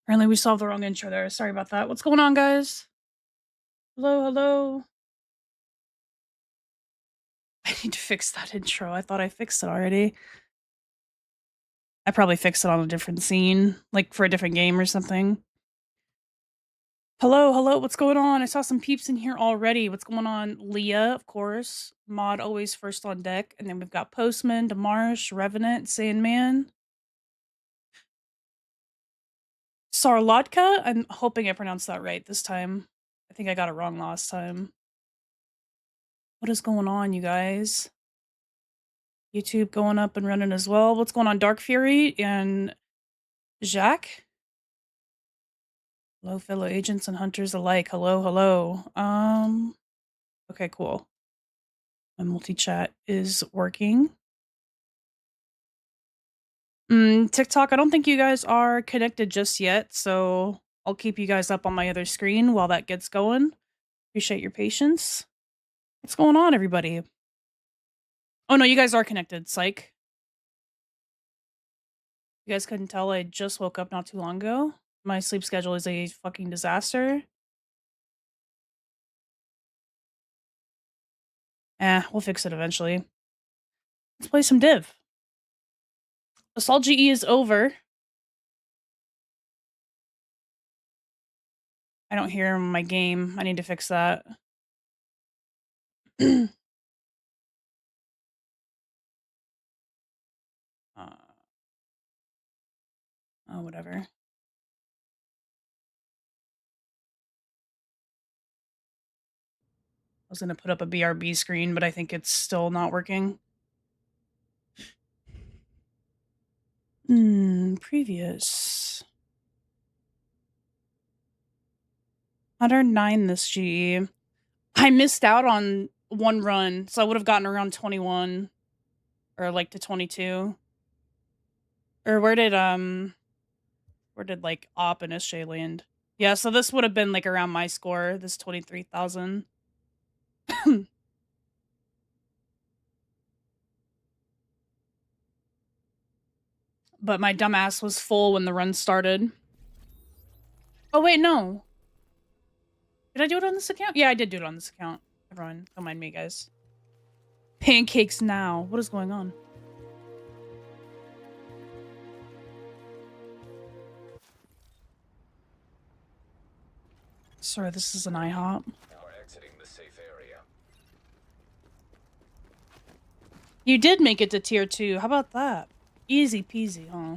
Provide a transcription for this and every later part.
Apparently we solved the wrong intro there. Sorry about that. What's going on, guys? Hello, hello. I need to fix that intro. I thought I fixed it already. I probably fixed it on a different scene, like for a different game or something. Hello, hello. What's going on? I saw some peeps in here already. What's going on? Leah, of course. Mod always first on deck. And then we've got Postman, Demarsh, Revenant, Sandman. Sarlotka? I'm hoping I pronounced that right this time. I think I got it wrong last time. What is going on, you guys? YouTube going up and running as well. What's going on, Dark Fury and Jacques? Hello, fellow agents and hunters alike. Hello, hello. Okay, cool. My multi-chat is working. TikTok, I don't think you guys are connected just yet, so I'll keep you guys up on my other screen while that gets going. Appreciate your patience. What's going on, everybody? Oh, no, you guys are connected. Psych. You guys couldn't tell I just woke up not too long ago. My sleep schedule is a fucking disaster. We'll fix it eventually. Let's play some Div. Assault GE is over. I don't hear my game. I need to fix that. Oh, whatever. I was going to put up a BRB screen, but I think it's still not working. Previous. 109 this GE. I missed out on one run, so I would have gotten around 21 or like to 22. Or where did like Op and SJ land? Yeah, so this would have been like around my score, this 23,000. But my dumbass was full when the run started. Oh, wait, no. Did I do it on this account? Yeah, I did do it on this account. Everyone, don't mind me, guys. Pancakes now. What is going on? Sorry, this is an IHOP. We're exiting the safe area. You did make it to tier 2. How about that? Easy peasy, huh?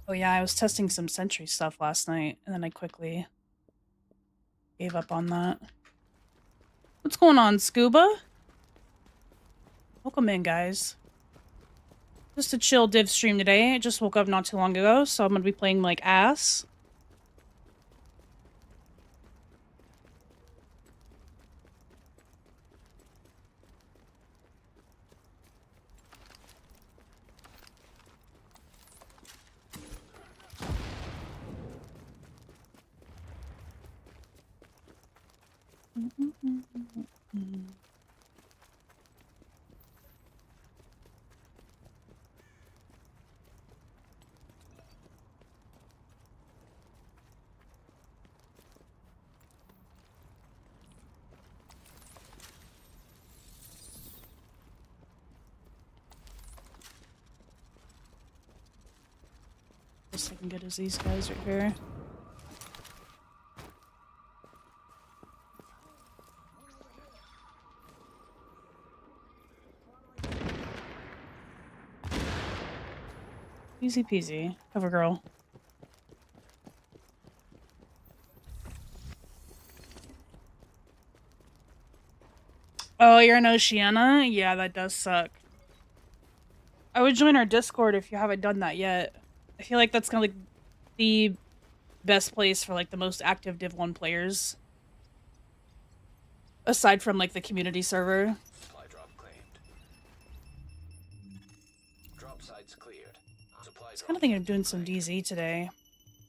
Oh yeah, I was testing some Sentry stuff last night, and then I quickly gave up on that. What's going on, Scuba? Welcome in, guys. Just a chill Div stream today. I just woke up not too long ago, so I'm gonna be playing like ass. Best I can get is these guys right here. Easy peasy. Cover girl. Oh, you're an Oceana? Yeah, that does suck. I would join our Discord if you haven't done that yet. I feel like that's kind of like the best place for like the most active Div 1 players. Aside from like the community server. Supply drop claimed. was kind of thinking of doing some DZ today.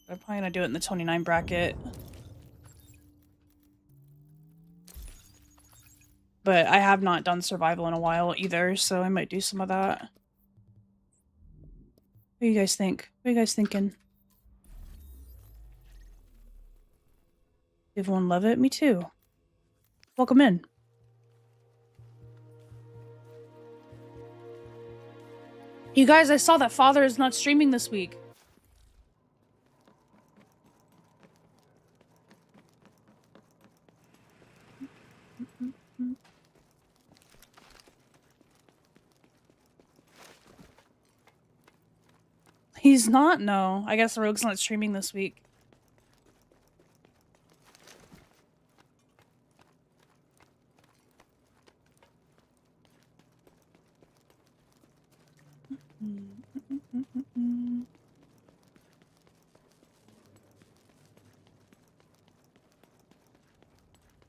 But I'm probably gonna do it in the 29 bracket. But I have not done survival in a while either, so I might do some of that. What do you guys think? What are you guys thinking? Everyone love it? Me too. Welcome in. You guys, I saw that Father is not streaming this week. He's not? No. I guess Rogue's not streaming this week.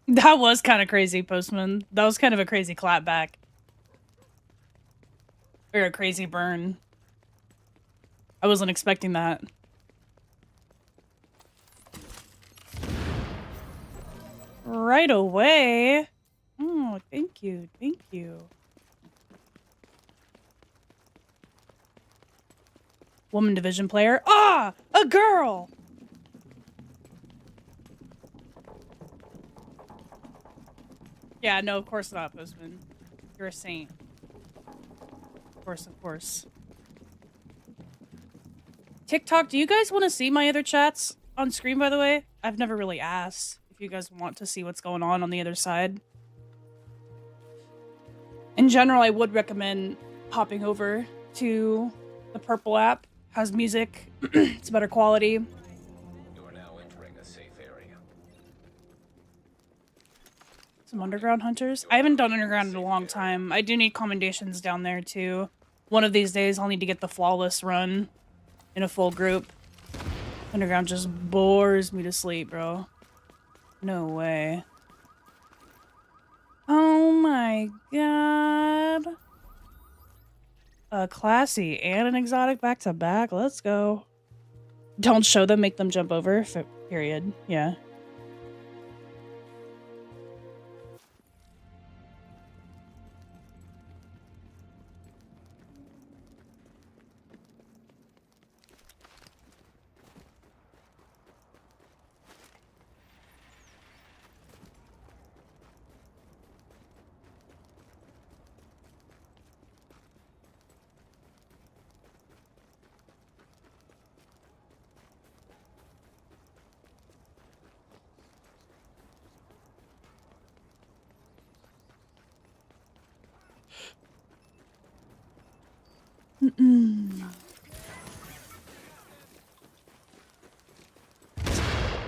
That was kind of crazy, Postman. That was kind of a crazy clapback. Or a crazy burn. I wasn't expecting that. Right away. Oh, thank you. Thank you. Woman division player. Ah! A girl! Yeah, no, of course not, Postman. You're a saint. Of course, of course. TikTok, do you guys want to see my other chats on screen, by the way? I've never really asked if you guys want to see what's going on the other side. In general, I would recommend hopping over to the Purple app. Has music. It's better quality. You are now entering a safe area. Some underground hunters. I haven't done underground in a long time. I do need commendations down there, too. One of these days, I'll need to get the flawless run in a full group. Underground just bores me to sleep, bro. No way. Oh my god. A classy and an exotic back to back. Let's go. Don't show them, make them jump over. Period. Yeah.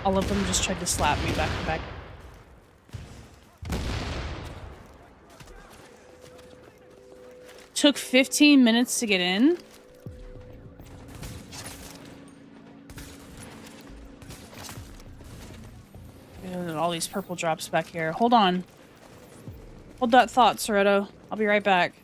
All of them just tried to slap me back to back. Took 15 minutes to get in. All these purple drops back here. Hold on. Hold that thought, Soretto. I'll be right back.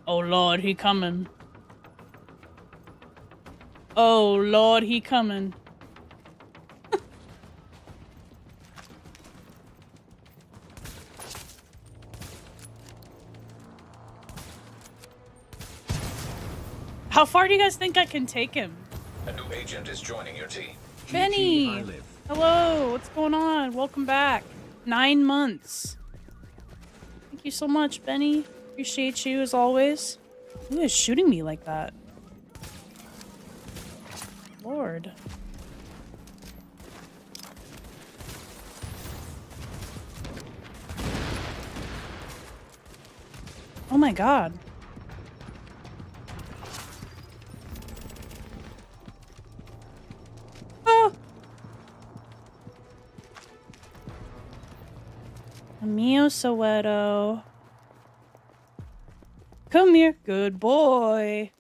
Oh Lord, he coming. Oh Lord, he coming. How far do you guys think I can take him? A new agent is joining your team. Benny! Hello, what's going on? Welcome back. 9 months. Thank you so much, Benny. Appreciate you as always. Who is shooting me like that? Lord. Oh my god. Mio Soweto. Come here, good boy.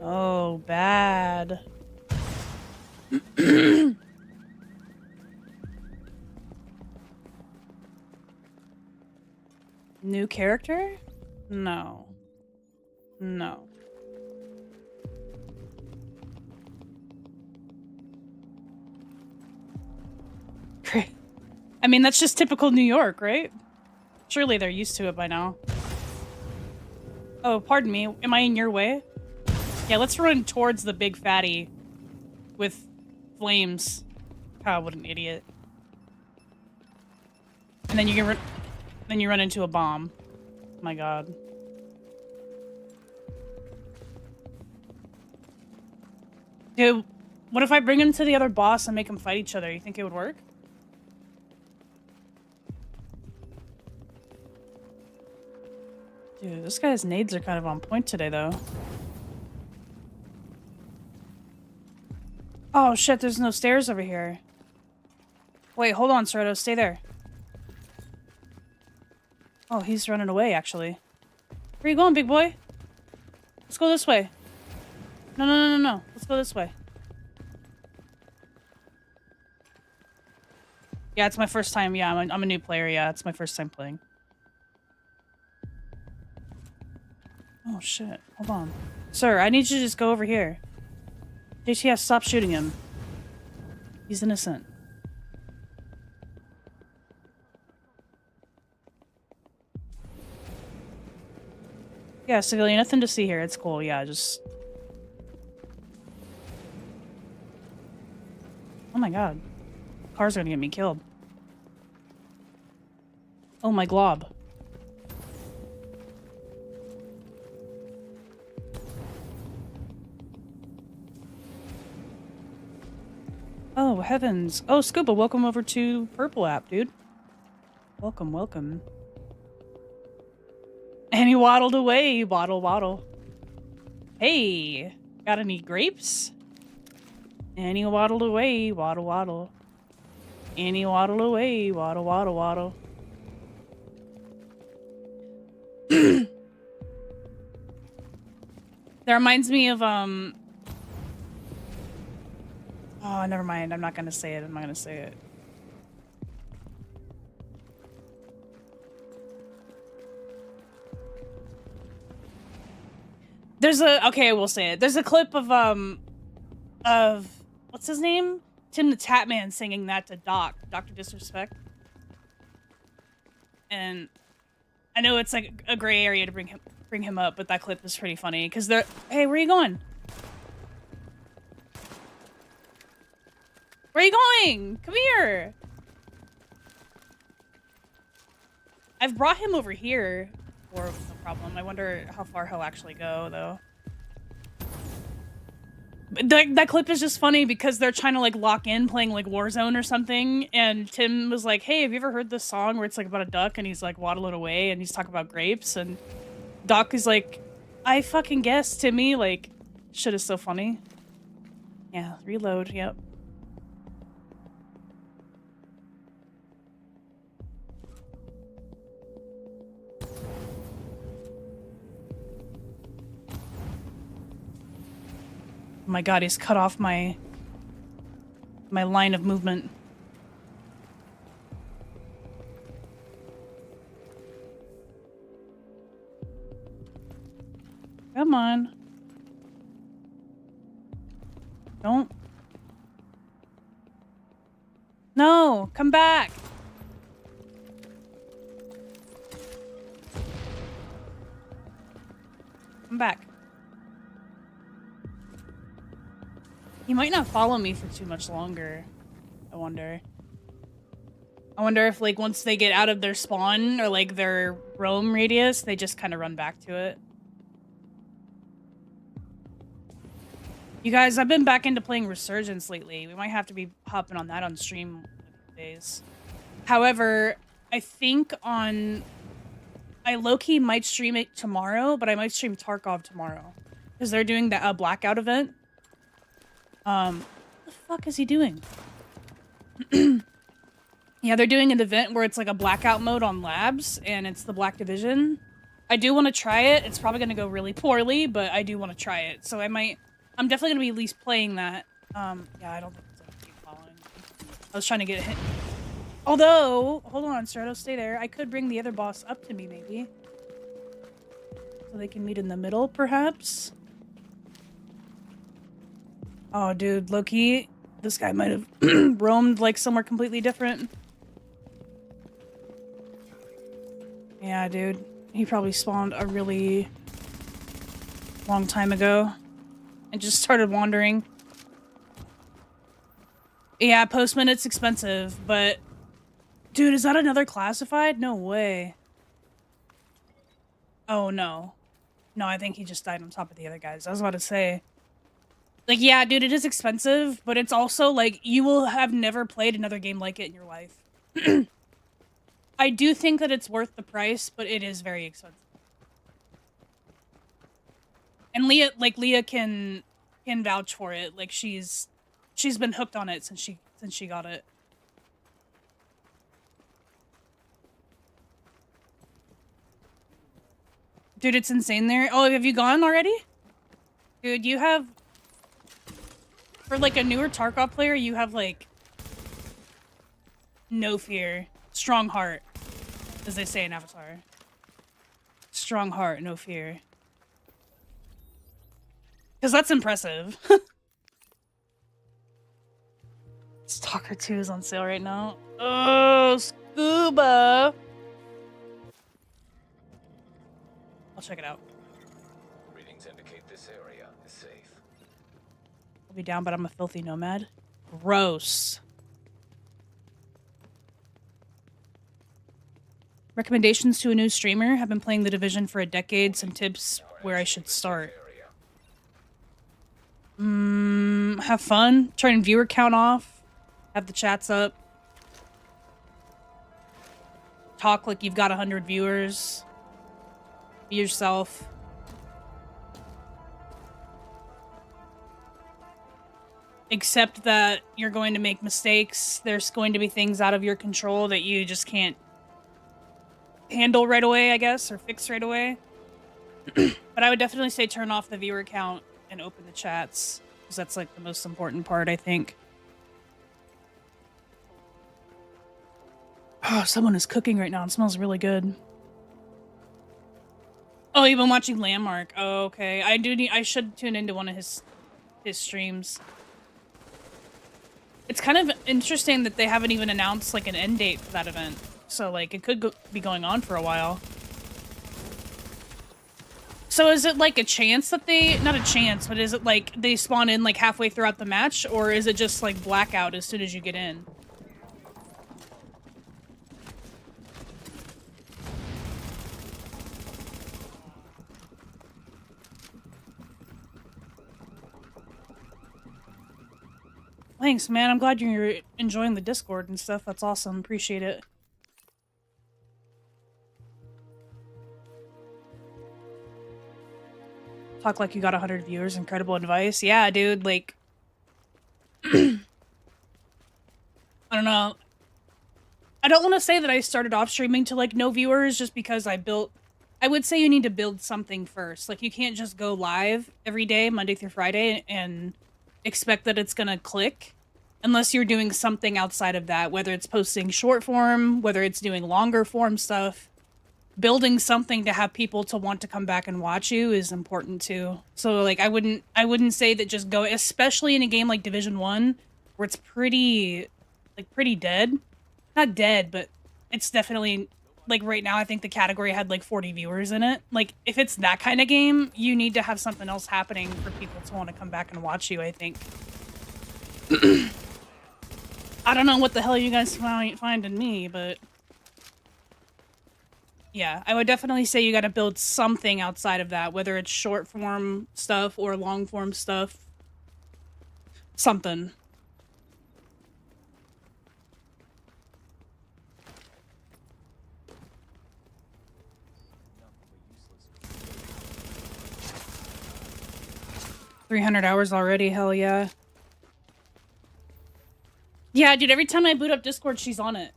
Oh, bad. New character? No. No. Great. I mean, that's just typical New York, right? Surely they're used to it by now. Oh, pardon me. Am I in your way? Yeah, let's run towards the big fatty with flames. Oh, what an idiot. And then you can then you run into a bomb. Oh my god. Dude, what if I bring him to the other boss and make them fight each other? You think it would work? Dude, this guy's nades are kind of on point today, though. Oh shit, there's no stairs over here. Wait, hold on, Sorto, stay there. Oh, he's running away, actually. Where you going, big boy? Let's go this way. No. Let's go this way. Yeah, it's my first time. Yeah, I'm a new player. Yeah, it's my first time playing. Oh, shit. Hold on. Sir, I need you to just go over here. JTF, stop shooting him. He's innocent. Yeah, civilian, nothing to see here. It's cool. Yeah, just... Oh my god. Car's gonna get me killed. Oh my glob. Oh, heavens. Oh, Scuba, welcome over to Purple app, dude. Welcome, welcome. And he waddled away. Waddle, waddle. Hey, got any grapes? And he waddled away. Waddle, waddle. And he waddled away. Waddle, waddle, waddle. That reminds me of, Oh, never mind. I'm not gonna say it. I'm not gonna say it. There's a... Okay, I will say it. There's a clip of, what's his name? Tim the Tatman singing that to Doc. Dr. Disrespect. And I know it's like a gray area to bring him up, but that clip is pretty funny because they're... Hey, where are you going? Where are you going? Come here. I've brought him over here before with no problem. I wonder how far he'll actually go, though. That clip is just funny because they're trying to like lock in playing like Warzone or something, and Tim was like, hey, have you ever heard this song where it's like about a duck and he's like waddling away and he's talking about grapes, and Doc is like, I fucking guess, Timmy. Like, shit is so funny. Yeah, reload, yep. Oh my god, he's cut off my line of movement. Come on. Don't. No, come back. Come back. He might not follow me for too much longer. I wonder. I wonder if, like, once they get out of their spawn or, like, their roam radius, they just kind of run back to it. You guys, I've been back into playing Resurgence lately. We might have to be hopping on that on stream days. However, I think on... I low-key might stream it tomorrow, but I might stream Tarkov tomorrow. Because they're doing the blackout event. the fuck is he doing? Yeah, they're doing an event where it's like a blackout mode on labs, and it's the Black Division. I do want to try it. It's probably going to go really poorly, but I do want to try it. So I'm definitely going to be at least playing that. Yeah, I don't think it's going to keep following me. I was trying to get hit. Although, hold on, Strato, stay there. I could bring the other boss up to me, maybe. So they can meet in the middle, perhaps? Oh, dude, low-key, this guy might have roamed, like, somewhere completely different. Yeah, dude. He probably spawned a really long time ago and just started wandering. Yeah, Postman, it's expensive, but... Dude, is that another classified? No way. Oh, no. No, I think he just died on top of the other guys. I was about to say... Like, yeah, dude, it is expensive, but it's also, like, you will have never played another game like it in your life. I do think that it's worth the price, but it is very expensive. And Leah can vouch for it. Like, she's been hooked on it since she got it. Dude, it's insane there. Oh, have you gone already? Dude, you have... For, like, a newer Tarkov player, you have, like... No fear. Strong heart. As they say in Avatar. Strong heart, no fear. Because that's impressive. Stalker 2 is on sale right now. Oh, Scuba! I'll check it out. Readings indicate this area is safe. I'll be down, but I'm a filthy nomad. Gross. Recommendations to a new streamer. Have been playing The Division for a decade. Some tips where I should start. Have fun. Turn viewer count off. Have the chats up. Talk like you've got 100 viewers. Be yourself. Accept that you're going to make mistakes. There's going to be things out of your control that you just can't handle right away, I guess, or fix right away. But I would definitely say turn off the viewer count and open the chats, because that's like the most important part, I think. Oh, someone is cooking right now. It smells really good. Oh, you've been watching Landmark. Oh, okay. I should tune into one of his streams. It's kind of interesting that they haven't even announced like an end date for that event. So like it could be going on for a while. So is it like a chance that not a chance, but is it like they spawn in like halfway throughout the match, or is it just like blackout as soon as you get in? Thanks, man. I'm glad you're enjoying the Discord and stuff. That's awesome. Appreciate it. Talk like you got 100 viewers. Incredible advice. Yeah, dude. Like, I don't know. I don't want to say that I started off streaming to like no viewers just because I would say you need to build something first. Like, you can't just go live every day, Monday through Friday, and expect that it's gonna click unless you're doing something outside of that, whether it's posting short form, whether it's doing longer form stuff. Building something to have people to want to come back and watch you is important too. So like I wouldn't say that just go, especially in a game like Division 1 where it's pretty dead. Not dead, but it's definitely like right now I think the category had like 40 viewers in it. Like if it's that kind of game, you need to have something else happening for people to want to come back and watch you, I think. I don't know what the hell you guys find in me, but yeah, I would definitely say you got to build something outside of that, whether it's short form stuff or long form stuff. Something. $300 already, hell yeah. Yeah, dude, every time I boot up Discord, she's on it.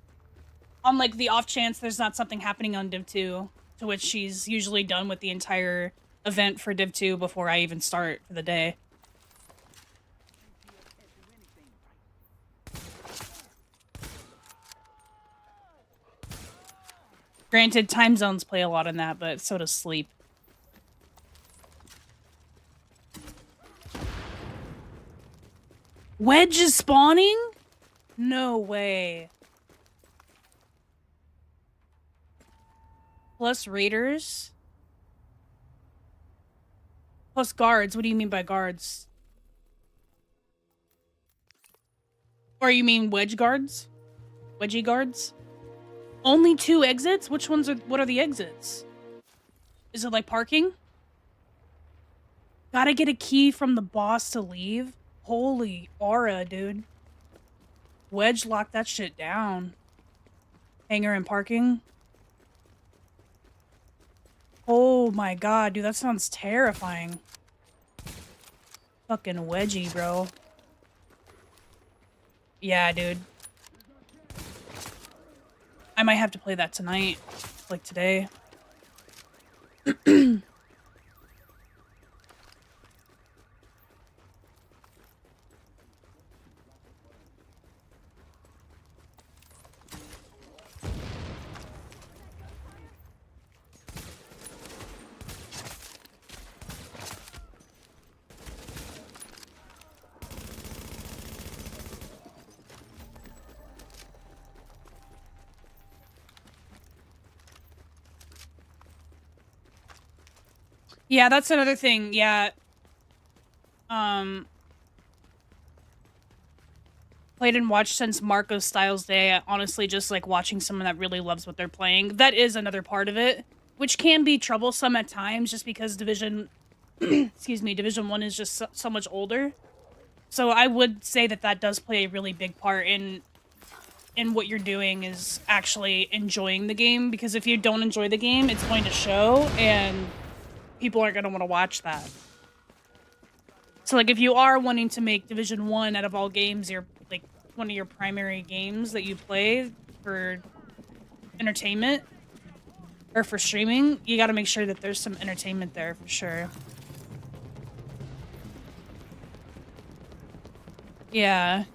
On, like, the off chance there's not something happening on Div 2, to which she's usually done with the entire event for Div 2 before I even start for the day. Granted, time zones play a lot in that, but so does sleep. Wedge is spawning? No way. Plus raiders? Plus guards. What do you mean by guards? Or you mean wedge guards? Wedgie guards? Only 2 exits? Which ones are, what are the exits? Is it like parking? Gotta get a key from the boss to leave? Holy aura, dude. Wedge locked that shit down. Hangar and parking? Oh my god, dude, that sounds terrifying. Fucking wedgie, bro. Yeah, dude. I might have to play that tonight. Like today. Yeah, that's another thing. Yeah. Played and watched since Marco Styles Day. I honestly just like watching someone that really loves what they're playing. That is another part of it, which can be troublesome at times just because Division excuse me, Division 1 is just so much older. So I would say that that does play a really big part in what you're doing is actually enjoying the game, because if you don't enjoy the game, it's going to show and people aren't going to want to watch that. So, like, if you are wanting to make Division 1 out of all games, you're, like, one of your primary games that you play for entertainment, or for streaming, you gotta make sure that there's some entertainment there, for sure. Yeah.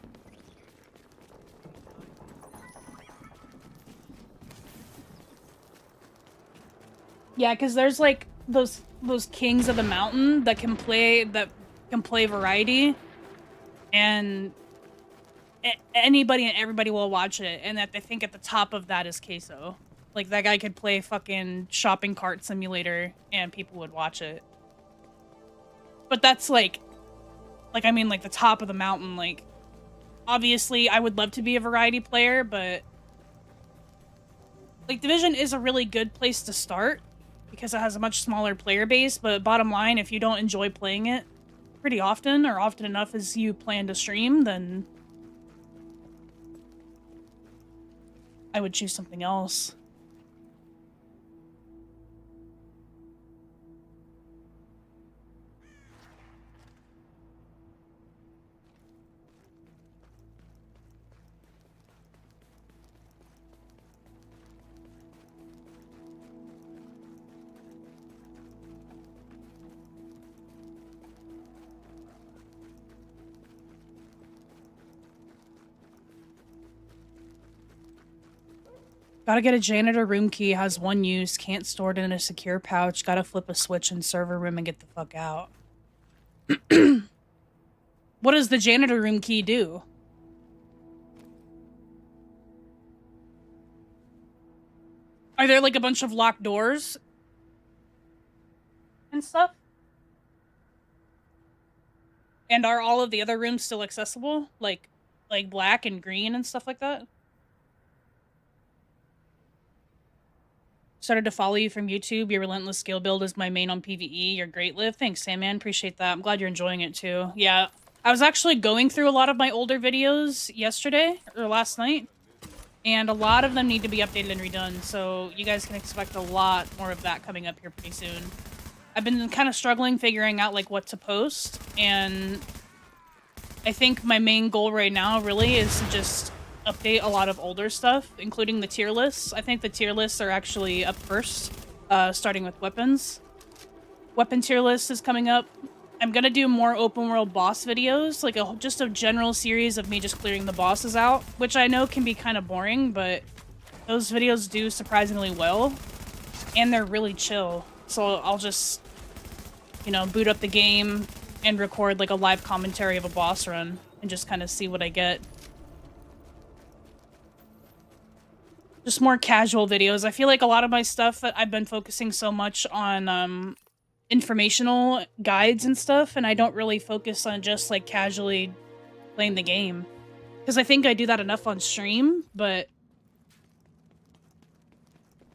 Yeah, because there's, like, those kings of the mountain that can play variety, and anybody and everybody will watch it, and that they think at the top of that is Queso. Like, that guy could play fucking shopping cart simulator and people would watch it. But that's like I mean, like, the top of the mountain. Like, obviously I would love to be a variety player, but like, Division is a really good place to start because it has a much smaller player base, but bottom line, if you don't enjoy playing it pretty often, or often enough as you plan to stream, then I would choose something else. Gotta get a janitor room key, has one use, can't store it in a secure pouch, gotta flip a switch in server room and get the fuck out. What does the janitor room key do? Are there, like, a bunch of locked doors and stuff? And are all of the other rooms still accessible? Like black and green and stuff like that? Started to follow you from YouTube. Your relentless skill build is my main on PvE. You're great, Liv. Thanks, Sandman. Appreciate that. I'm glad you're enjoying it too. Yeah, I was actually going through a lot of my older videos yesterday, or last night, and a lot of them need to be updated and redone, so you guys can expect a lot more of that coming up here pretty soon. I've been kind of struggling figuring out, like, what to post, and I think my main goal right now really is to just update a lot of older stuff, including the tier lists. I think the tier lists are actually up first, starting with weapons. Weapon tier list is coming up. I'm gonna do more open world boss videos, like just a general series of me just clearing the bosses out, which I know can be kind of boring, but those videos do surprisingly well, and they're really chill. So I'll just, you know, boot up the game and record like a live commentary of a boss run and just kind of see what I get. Just more casual videos. I feel like a lot of my stuff that I've been focusing so much on informational guides and stuff, and I don't really focus on just like casually playing the game. Because I think I do that enough on stream, but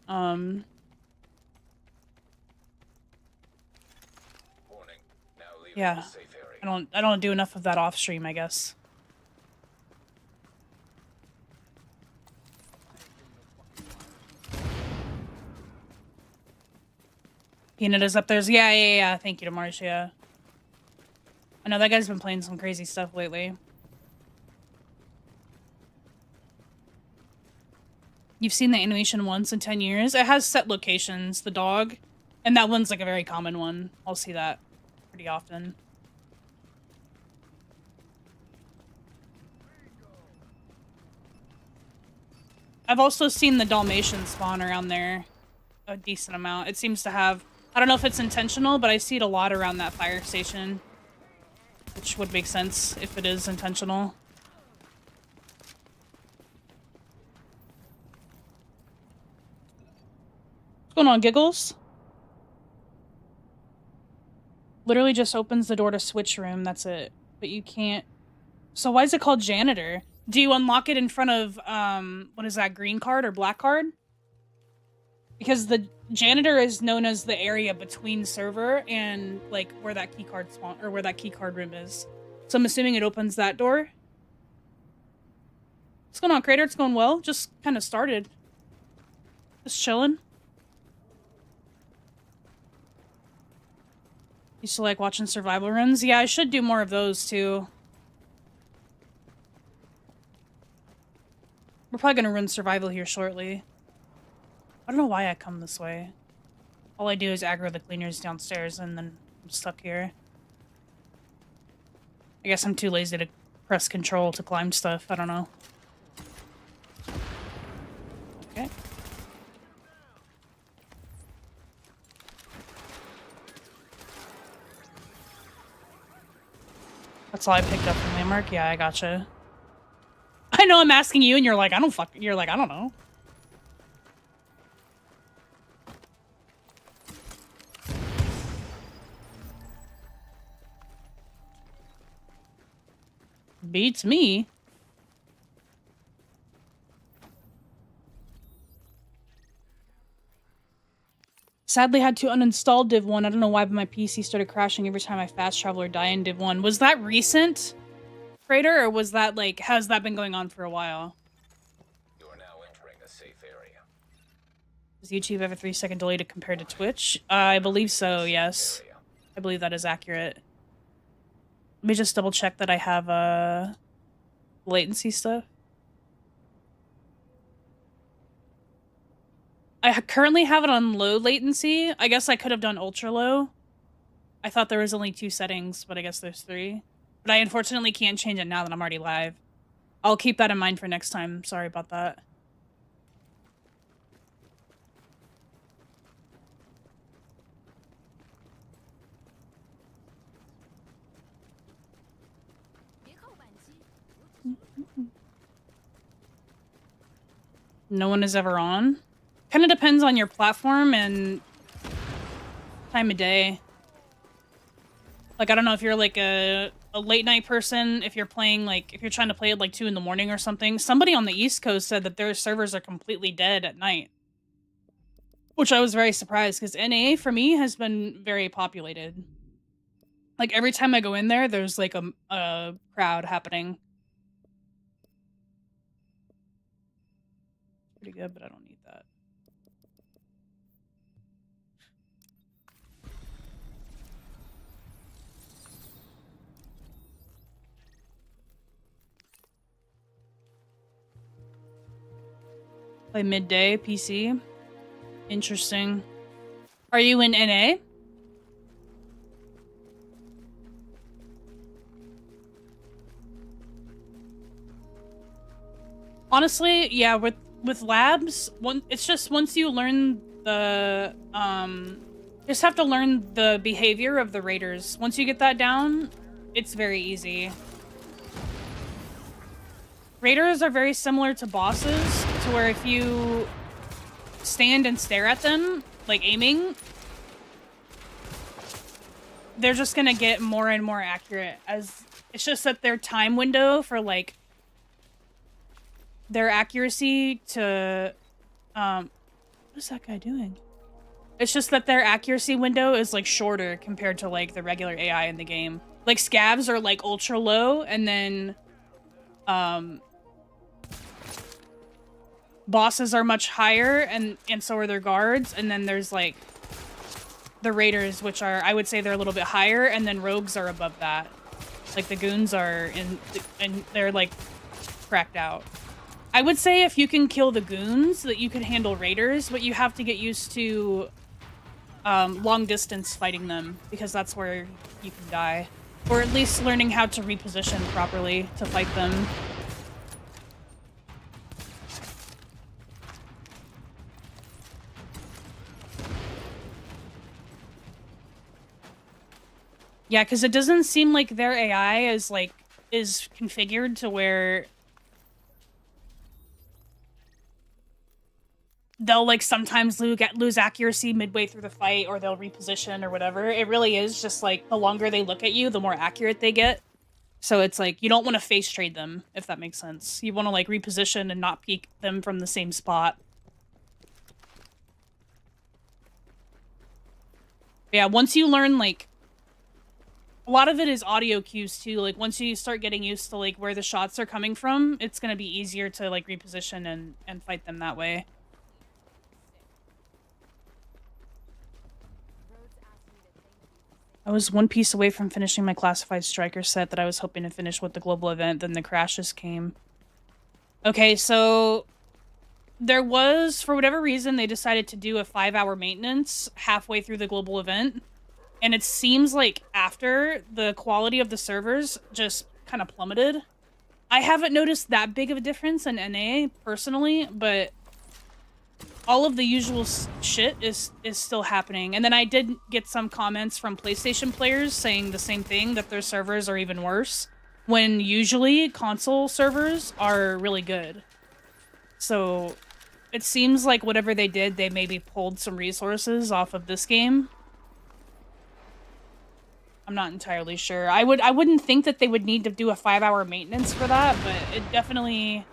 Warning. Now leaving yeah. the safe area. I don't do enough of that off stream, I guess. Peanut is up there. Yeah. Thank you to Marcia. I know that guy's been playing some crazy stuff lately. You've seen the animation once in 10 years? It has set locations, the dog. And that one's like a very common one. I'll see that pretty often. I've also seen the Dalmatian spawn around there a decent amount. It seems to have... I don't know if it's intentional, but I see it a lot around that fire station. Which would make sense if it is intentional. What's going on, Giggles? Literally just opens the door to switch room, that's it. But you can't... So why is it called janitor? Do you unlock it in front of, what is that, green card or black card? Because the janitor is known as the area between server and, like, where that keycard spawn, or where that keycard room is. So I'm assuming it opens that door. What's going on, Crater? It's going well. Just kind of started. Just chilling. Used to like watching survival runs. Yeah, I should do more of those, too. We're probably gonna run survival here shortly. I don't know why I come this way. All I do is aggro the cleaners downstairs and then I'm stuck here. I guess I'm too lazy to press control to climb stuff. I don't know. Okay. That's all I picked up from Landmark? Yeah, I gotcha. I know I'm asking you and you're like, I don't know. Beats me. Sadly had to uninstall Div 1. I don't know why, but my PC started crashing every time I fast travel or die in Div 1. Was that recent, Freighter, or was that, like, has that been going on for a while? You are now entering a safe area. Does YouTube have a 3-second delay to compare to Twitch? I believe so, yes. I believe that is accurate. Let me just double check that I have, latency stuff. I currently have it on low latency. I guess I could have done ultra low. I thought there was only 2 settings, but I guess there's 3. But I unfortunately can't change it now that I'm already live. I'll keep that in mind for next time. Sorry about that. No one is ever on. Kind of depends on your platform and time of day. Like, I don't know if you're like a late night person, if you're playing, like, if you're trying to play at like 2 in the morning or something. Somebody on the East Coast said that their servers are completely dead at night. Which I was very surprised, because NA for me has been very populated. Like, every time I go in there, there's like a crowd happening. Pretty good, but I don't need that. Play midday PC. Interesting. Are you in NA? Honestly, yeah, with labs, it's just once you learn the just have to learn the behavior of the raiders. Once you get that down, it's very easy. Raiders are very similar to bosses, to where if you stand and stare at them, like aiming, they're just gonna get more and more accurate. As it's just that their time window for like their accuracy to what is that guy doing? It's just that their accuracy window is like shorter compared to like the regular AI in the game. Like scavs are like ultra low, and then bosses are much higher, and so are their guards, and then there's like the raiders, which are, I would say they're a little bit higher, and then rogues are above that. Like the goons are and they're like cracked out. I would say if you can kill the goons, that you can handle raiders, but you have to get used to long distance fighting them, because that's where you can die. Or at least learning how to reposition properly to fight them. Yeah, because it doesn't seem like their AI is configured to where they'll like sometimes lose accuracy midway through the fight, or they'll reposition or whatever. It really is just like the longer they look at you, the more accurate they get. So it's like you don't want to face trade them, if that makes sense. You want to like reposition and not peek them from the same spot. But yeah, once you learn like a lot of it is audio cues too. Like once you start getting used to like where the shots are coming from, it's gonna be easier to like reposition and fight them that way. I was one piece away from finishing my classified striker set that I was hoping to finish with the global event, then the crashes came. Okay, so there was, for whatever reason, they decided to do a 5-hour maintenance halfway through the global event. And it seems like after, the quality of the servers just kind of plummeted. I haven't noticed that big of a difference in NA, personally, but all of the usual shit is still happening. And then I did get some comments from PlayStation players saying the same thing, that their servers are even worse, when usually console servers are really good. So it seems like whatever they did, they maybe pulled some resources off of this game. I'm not entirely sure. I wouldn't think that they would need to do a 5-hour maintenance for that, but it definitely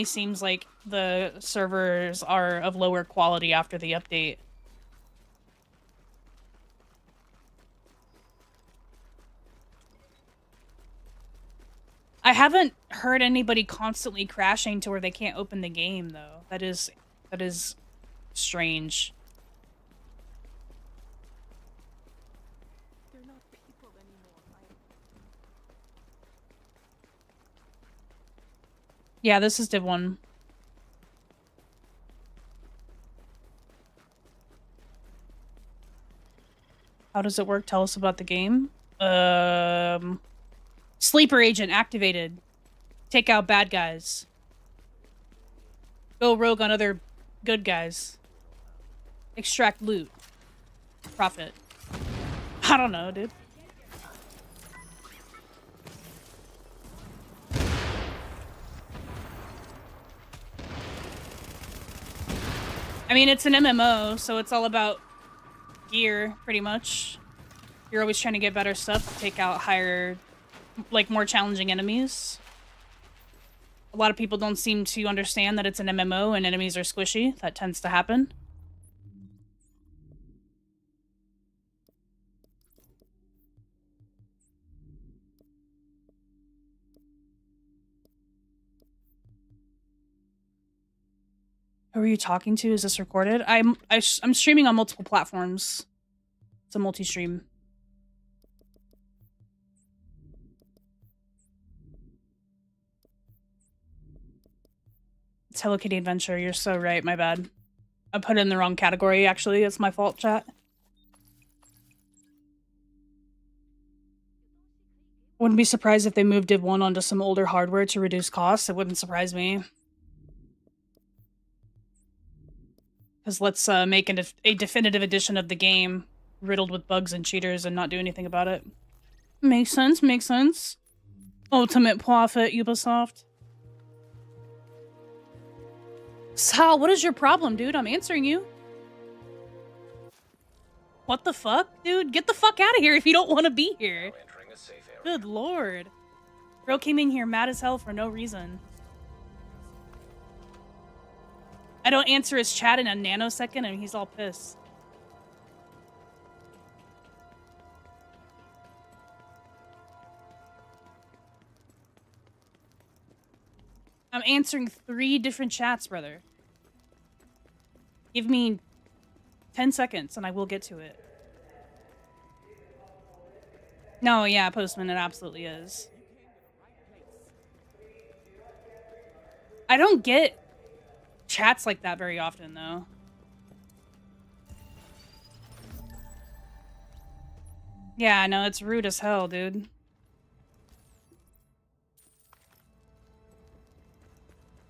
seems like the servers are of lower quality after the update. I haven't heard anybody constantly crashing to where they can't open the game, though. That is strange. Yeah, this is Div 1. How does it work? Tell us about the game. Sleeper agent activated. Take out bad guys. Go rogue on other good guys. Extract loot. Profit. I don't know, dude. I mean, it's an MMO, so it's all about gear, pretty much. You're always trying to get better stuff to take out higher, like, more challenging enemies. A lot of people don't seem to understand that it's an MMO and enemies are squishy. That tends to happen. Who are you talking to? Is this recorded? I'm streaming on multiple platforms. It's a multi-stream. It's Hello Kitty Adventure. You're so right. My bad. I put it in the wrong category, actually. It's my fault, chat. Wouldn't be surprised if they moved Div 1 onto some older hardware to reduce costs. It wouldn't surprise me. Because let's make a definitive edition of the game riddled with bugs and cheaters and not do anything about it. Makes sense, makes sense. Ultimate profit, Ubisoft. Sal, what is your problem, dude? I'm answering you. What the fuck, dude? Get the fuck out of here if you don't want to be here. Good lord. Bro came in here mad as hell for no reason. I don't answer his chat in a nanosecond and he's all pissed. I'm answering 3 different chats, brother. Give me 10 seconds and I will get to it. No, yeah, Postman, it absolutely is. I don't get chats like that very often, though. Yeah, no, it's rude as hell, dude.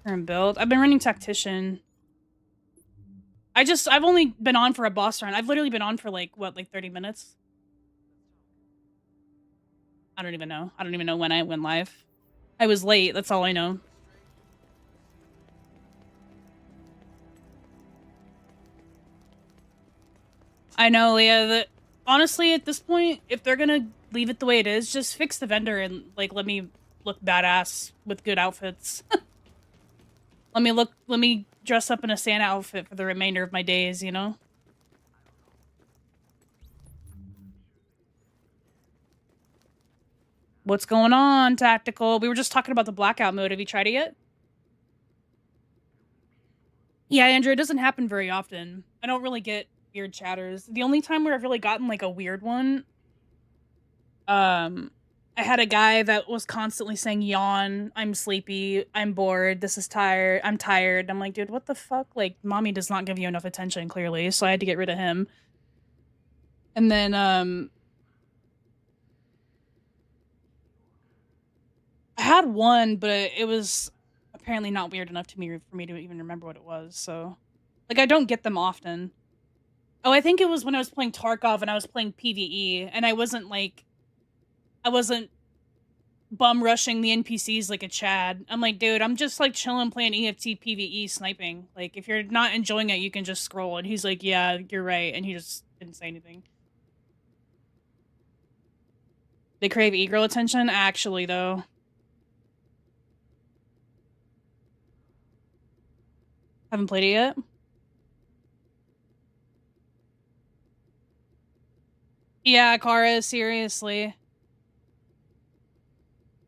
Current build. I've been running Tactician. I've only been on for a boss run. I've literally been on for like, what, like 30 minutes? I don't even know. I don't even know when I went live. I was late, that's all I know. I know, Leah, honestly, at this point, if they're gonna leave it the way it is, just fix the vendor and, like, let me look badass with good outfits. Let me dress up in a Santa outfit for the remainder of my days, you know? What's going on, Tactical? We were just talking about the blackout mode. Have you tried it yet? Yeah, Andrew, it doesn't happen very often. I don't really get weird chatters. The only time where I've really gotten, like, a weird one, I had a guy that was constantly saying, yawn, I'm sleepy, I'm bored, this is tired, I'm tired. I'm like, dude, what the fuck? Like, mommy does not give you enough attention, clearly, so I had to get rid of him. And then, I had one, but it was apparently not weird enough to me for me to even remember what it was, so... Like, I don't get them often. Oh, I think it was when I was playing Tarkov and I was playing PvE, and I wasn't bum rushing the NPCs like a Chad. I'm like, dude, I'm just like chilling playing EFT PvE sniping. Like, if you're not enjoying it, you can just scroll. And he's like, yeah, you're right. And he just didn't say anything. They crave e-girl attention? Actually, though. Haven't played it yet? Yeah, Kara, seriously.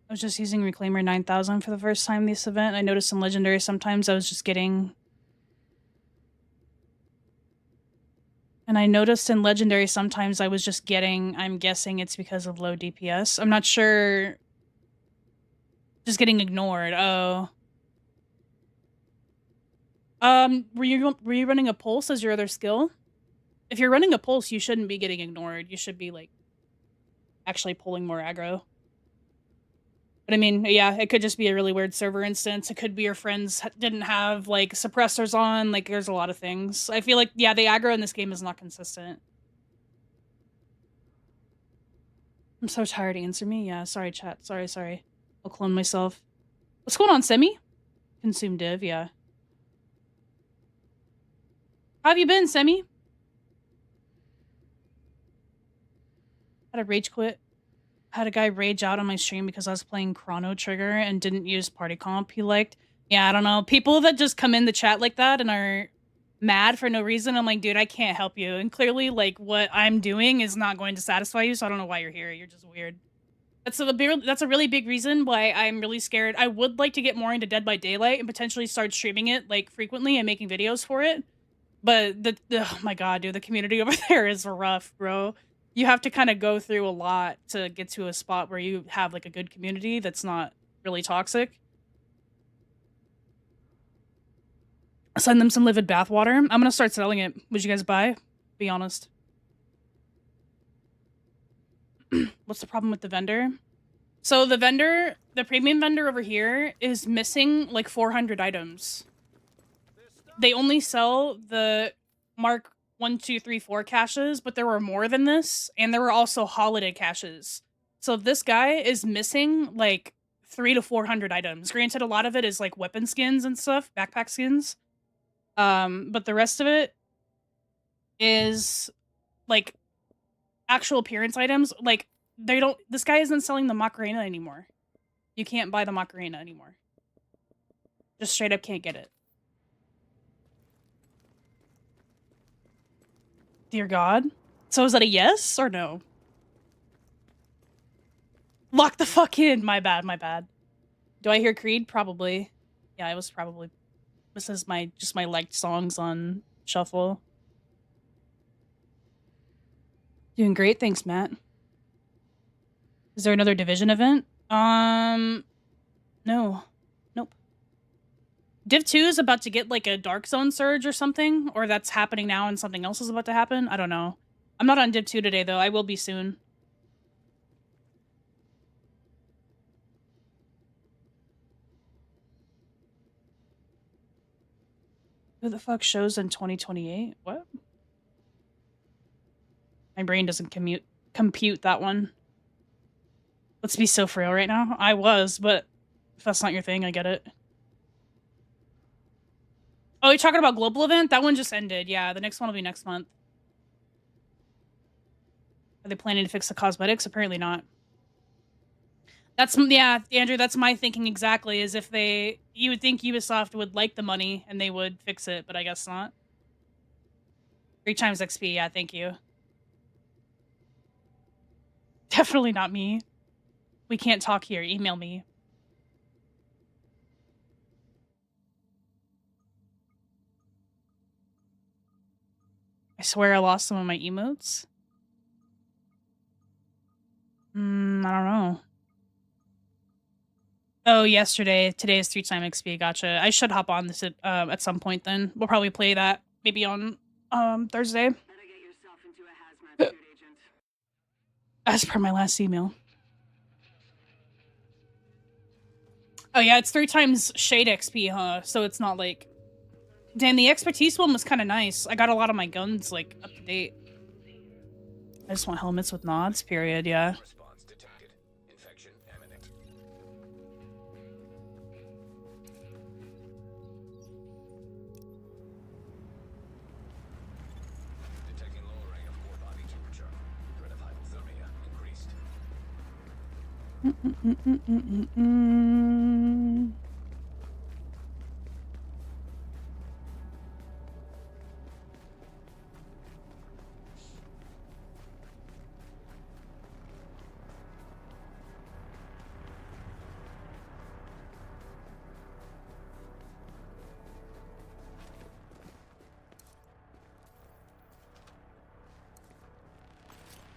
I was just using Reclaimer 9000 for the first time this event. I noticed in Legendary sometimes I was just getting... And I noticed in Legendary sometimes I was just getting... I'm guessing it's because of low DPS. I'm not sure... Just getting ignored. Oh. Were you running a pulse as your other skill? If you're running a pulse, you shouldn't be getting ignored. You should be, like, actually pulling more aggro. But I mean, yeah, it could just be a really weird server instance. It could be your friends didn't have, like, suppressors on. Like, there's a lot of things. I feel like, yeah, the aggro in this game is not consistent. I'm so tired. Answer me? Yeah, sorry, chat. Sorry. I'll clone myself. What's going on, Semi? Consume div, yeah. How have you been, Semi? Had a rage quit. Had a guy rage out on my stream because I was playing Chrono Trigger and didn't use party comp he liked. Yeah, I don't know. People that just come in the chat like that and are mad for no reason, I'm like, dude, I can't help you. And clearly, like, what I'm doing is not going to satisfy you, so I don't know why you're here. You're just weird. That's a really big reason why I'm really scared. I would like to get more into Dead by Daylight and potentially start streaming it, like, frequently and making videos for it. But oh my god, dude, the community over there is rough, bro. You have to kind of go through a lot to get to a spot where you have, like, a good community that's not really toxic. Send them some Livid bathwater. I'm gonna start selling it. Would you guys buy? Be honest. What's the problem with the vendor? So the vendor, the premium vendor over here is missing like 400 items. They only sell the Mark 1, 2, 3, 4 caches, but there were more than this, and there were also holiday caches. So this guy is missing like 300 to 400 items. Granted, a lot of it is like weapon skins and stuff, backpack skins. But the rest of it is like actual appearance items. Like they don't. This guy isn't selling the Macarena anymore. You can't buy the Macarena anymore. Just straight up can't get it. Dear God. So is that a yes or no? Lock the fuck in. My bad, my bad. Do I hear Creed? Probably. Yeah, I was probably. This is my just my liked songs on shuffle. Doing great, thanks, Matt. Is there another Division event? No. Nope. Div 2 is about to get like a Dark Zone surge or something, or that's happening now and something else is about to happen. I don't know. I'm not on Div 2 today though. I will be soon. Who the fuck shows in 2028? What? My brain doesn't compute that one. Let's be so frail right now. I was, but if that's not your thing, I get it. Oh, you're talking about global event? That one just ended. Yeah, the next one will be next month. Are they planning to fix the cosmetics? Apparently not. That's, yeah, Andrew, that's my thinking exactly, is if they, you would think Ubisoft would like the money and they would fix it, but I guess not. 3 times XP, yeah, thank you. Definitely not me. We can't talk here, email me. I swear I lost some of my emotes. I don't know. Oh, yesterday. Today is 3 times XP. Gotcha. I should hop on this at some point then. We'll probably play that maybe on Thursday. As per my last email. Oh yeah, it's 3 times Shade XP, huh? So it's not like... Damn, the expertise one was kind of nice. I got a lot of my guns, like, up to date. I just want helmets with nods, period, yeah. Response detected. Infection imminent. Detecting lowering of core body temperature. Threat of hypothermia increased.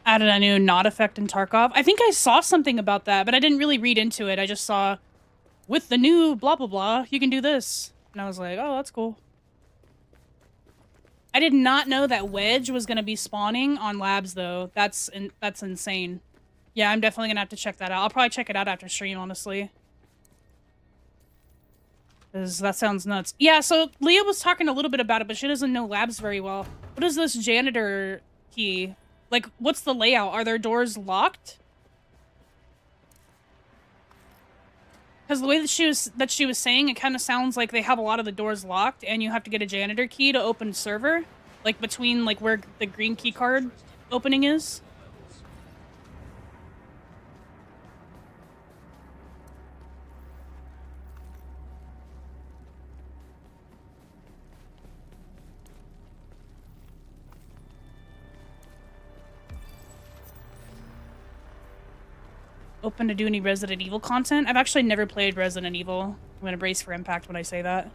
Added a new not effect in Tarkov. I think I saw something about that, but I didn't really read into it. I just saw, with the new blah blah blah, you can do this. And I was like, oh, that's cool. I did not know that Wedge was going to be spawning on labs, though. That's insane. Yeah, I'm definitely going to have to check that out. I'll probably check it out after stream, honestly. Because that sounds nuts. Yeah, so Leah was talking a little bit about it, but she doesn't know labs very well. What is this janitor key? Like, what's the layout? Are their doors locked? Because the way that she was saying, it kind of sounds like they have a lot of the doors locked, and you have to get a janitor key to open server, like between like where the green key card opening is. Open to do any Resident Evil content? I've actually never played Resident Evil. I'm gonna brace for impact when I say that.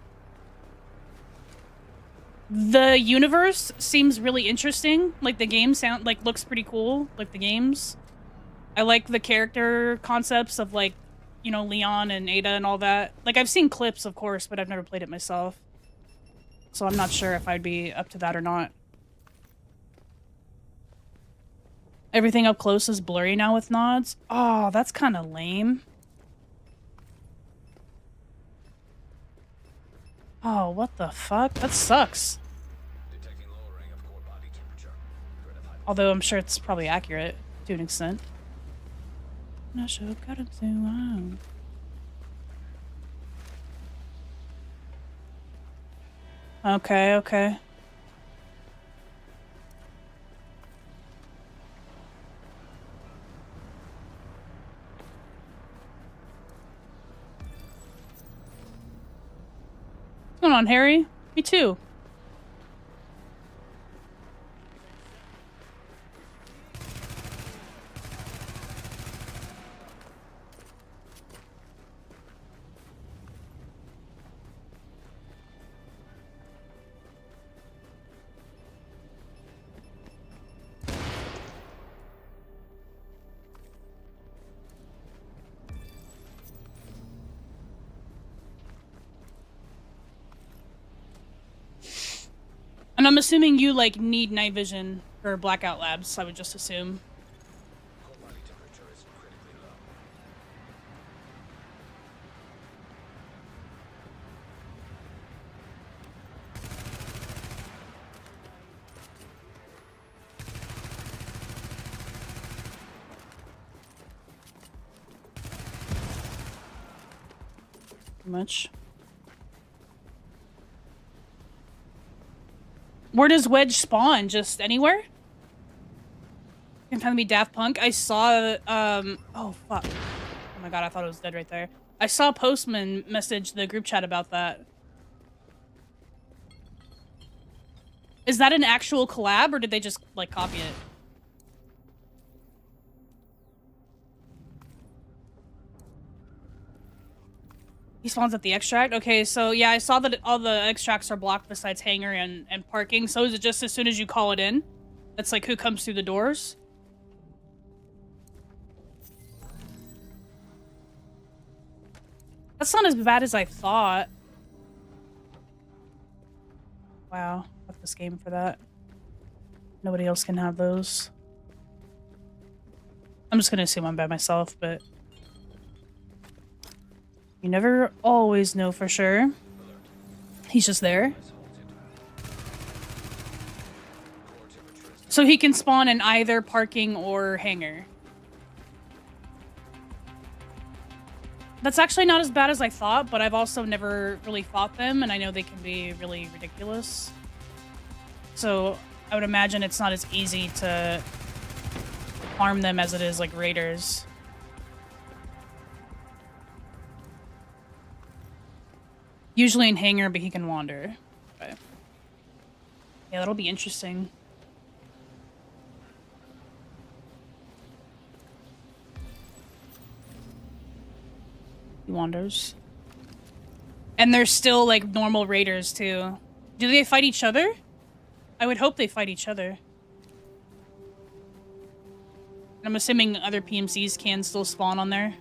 The universe seems really interesting. Like the game looks pretty cool. Like the games. I like the character concepts of like, you know, Leon and Ada and all that. Like I've seen clips, of course, but I've never played it myself. So I'm not sure if I'd be up to that or not. Everything up close is blurry now with nods. Oh, that's kind of lame. Oh, what the fuck? That sucks. Detecting lowering of core body temperature. Threat of Although I'm sure it's probably accurate to an extent. Not sure. Gotta zoom out. Okay, okay. What's going on, Harry? Me too. And I'm assuming you, like, need night vision for Blackout Labs, I would just assume. core body temperature is critically low. Too much. Where does Wedge spawn? Just anywhere? Can time to be Daft Punk. I saw, oh, fuck. Oh my god, I thought it was dead right there. I saw Postman message the group chat about that. Is that an actual collab, or did they just, like, copy it? He spawns at the extract? Okay, so yeah, I saw that all the extracts are blocked besides hangar and parking. So is it just as soon as you call it in? That's like who comes through the doors? That's not as bad as I thought. Wow, fuck this game for that. Nobody else can have those. I'm just gonna assume I'm by myself, but you never always know for sure. He's just there. So he can spawn in either parking or hangar. That's actually not as bad as I thought, but I've also never really fought them, and I know they can be really ridiculous. So I would imagine it's not as easy to farm them as it is like raiders. Usually in hangar, but he can wander. Okay. Yeah, that'll be interesting. He wanders. And they're still like normal raiders too. Do they fight each other? I would hope they fight each other. And I'm assuming other PMCs can still spawn on there.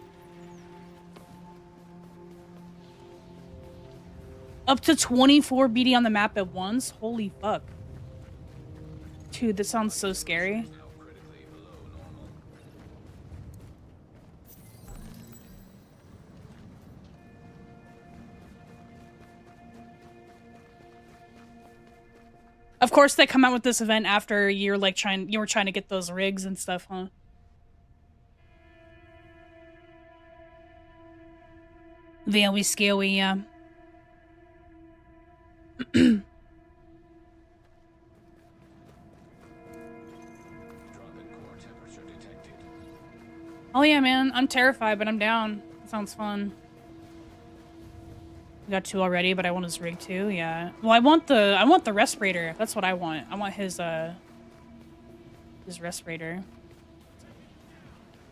Up to 24 BD on the map at once? Holy fuck. Dude, that sounds so scary. Of course, they come out with this event after you were trying to get those rigs and stuff, huh? Very scary, yeah. Oh yeah, man. I'm terrified, but I'm down. That sounds fun. We got 2 already, but I want his rig too. Yeah. Well, I want the respirator. That's what I want. I want his respirator.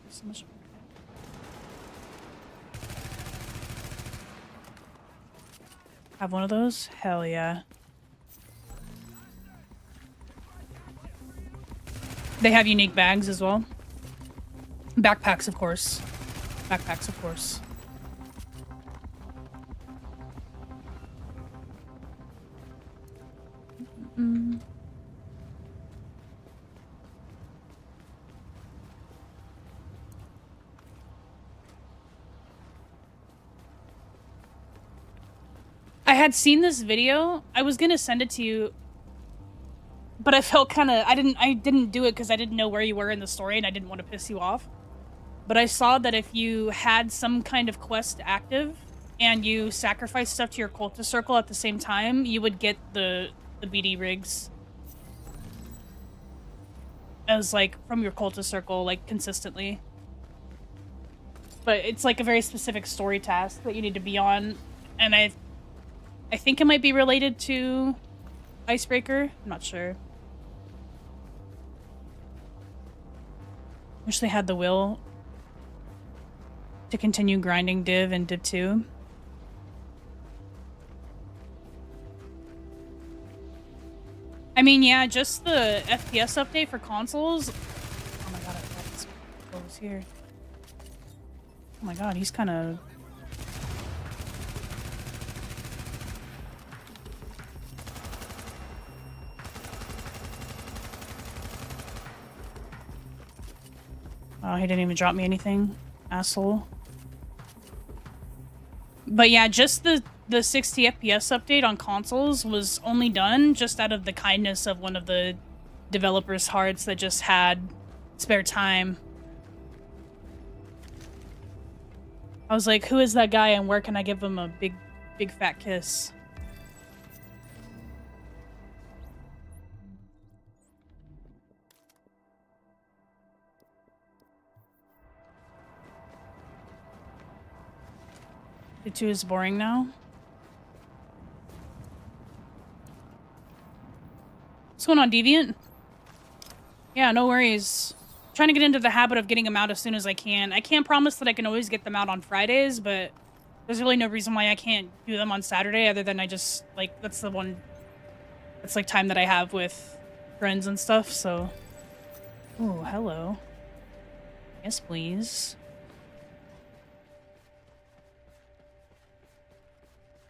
So much. Have one of those? Hell yeah. They have unique bags as well. Backpacks, of course. Backpacks, of course. I had seen this video. I was gonna send it to you, but I felt kind of I didn't do it because I didn't know where you were in the story and I didn't want to piss you off. But I saw that if you had some kind of quest active and you sacrifice stuff to your cultist circle at the same time, you would get the BD rigs as like from your cultist circle, like consistently. But it's like a very specific story task that you need to be on, and I think it might be related to Icebreaker. I'm not sure. Wish they had the will to continue grinding Div and Div 2. I mean, yeah, just the FPS update for consoles. Oh my god, I forgot this guy was here. Oh my god, he's kind of... Oh, he didn't even drop me anything. Asshole. But yeah, just the 60 FPS update on consoles was only done just out of the kindness of one of the developers' hearts that just had spare time. I was like, who is that guy and where can I give him a big fat kiss? The 2 is boring now. What's going on, Deviant? Yeah, no worries. Trying to get into the habit of getting them out as soon as I can. I can't promise that I can always get them out on Fridays, but there's really no reason why I can't do them on Saturday other than I just, like, that's the one... That's, like, time that I have with friends and stuff, so... Oh, hello. Yes, please.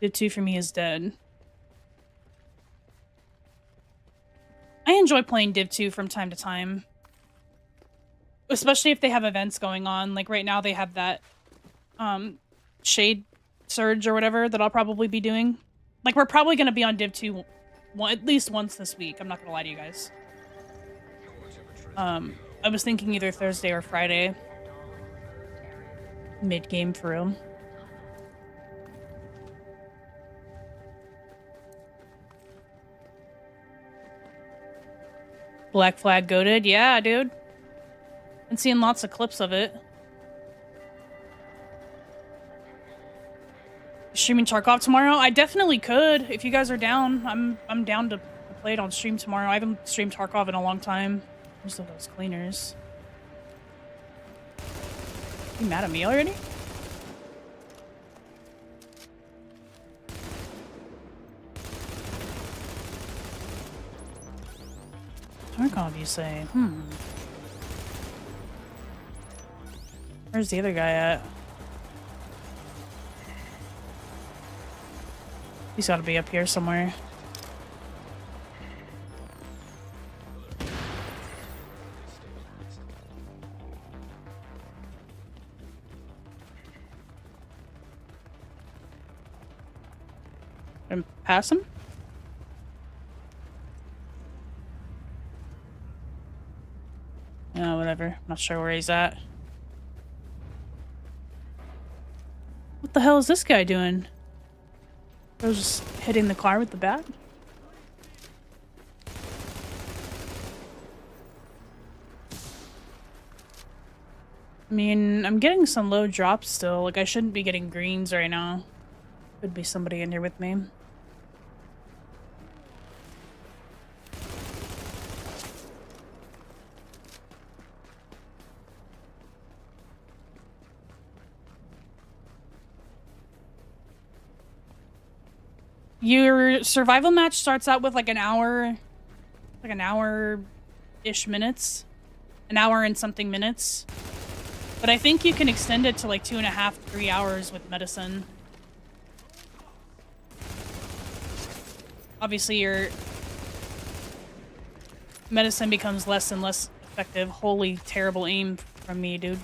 Div 2 for me is dead. I enjoy playing Div 2 from time to time. Especially if they have events going on. Like right now they have that Shade Surge or whatever that I'll probably be doing. Like we're probably going to be on Div 2 at least once this week. I'm not going to lie to you guys. I was thinking either Thursday or Friday. Mid-game for real. Black Flag goated? Yeah, dude. Been seeing lots of clips of it. Streaming Tarkov tomorrow? I definitely could, if you guys are down. I'm down to play it on stream tomorrow. I haven't streamed Tarkov in a long time. Where's those cleaners? You mad at me already? Tarkov, you say? Where's the other guy at? He's gotta be up here somewhere. And pass him? Whatever. Not sure where he's at. What the hell is this guy doing? I was just hitting the car with the bat? I mean, I'm getting some low drops still. Like, I shouldn't be getting greens right now. Could be somebody in here with me. Your survival match starts out with like an hour-ish minutes. An hour and something minutes. But I think you can extend it to like 2.5 to 3 hours with medicine. Obviously, medicine becomes less and less effective. Holy terrible aim from me, dude.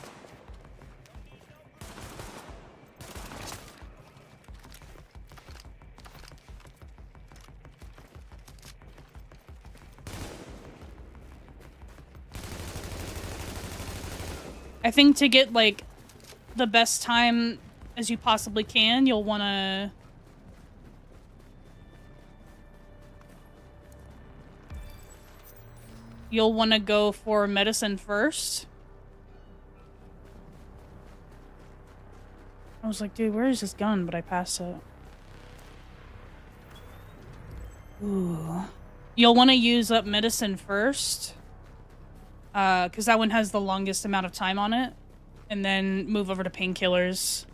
I think to get, like, the best time as you possibly can, you'll want to... You'll want to go for medicine first. I was like, dude, where is this gun? But I passed it. Ooh. You'll want to use up medicine first. Because that one has the longest amount of time on it. And then move over to painkillers.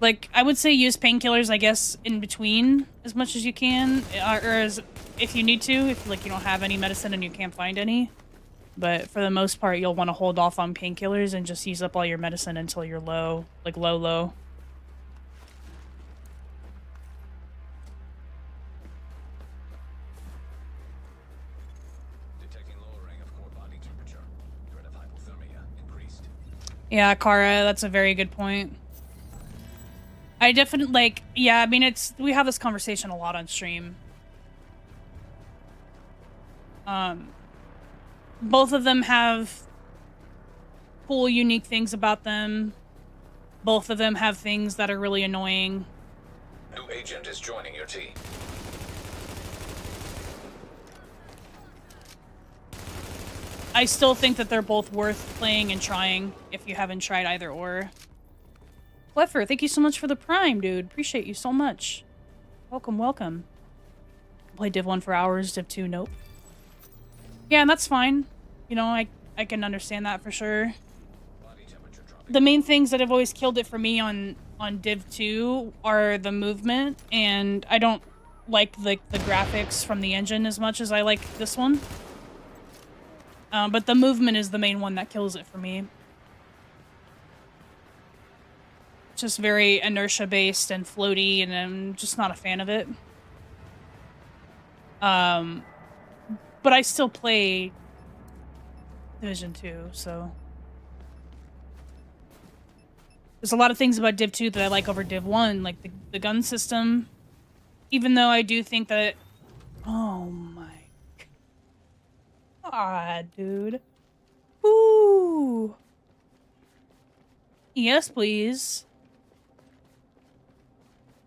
Like, I would say use painkillers, I guess, in between as much as you can. Or as if you need to, if, like, you don't have any medicine and you can't find any. But for the most part, you'll want to hold off on painkillers and just use up all your medicine until you're low. Like, low. Yeah, Kara, that's a very good point. I definitely, like, yeah, I mean, we have this conversation a lot on stream. Both of them have cool, unique things about them. Both of them have things that are really annoying. New agent is joining your team. I still think that they're both worth playing and trying if you haven't tried either or. Cleffer, thank you so much for the Prime, dude. Appreciate you so much. Welcome. Play Div 1 for hours, Div 2, nope. Yeah, and that's fine. You know, I can understand that for sure. The main things that have always killed it for me on Div 2 are the movement, and I don't like the graphics from the engine as much as I like this one. But the movement is the main one that kills it for me. Just very inertia-based and floaty, and I'm just not a fan of it. But I still play Division 2, so... There's a lot of things about Div 2 that I like over Div 1, like the gun system. Even though I do think that... Oh my... God, dude. Ooh. Yes, please.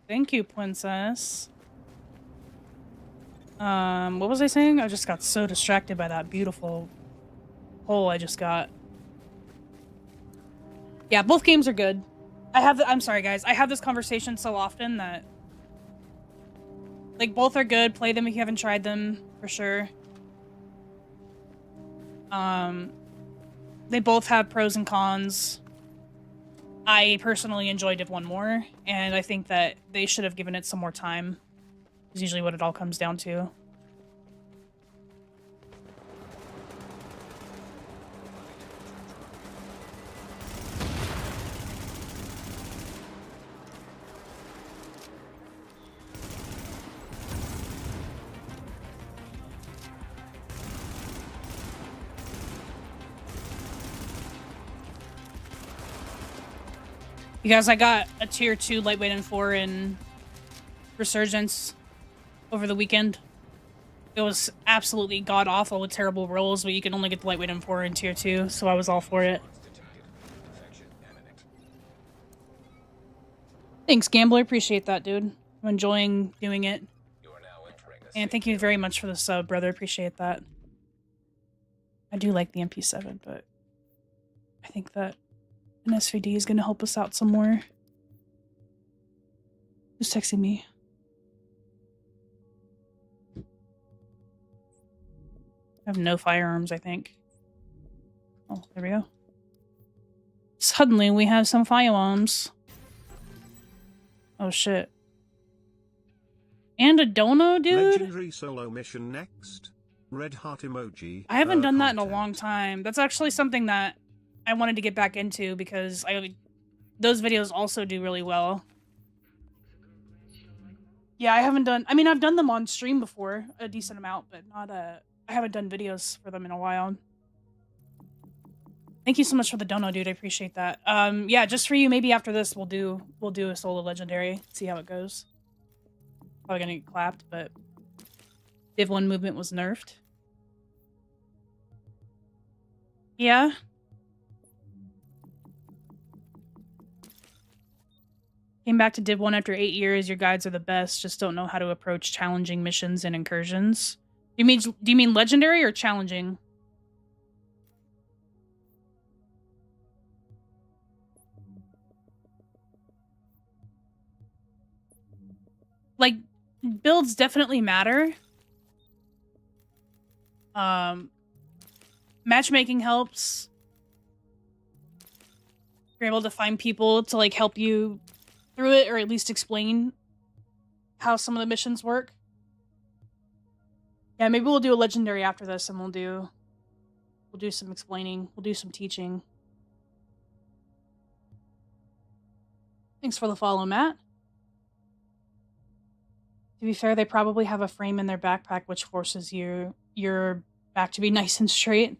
Thank you, princess. What was I saying? I just got so distracted by that beautiful hole I just got. Yeah, both games are good. I'm sorry, guys. I have this conversation so often that... Like, both are good. Play them if you haven't tried them, for sure. They both have pros and cons. I personally enjoy Div 1 more, and I think that they should have given it some more time. Is usually what it all comes down to. You guys, I got a tier 2 lightweight M4 in Resurgence over the weekend. It was absolutely god-awful with terrible rolls, but you can only get the lightweight M4 in tier 2, so I was all for it. Thanks, Gambler. Appreciate that, dude. I'm enjoying doing it. And thank you very much for the sub, brother. Appreciate that. I do like the MP7, but I think that an SVD is going to help us out some more. Who's texting me? I have no firearms, I think. Oh, there we go. Suddenly we have some firearms. Oh shit. And a dono, dude? Legendary solo mission next. Red heart emoji. I haven't done that in a long time. That's actually something that I wanted to get back into because those videos also do really well. Yeah, I haven't done... I mean, I've done them on stream before, a decent amount, but not I I haven't done videos for them in a while. Thank you so much for the dono, dude. I appreciate that. Yeah, just for you, maybe after this we'll do a solo legendary, see how it goes. Probably gonna get clapped, but Div 1 movement was nerfed. Yeah. Came back to Div 1 after 8 years. Your guides are the best. Just don't know how to approach challenging missions and incursions. Do you mean legendary or challenging? Like, builds definitely matter. Matchmaking helps. You're able to find people to like help you through it, or at least explain how some of the missions work. Yeah, maybe we'll do a legendary after this, and we'll do some explaining. We'll do some teaching. Thanks for the follow, Matt. To be fair, they probably have a frame in their backpack which forces your back to be nice and straight.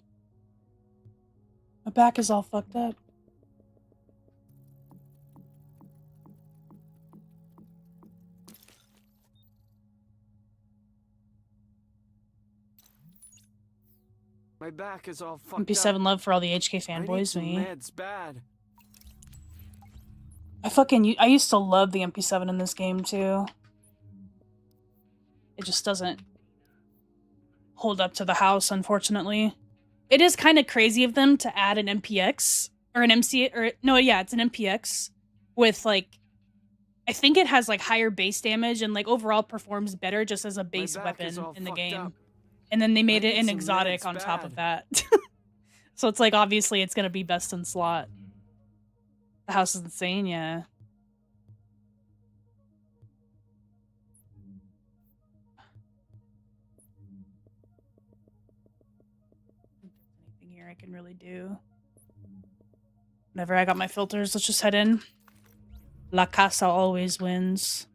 My back is all fucked up. My back is all fucked MP7 up. love for all the HK fanboys, I need some me. meds bad. I used to love the MP7 in this game too. It just doesn't hold up to the house, unfortunately. It is kind of crazy of them to add an MPX or an MC, or no, yeah, it's an MPX with like, I think it has like higher base damage and like overall performs better just as a base weapon in the game. Up. And then they made it an exotic on top of that. So it's like, obviously it's going to be best in slot. The house is insane, yeah. Anything here I can really do. Whenever I got my filters, let's just head in. La Casa always wins.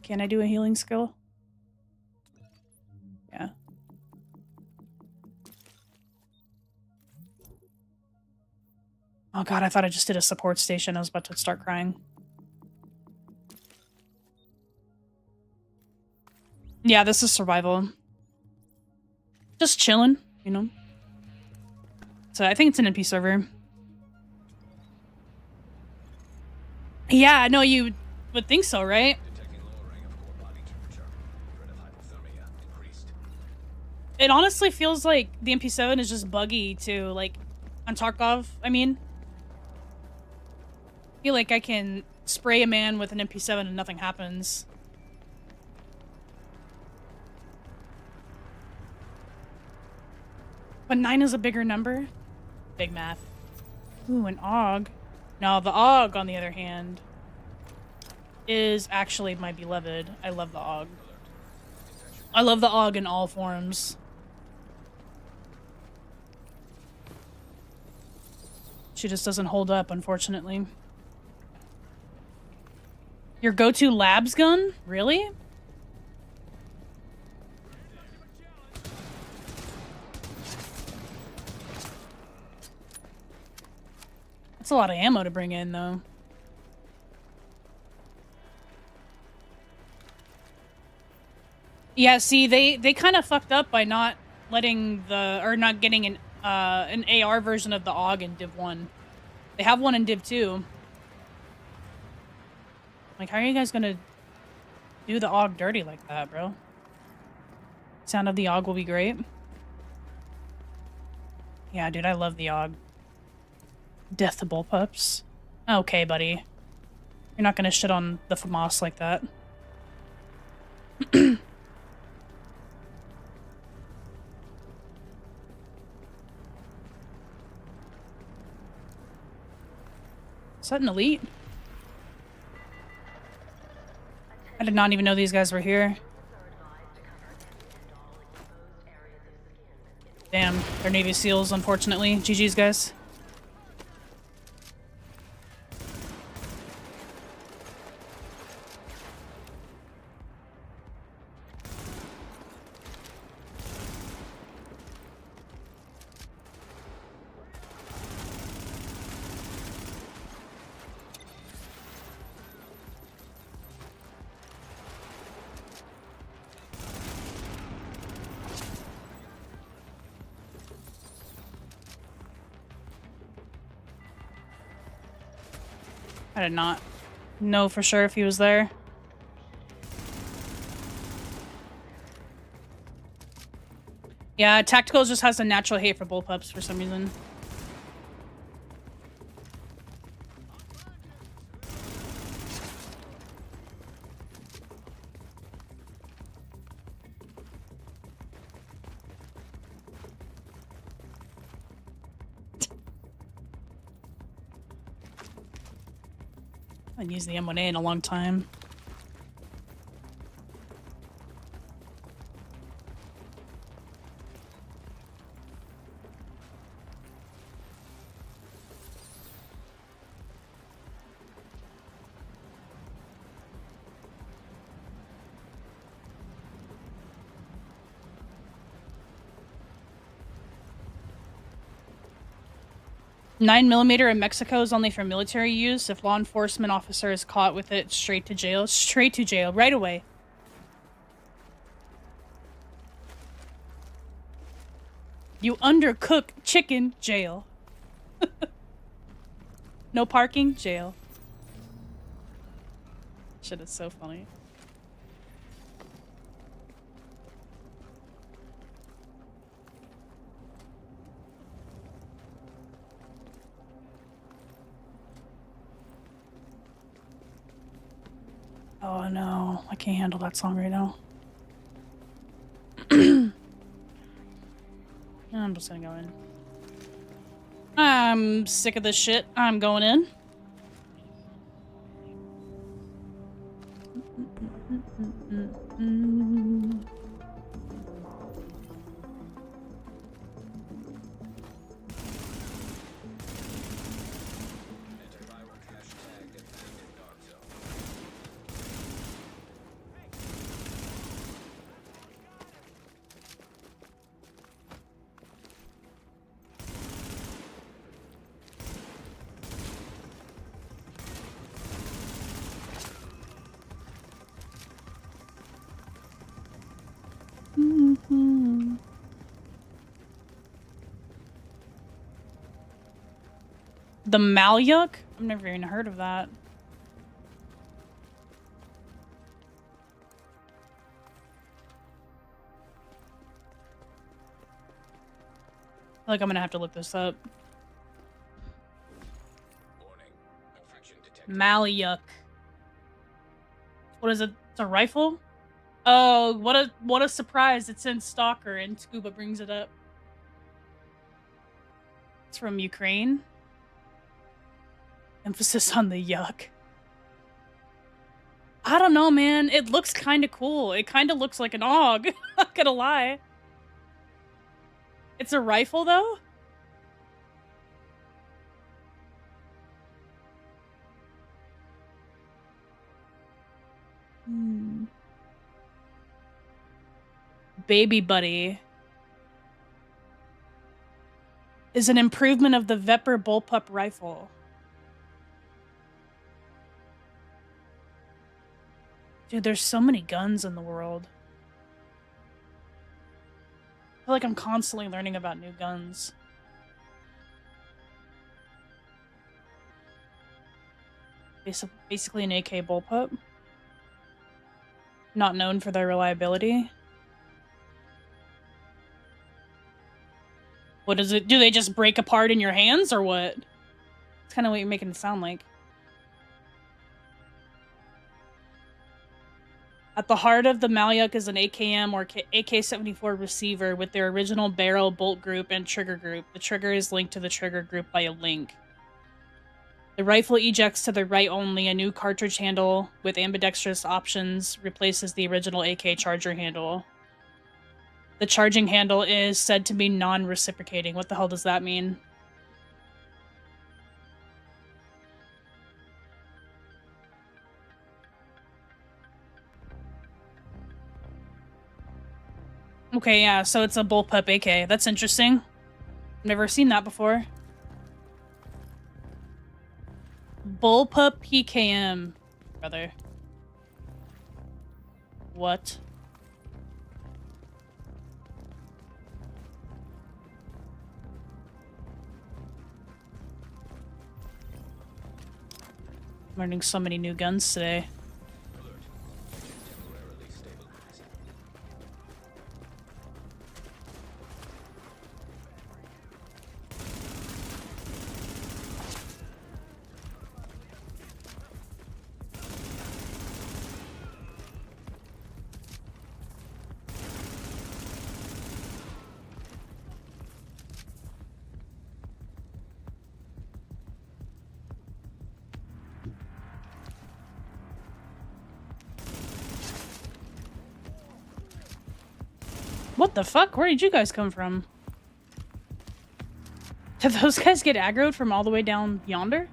Can I do a healing skill? Yeah. Oh god, I thought I just did a support station. I was about to start crying. Yeah, this is survival. Just chilling, you know? So I think it's an NP server. Yeah, no, you would think so, right? Detecting lowering of core body temperature. Threat of hypothermia increased. It honestly feels like the MP7 is just buggy too, like on Tarkov, I mean. I feel like I can spray a man with an MP7 and nothing happens. But 9 is a bigger number? Big math. Ooh, an AUG. No, the AUG, on the other hand, is actually my beloved. I love the AUG. I love the AUG in all forms. She just doesn't hold up, unfortunately. Your go-to labs gun? Really? That's a lot of ammo to bring in, though. Yeah, see, they kind of fucked up by not letting not getting an AR version of the AUG in Div 1. They have one in Div 2. Like, how are you guys gonna do the AUG dirty like that, bro? Sound of the AUG will be great. Yeah, dude, I love the AUG. Death to bullpups. Okay, buddy. You're not gonna shit on the FAMAS like that. Is that an elite? I did not even know these guys were here. Damn, they're Navy SEALs, unfortunately. GG's, guys. I did not know for sure if he was there. Yeah, Tactical just has a natural hate for bullpups for some reason. I haven't used the M1A in a long time. $9mm in Mexico is only for military use. If law enforcement officer is caught with it, straight to jail. Straight to jail, right away. You undercook chicken, jail. No parking, jail. Shit is so funny. Oh no, I can't handle that song right now. I'm just gonna go in. I'm sick of this shit. I'm going in. The Malyuk? I've never even heard of that. I feel like I'm gonna have to look this up. Warning. Infection detected. Malyuk. What is it? It's a rifle? Oh, what a surprise. It's in Stalker and Scuba brings it up. It's from Ukraine. Emphasis on the yuck. I don't know, man. It looks kind of cool. It kind of looks like an AUG. Not gonna lie. It's a rifle, though? Baby Buddy is an improvement of the Vepr bullpup rifle. Dude, there's so many guns in the world. I feel like I'm constantly learning about new guns. Basically an AK bullpup. Not known for their reliability. What does it do? They just break apart in your hands or what? It's kind of what you're making it sound like. At the heart of the Malyuk is an AKM or AK-74 receiver with their original barrel, bolt group, and trigger group. The trigger is linked to the trigger group by a link. The rifle ejects to the right only. A new cartridge handle with ambidextrous options replaces the original AK charger handle. The charging handle is said to be non-reciprocating. What the hell does that mean? Okay, yeah, so it's a bullpup AK. That's interesting. Never seen that before. Bullpup PKM, brother. What? Learning so many new guns today. Temporarily stabilized. What the fuck? Where did you guys come from? Did those guys get aggroed from all the way down yonder?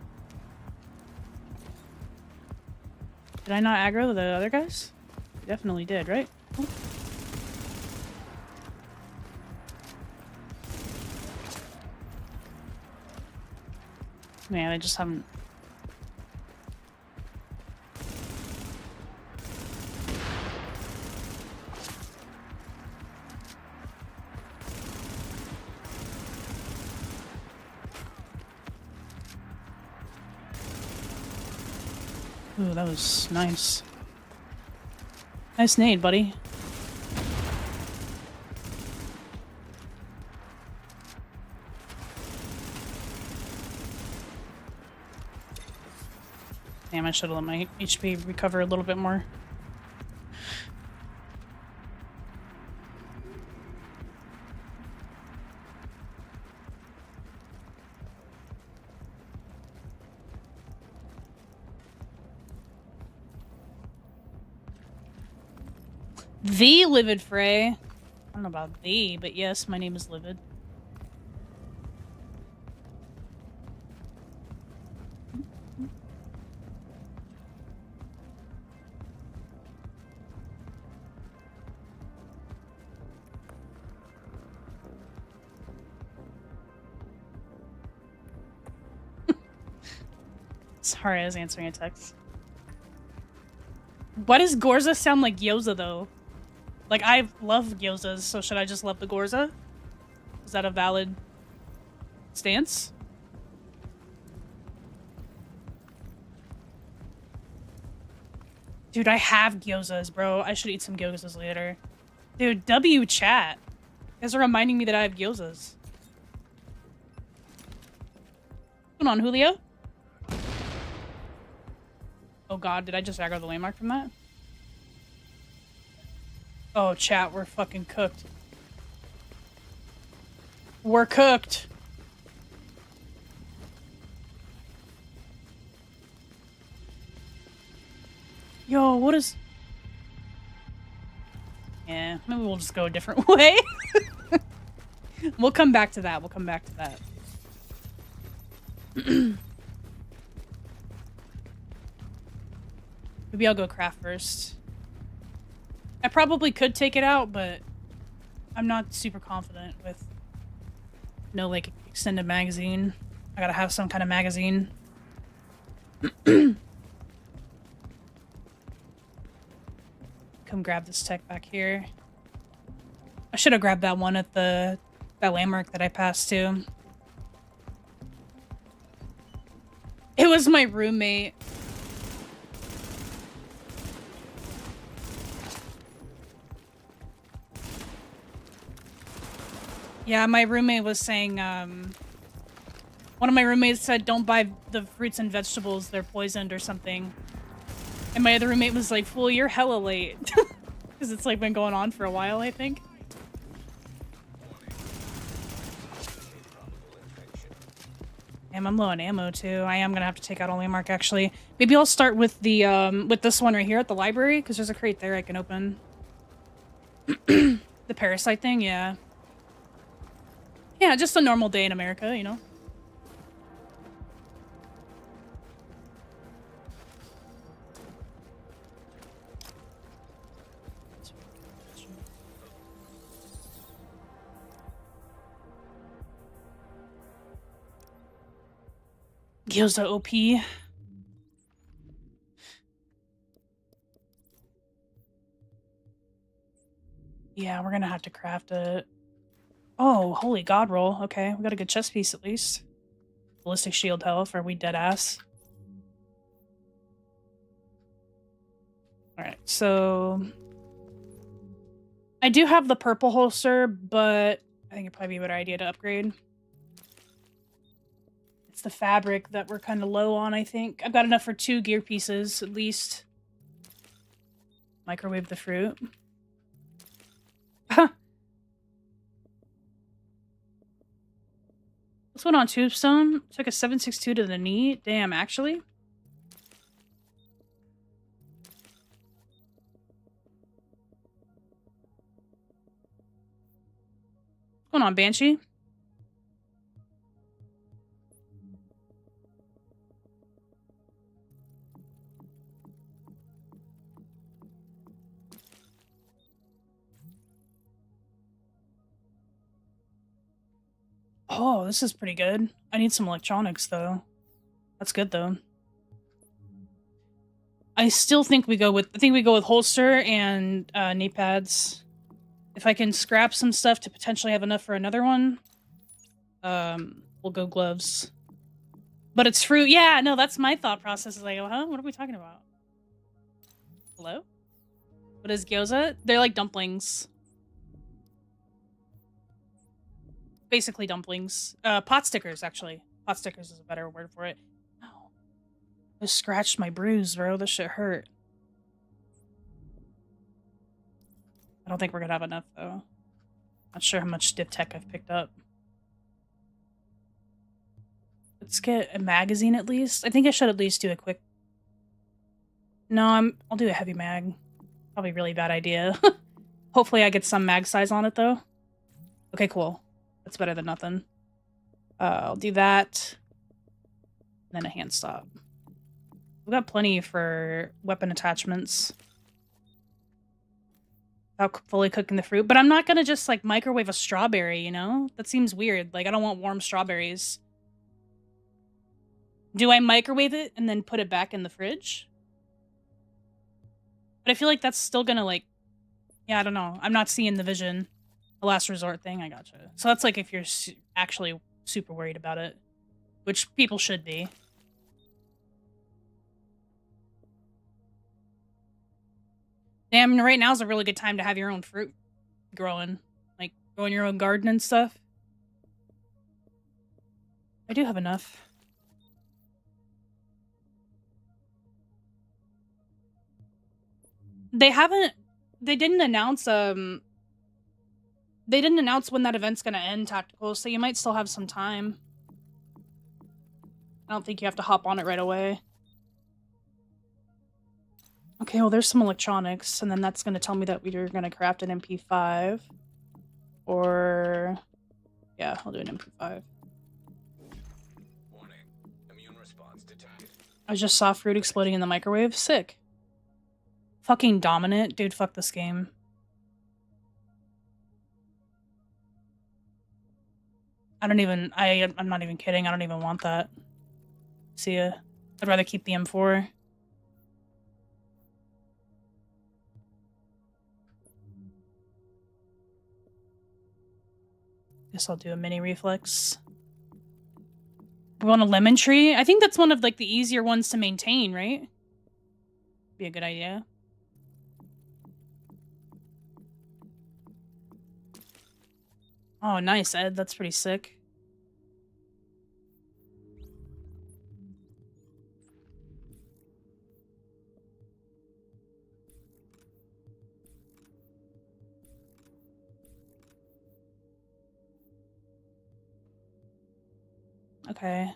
Did I not aggro the other guys? I definitely did, right? Oh. Man, I just haven't... Ooh, that was nice. Nice nade, buddy. Damn, I should have let my HP recover a little bit more. The Livid Fray. I don't know about the, but yes, my name is Livid. Sorry, I was answering a text. Why does Gorza sound like Gyoza, though? Like, I love gyozas, so should I just love the Gorza? Is that a valid stance? Dude, I have gyozas, bro. I should eat some gyozas later. Dude, W chat. You guys are reminding me that I have gyozas. What's going on, Julio? Oh god, did I just aggro the landmark from that? Oh, chat, we're fucking cooked. We're cooked. Yo, what is... Yeah, maybe we'll just go a different way. We'll come back to that. We'll come back to that. Maybe I'll go craft first. I probably could take it out, but I'm not super confident with no, like, extended magazine. I gotta have some kind of magazine. Come grab this tech back here. I should have grabbed that one at that landmark that I passed to. It was my roommate. Yeah, my roommate was saying, one of my roommates said, don't buy the fruits and vegetables, they're poisoned or something. And my other roommate was like, fool, you're hella late. Because it's like been going on for a while, I think. Damn, I'm low on ammo too. I am gonna have to take out a landmark actually. Maybe I'll start with the, with this one right here at the library, because there's a crate there I can open. The parasite thing, yeah. Yeah, just a normal day in America, you know? Gyoza OP. Yeah, we're gonna have to craft it. Oh, holy god roll. Okay, we got a good chest piece at least. Ballistic shield health, are we dead ass? Alright, so... I do have the purple holster, but I think it'd probably be a better idea to upgrade. It's the fabric that we're kind of low on, I think. I've got enough for 2 gear pieces, at least. Microwave the fruit. This one on Tombstone took a 762 to the knee. Damn, actually? What's going on, Banshee? Oh, this is pretty good. I need some electronics, though. That's good, though. I still think we go with... I think we go with holster and knee pads. If I can scrap some stuff to potentially have enough for another one, we'll go gloves. But it's fruit. Yeah, no, that's my thought process. Is like, huh? What are we talking about? Hello? What is gyoza? They're like dumplings. Basically dumplings. Pot stickers, actually. Pot stickers is a better word for it. Oh. I scratched my bruise, bro. This shit hurt. I don't think we're gonna have enough, though. Not sure how much div tech I've picked up. Let's get a magazine at least. I think I should at least do a quick... No, I'll do a heavy mag. Probably a really bad idea. Hopefully I get some mag size on it, though. Okay, cool. That's better than nothing. I'll do that. And then a hand stop. We've got plenty for weapon attachments. Without fully cooking the fruit. But I'm not gonna just, like, microwave a strawberry, you know? That seems weird. Like, I don't want warm strawberries. Do I microwave it and then put it back in the fridge? But I feel like that's still gonna, like... Yeah, I don't know. I'm not seeing the vision. The last resort thing, I gotcha. So that's like if you're actually super worried about it. Which people should be. Damn, right now is a really good time to have your own fruit growing. Like, growing your own garden and stuff. I do have enough. They didn't announce, they didn't announce when that event's gonna end, Tactical, so you might still have some time. I don't think you have to hop on it right away. Okay, well, there's some electronics, and then that's gonna tell me that we're gonna craft an MP5. Or... Yeah, I'll do an MP5. Warning. Immune response detected. I just saw fruit exploding in the microwave. Sick. Fucking dominant. Dude, fuck this game. I'm not even kidding. I don't even want that. See ya. I'd rather keep the M4. Guess I'll do a mini reflex. We want a lemon tree? I think that's one of, like, the easier ones to maintain, right? Be a good idea. Oh, nice, Ed. That's pretty sick. Okay.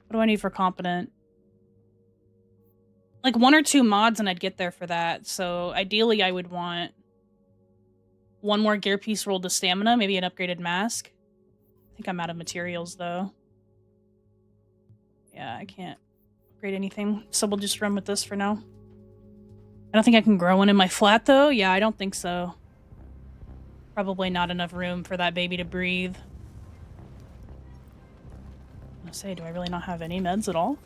What do I need for competent? Like 1 or 2 mods and I'd get there for that. So ideally I would want 1 more gear piece rolled to stamina, maybe an upgraded mask. I think I'm out of materials though. Yeah, I can't upgrade anything. So we'll just run with this for now. I don't think I can grow one in my flat though. Yeah, I don't think so. Probably not enough room for that baby to breathe. I say, do I really not have any meds at all?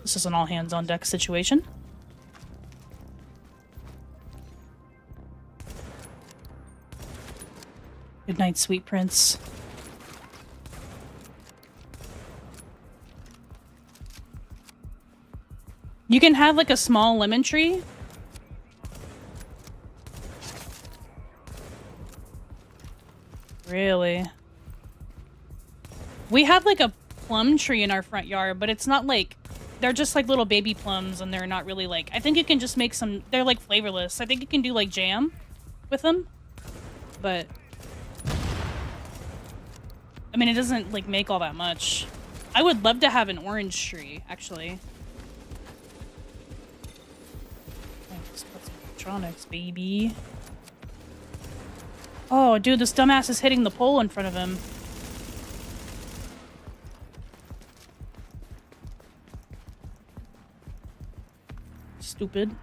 This is an all hands on deck situation. Good night, sweet prince. You can have like a small lemon tree. Really? We have like a plum tree in our front yard, but it's not like, they're just like little baby plums and they're not really like, I think you can just make some, they're like flavorless. I think you can do like jam with them, but I mean, it doesn't like make all that much. I would love to have an orange tree, actually. Let's put some electronics, baby. Oh, dude, this dumbass is hitting the pole in front of him. Stupid.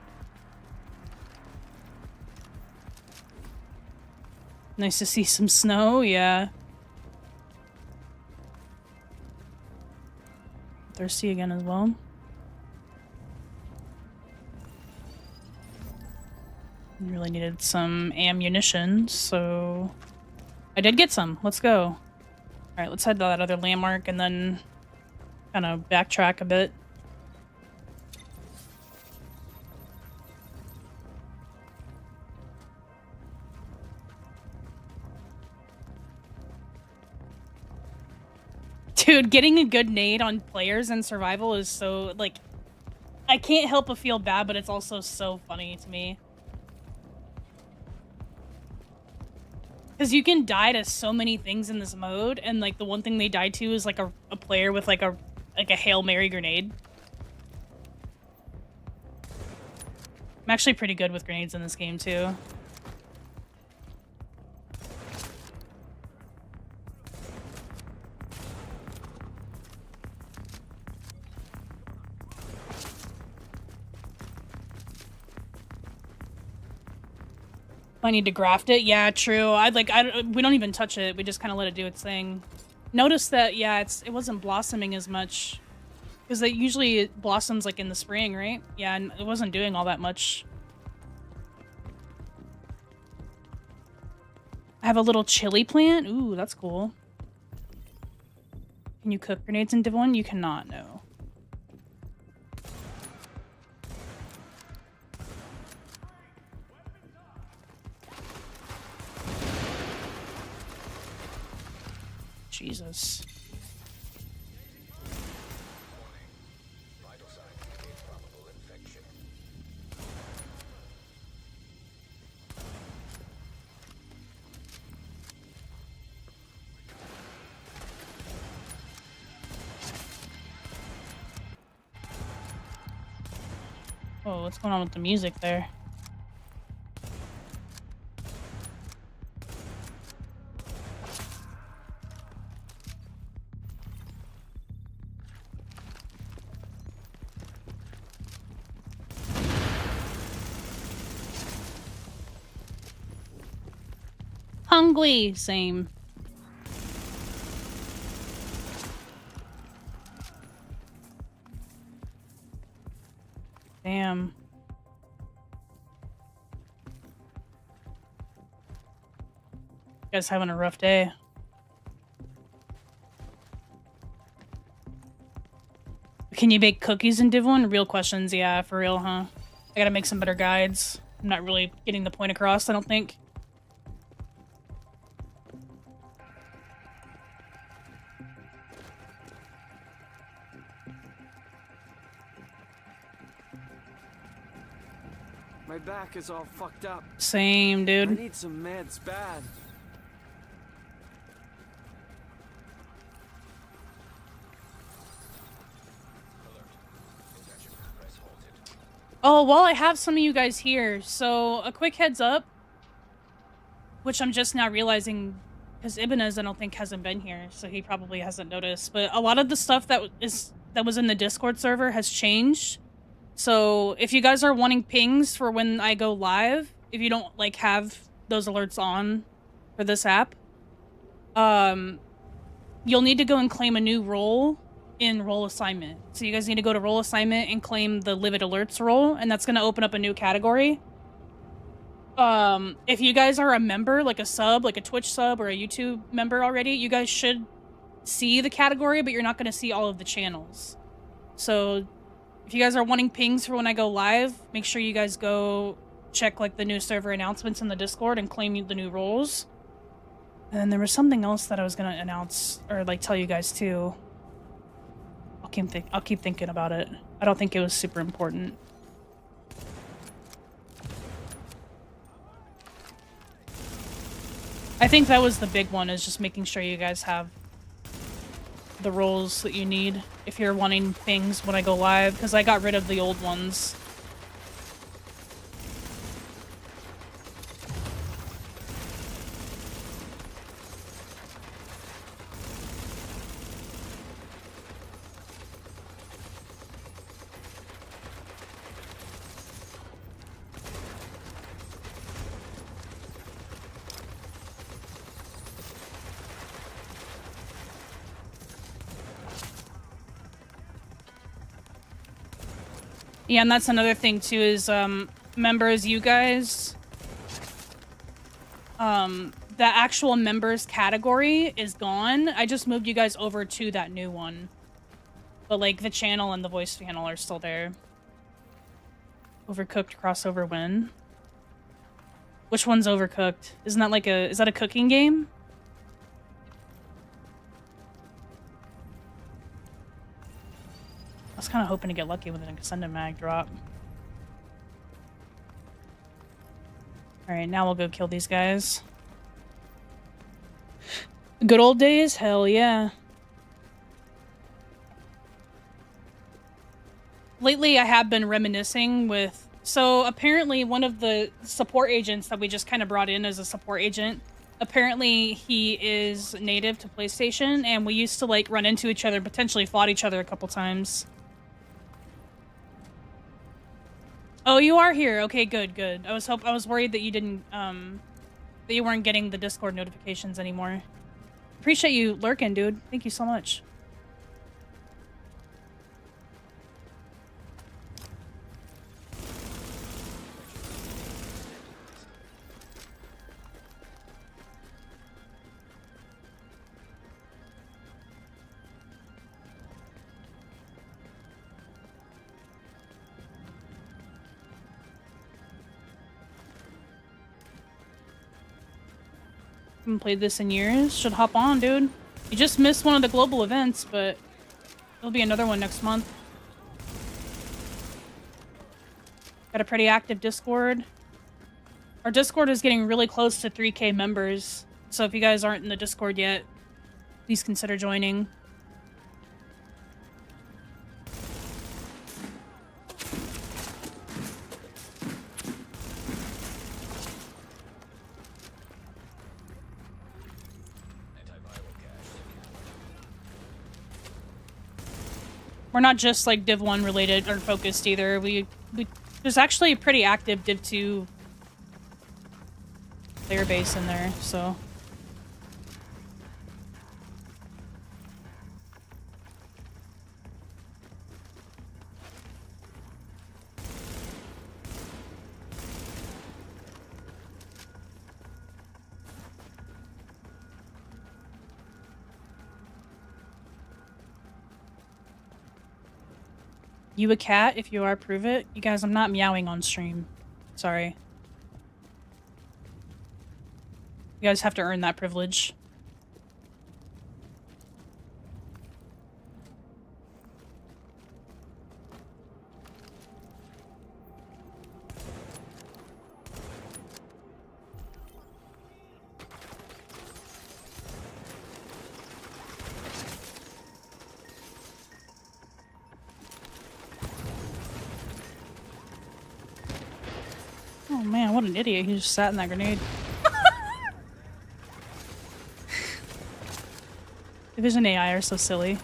Nice to see some snow, yeah. Thirsty again as well. Really needed some ammunition, so I did get some. Let's go. Alright, let's head to that other landmark and then kind of backtrack a bit. Dude, getting a good nade on players in survival is so, like, I can't help but feel bad, but it's also so funny to me. Because you can die to so many things in this mode, and like the one thing they died to is like a player with like a Hail Mary grenade. I'm actually pretty good with grenades in this game too. I need to graft it. Yeah, true. We don't even touch it. We just kind of let it do its thing. Notice that, yeah, it wasn't blossoming as much because it usually blossoms like in the spring, right? Yeah, and it wasn't doing all that much. I have a little chili plant. Ooh, that's cool. Can you cook grenades in Div 1? You cannot, no. Jesus. Vital signs indicate probable infection. Oh, what's going on with the music there? Hungry, same. Damn. You guys having a rough day. Can you bake cookies in Div 1? Real questions, yeah, for real, huh? I gotta make some better guides. I'm not really getting the point across, I don't think. My back is all fucked up. Same, I dude. need some meds bad. Oh, while I have some of you guys here, so a quick heads up, which I'm just now realizing, because Ibanez I don't think hasn't been here, so he probably hasn't noticed, but a lot of the stuff that was in the Discord server has changed. So if you guys are wanting pings for when I go live, if you don't like have those alerts on for this app, you'll need to go and claim a new role in role assignment. So you guys need to go to role assignment and claim the Livid alerts role, and that's going to open up a new category. If you guys are a member, like a sub, like a Twitch sub or a YouTube member already, you guys should see the category, but you're not going to see all of the channels. So If you guys are wanting pings for when I go live, make sure you guys go check like the new server announcements in the Discord and claim the new roles. And then there was something else that I was gonna announce or like tell you guys too. I'll keep thinking about it. I don't think it was super important. I think that was the big one, is just making sure you guys have the roles that you need if you're wanting things when I go live, because I got rid of the old ones. Yeah, and that's another thing too, is members, you guys, the actual members category is gone. I just moved you guys over to that new one. But like the channel and the voice channel are still there. Overcooked crossover win. Which one's Overcooked? Isn't that like is that a cooking game? I was kind of hoping to get lucky with an extended mag drop. Alright, now we'll go kill these guys. Good old days? Hell yeah. Lately, I have been reminiscing with... So, apparently, one of the support agents that we just kind of brought in as a support agent, apparently he is native to PlayStation, and we used to, like, run into each other, potentially fought each other a couple times. Oh, you are here. Okay, good, good. I was worried that you didn't, that you weren't getting the Discord notifications anymore. Appreciate you lurking, dude. Thank you so much. Haven't played this in years. Should hop on, dude. You just missed one of the global events, but there'll be another one next month. Got a pretty active Discord. Our Discord is getting really close to 3K members, so if you guys aren't in the Discord yet, please consider joining. We're not just like Div 1 related or focused either. There's actually a pretty active Div 2 player base in there, so. You a cat? If you are, prove it. You guys, I'm not meowing on stream. Sorry. You guys have to earn that privilege. Oh man, what an idiot. He just sat in that grenade. Division AI are so silly.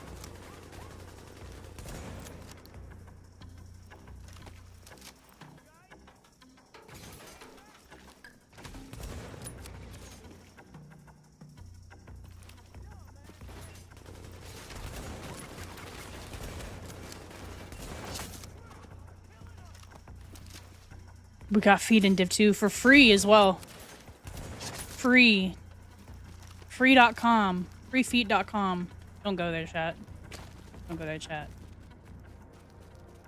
We got feed in Div 2 for free as well. Free. Free.com. Freefeet.com. Don't go there, chat. Don't go there, chat.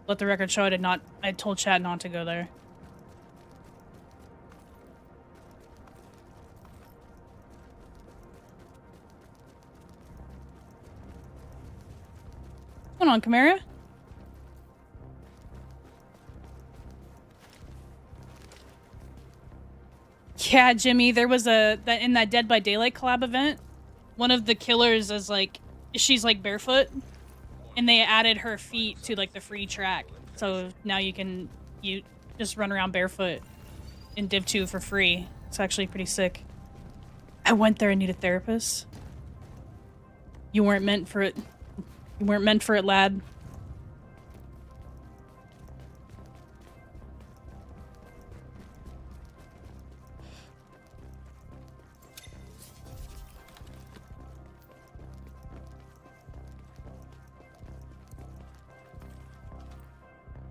Let the record show I told chat not to go there. What's going on, Chimera? Yeah, Jimmy, there was in that Dead by Daylight collab event, one of the killers is like, she's like barefoot, and they added her feet to like the free track. So now you just run around barefoot in Div 2 for free. It's actually pretty sick. I went there and need a therapist. You weren't meant for it. You weren't meant for it, lad.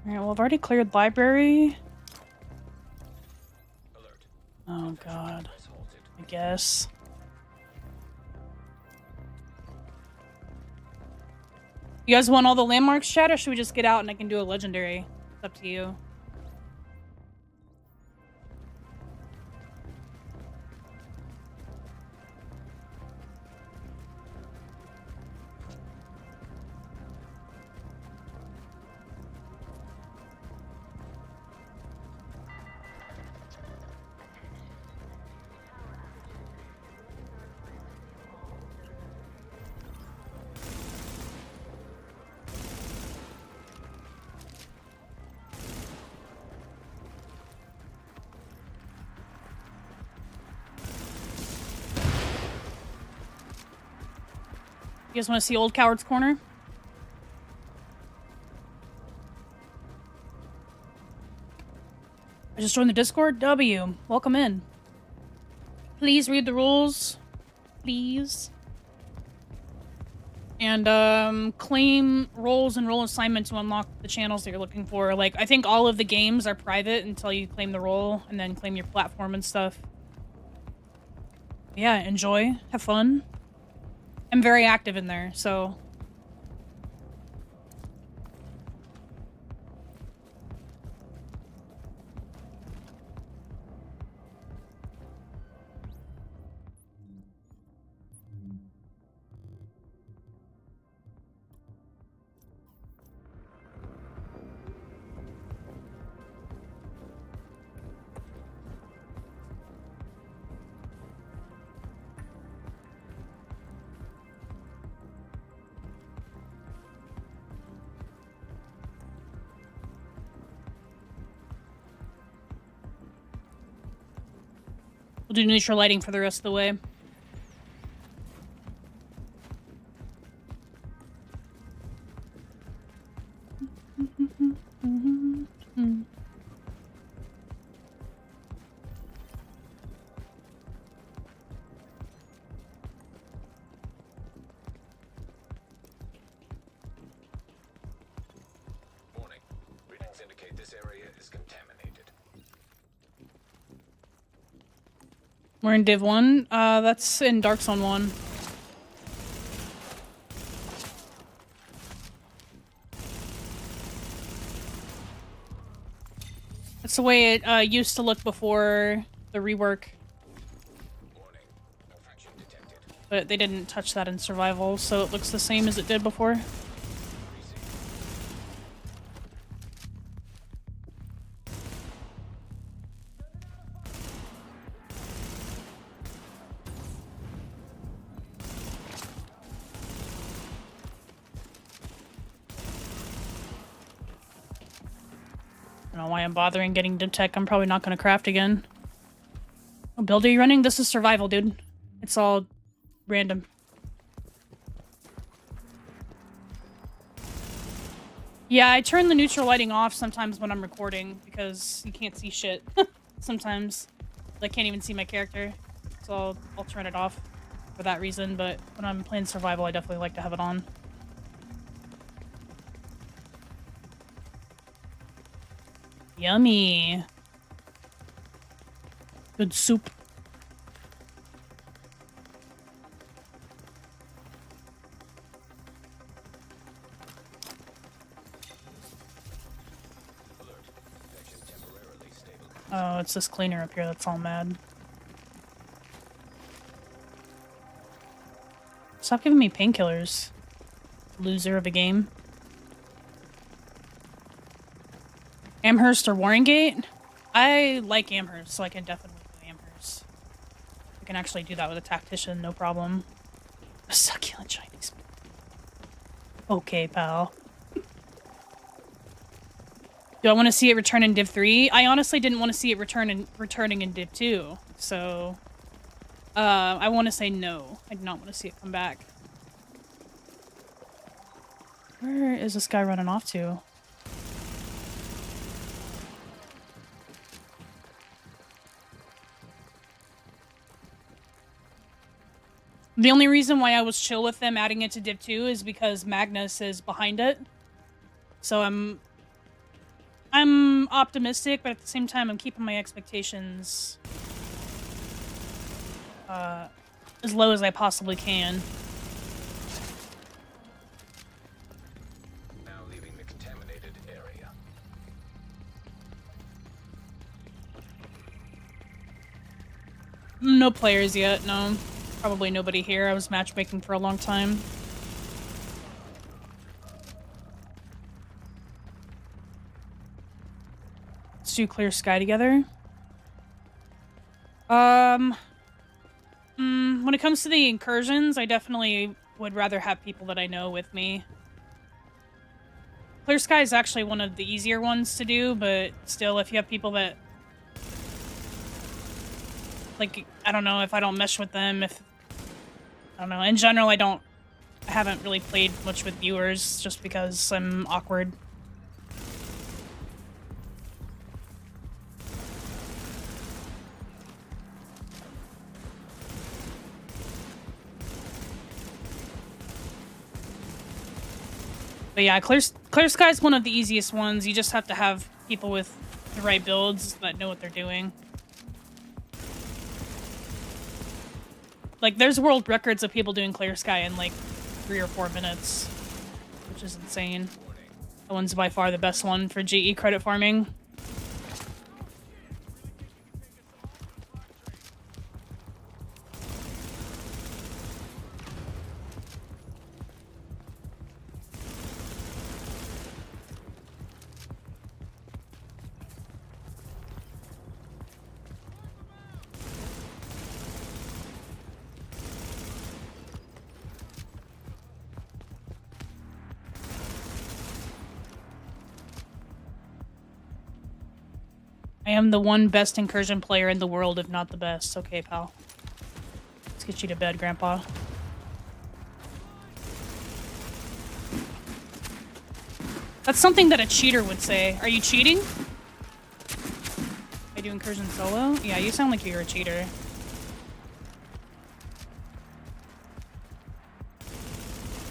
Alright, well, I've already cleared library. Alert. Oh, God. Press halted. I guess. You guys want all the landmarks, chat, or should we just get out and I can do a legendary? It's up to you. You guys want to see Old Coward's Corner? I just joined the Discord. W. Welcome in. Please read the rules. Please. And claim roles and role assignment to unlock the channels that you're looking for. Like, I think all of the games are private until you claim the role and then claim your platform and stuff. Yeah, enjoy. Have fun. I'm very active in there, so... We'll do neutral lighting for the rest of the way. Warning. Readings indicate this area is contaminated. We're in Div 1. That's in Dark Zone 1. That's the way it used to look before the rework. Warning. No fraction detected. But they didn't touch that in survival, so it looks the same as it did before. I don't know why I'm bothering getting to tech. I'm probably not going to craft again. What build are you running? This is survival, dude. It's all random. Yeah, I turn the neutral lighting off sometimes when I'm recording because you can't see shit. Sometimes. I can't even see my character. So I'll turn it off for that reason, but when I'm playing survival, I definitely like to have it on. Yummy. Good soup. it's this cleaner up here that's all mad. Stop giving me painkillers. Loser of a game. Amherst or Warringate? I like Amherst, so I can definitely do Amherst. I can actually do that with a tactician, no problem. A succulent Chinese. Okay, pal. Do I want to see it return in Div 3? I honestly didn't want to see it returning in Div 2, so... I want to say no. I do not want to see it come back. Where is this guy running off to? The only reason why I was chill with them adding it to Div 2 is because Magnus is behind it. So I'm optimistic, but at the same time I'm keeping my expectations as low as I possibly can. Now leaving the contaminated area. No players yet, no. Probably nobody here. I was matchmaking for a long time. Let's do Clear Sky together. When it comes to the incursions, I definitely would rather have people that I know with me. Clear Sky is actually one of the easier ones to do, but still, if you have people that... Like, I don't know, if I don't mesh with them, if... I don't know, in general, I haven't really played much with viewers, just because I'm awkward. But yeah, Clear Sky is one of the easiest ones. You just have to have people with the right builds that know what they're doing. Like, there's world records of people doing Clear Sky in, like, 3 or 4 minutes. Which is insane. That one's by far the best one for GE credit farming. I am the one best incursion player in the world, if not the best. Okay, pal. Let's get you to bed, Grandpa. That's something that a cheater would say. Are you cheating? I do incursion solo? Yeah, you sound like you're a cheater.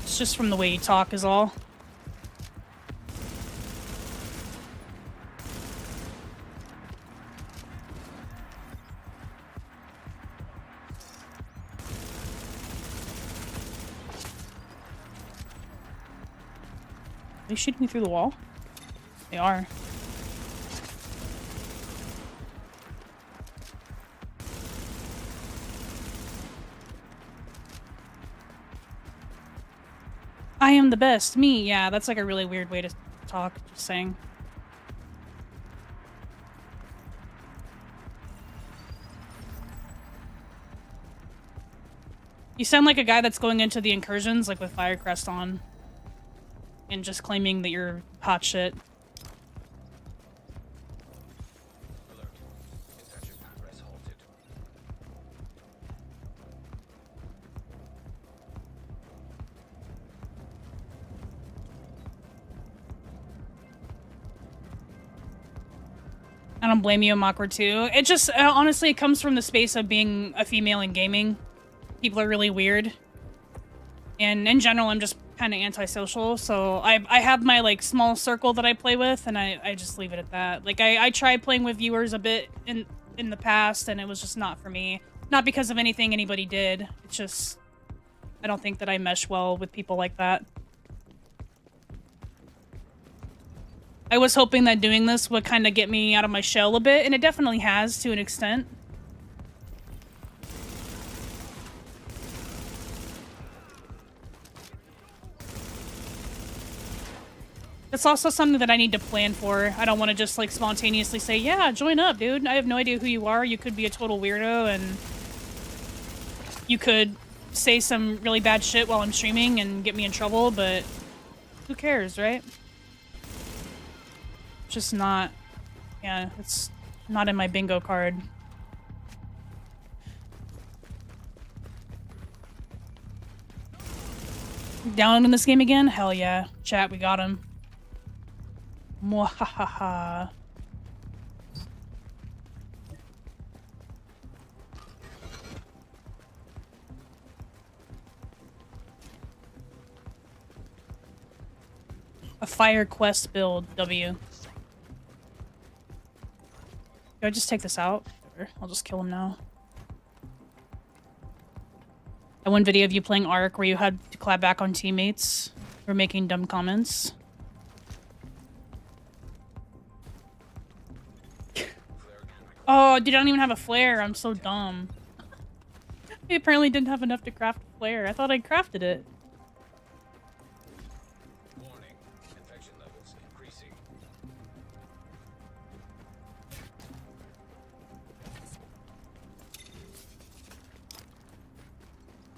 It's just from the way you talk is all. Are they shooting me through the wall? They are. I am the best. Me, yeah, that's like a really weird way to talk, just saying. You sound like a guy that's going into the incursions, like with Firecrest on. And just claiming that you're hot shit. Alert. Intention progress halted. I don't blame you, I'm awkward too. It just, honestly, it comes from the space of being a female in gaming. People are really weird. And in general, I'm just kind of antisocial, so I have my, like, small circle that I play with, and I just leave it at that. Like, I tried playing with viewers a bit in the past, and it was just not for me. Not because of anything anybody did. It's just, I don't think that I mesh well with people like that. I was hoping that doing this would kind of get me out of my shell a bit, and it definitely has to an extent. It's also something that I need to plan for. I don't want to just like spontaneously say, yeah, join up, dude. I have no idea who you are. You could be a total weirdo and you could say some really bad shit while I'm streaming and get me in trouble, but who cares, right? Just not, yeah, it's not in my bingo card. Down in this game again? Hell yeah. Chat, we got him. Mwahaha. A fire quest build, W. Do I just take this out? Or I'll just kill him now. That one video of you playing Ark where you had to clap back on teammates for making dumb comments. Oh, dude, I don't even have a flare. I'm so dumb. I apparently didn't have enough to craft a flare. I thought I crafted it. Warning. Infection levels increasing.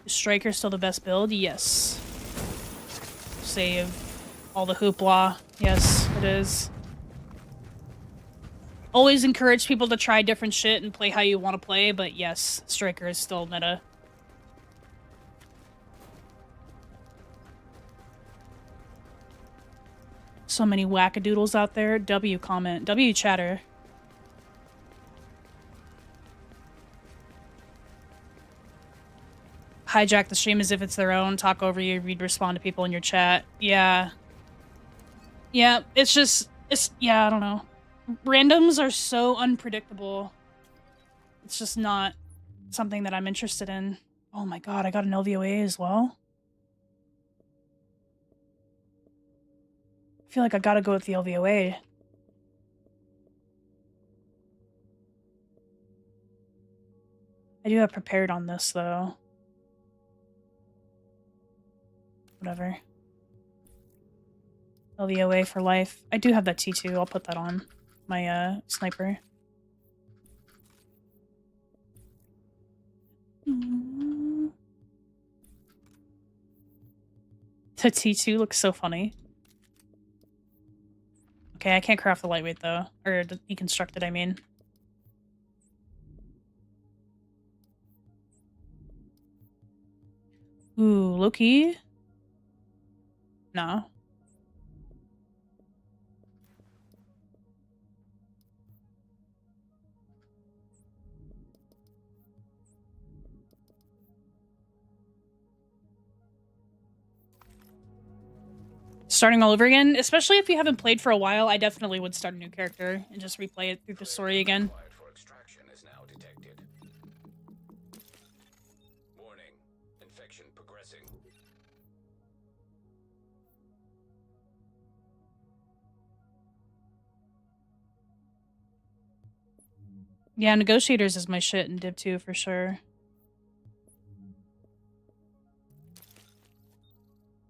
Is Striker still the best build? Yes. Save all the hoopla. Yes, it is. Always encourage people to try different shit and play how you want to play, but yes, Striker is still meta. So many wackadoodles out there. W comment. W chatter. Hijack the stream as if it's their own. Talk over you. Read, respond to people in your chat. Yeah. Yeah, it's just... yeah, I don't know. Randoms are so unpredictable. It's just not something that I'm interested in. Oh my god, I got an LVOA as well? I feel like I gotta go with the LVOA. I do have prepared on this, though. Whatever. LVOA for life. I do have that T2. I'll put that on my sniper. The T2 looks so funny. Okay, I can't craft the lightweight though. Or the deconstructed, I mean. Ooh, low-key? No. Starting all over again, especially if you haven't played for a while, I definitely would start a new character and just replay it through the story again. For extraction is now detected. Warning. Infection progressing. Yeah, Negotiators is my shit in Div 2 for sure.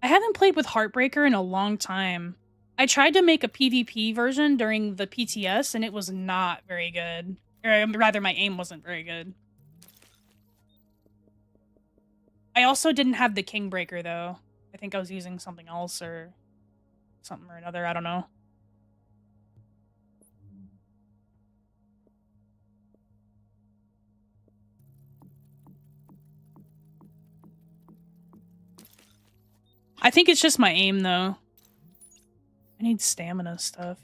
I haven't played with Heartbreaker in a long time. I tried to make a PvP version during the PTS and it was not very good. Or rather, my aim wasn't very good. I also didn't have the Kingbreaker though. I think I was using something else or something or another, I don't know. I think it's just my aim, though. I need stamina stuff.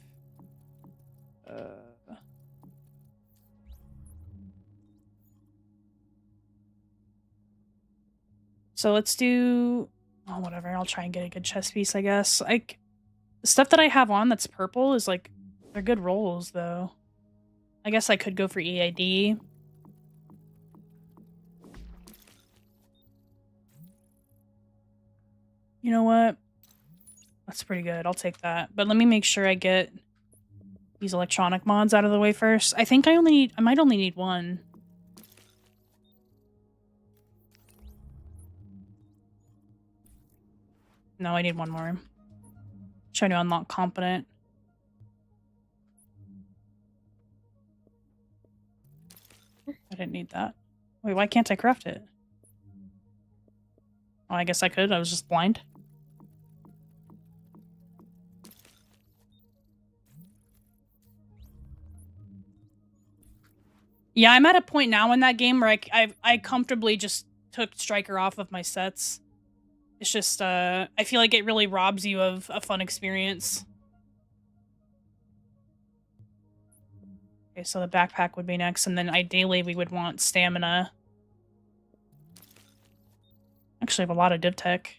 So let's do... Oh, whatever. I'll try and get a good chest piece, I guess. Like, the stuff that I have on that's purple is, like... They're good rolls, though. I guess I could go for EAD. You know what? That's pretty good. I'll take that. But let me make sure I get these electronic mods out of the way first. I think I might only need one. No, I need one more. Trying to unlock competent. I didn't need that. Wait, why can't I craft it? Oh, I guess I could. I was just blind. Yeah, I'm at a point now in that game where I comfortably just took Striker off of my sets. It's just, I feel like it really robs you of a fun experience. Okay, so the backpack would be next, and then ideally we would want stamina. Actually, I have a lot of div tech.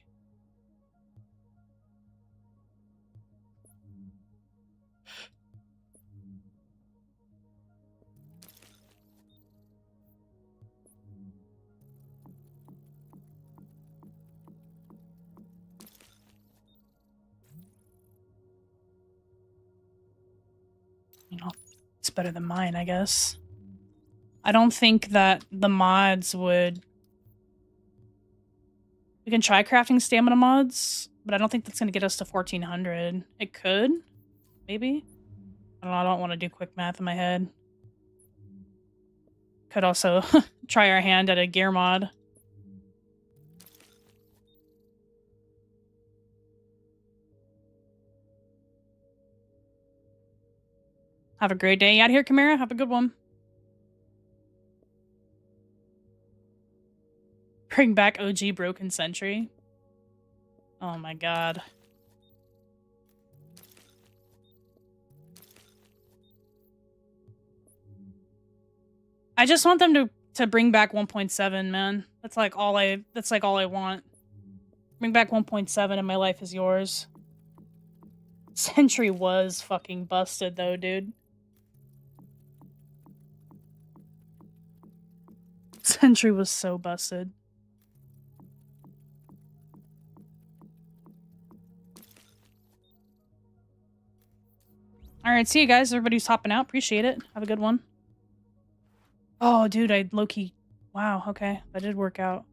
You know, it's better than mine, I guess. I don't think that the mods would... We can try crafting stamina mods, but I don't think that's going to get us to 1400. It could, maybe. I don't know, I don't want to do quick math in my head. Could also try our hand at a gear mod. Have a great day out here, Chimera. Have a good one. Bring back OG Broken Sentry. Oh my god. I just want them to bring back 1.7, man. That's like all I want. Bring back 1.7 and my life is yours. Sentry was fucking busted though, dude. Sentry was so busted. Alright, see you guys. Everybody's hopping out. Appreciate it. Have a good one. Oh, dude, I low-key... Wow, okay. That did work out.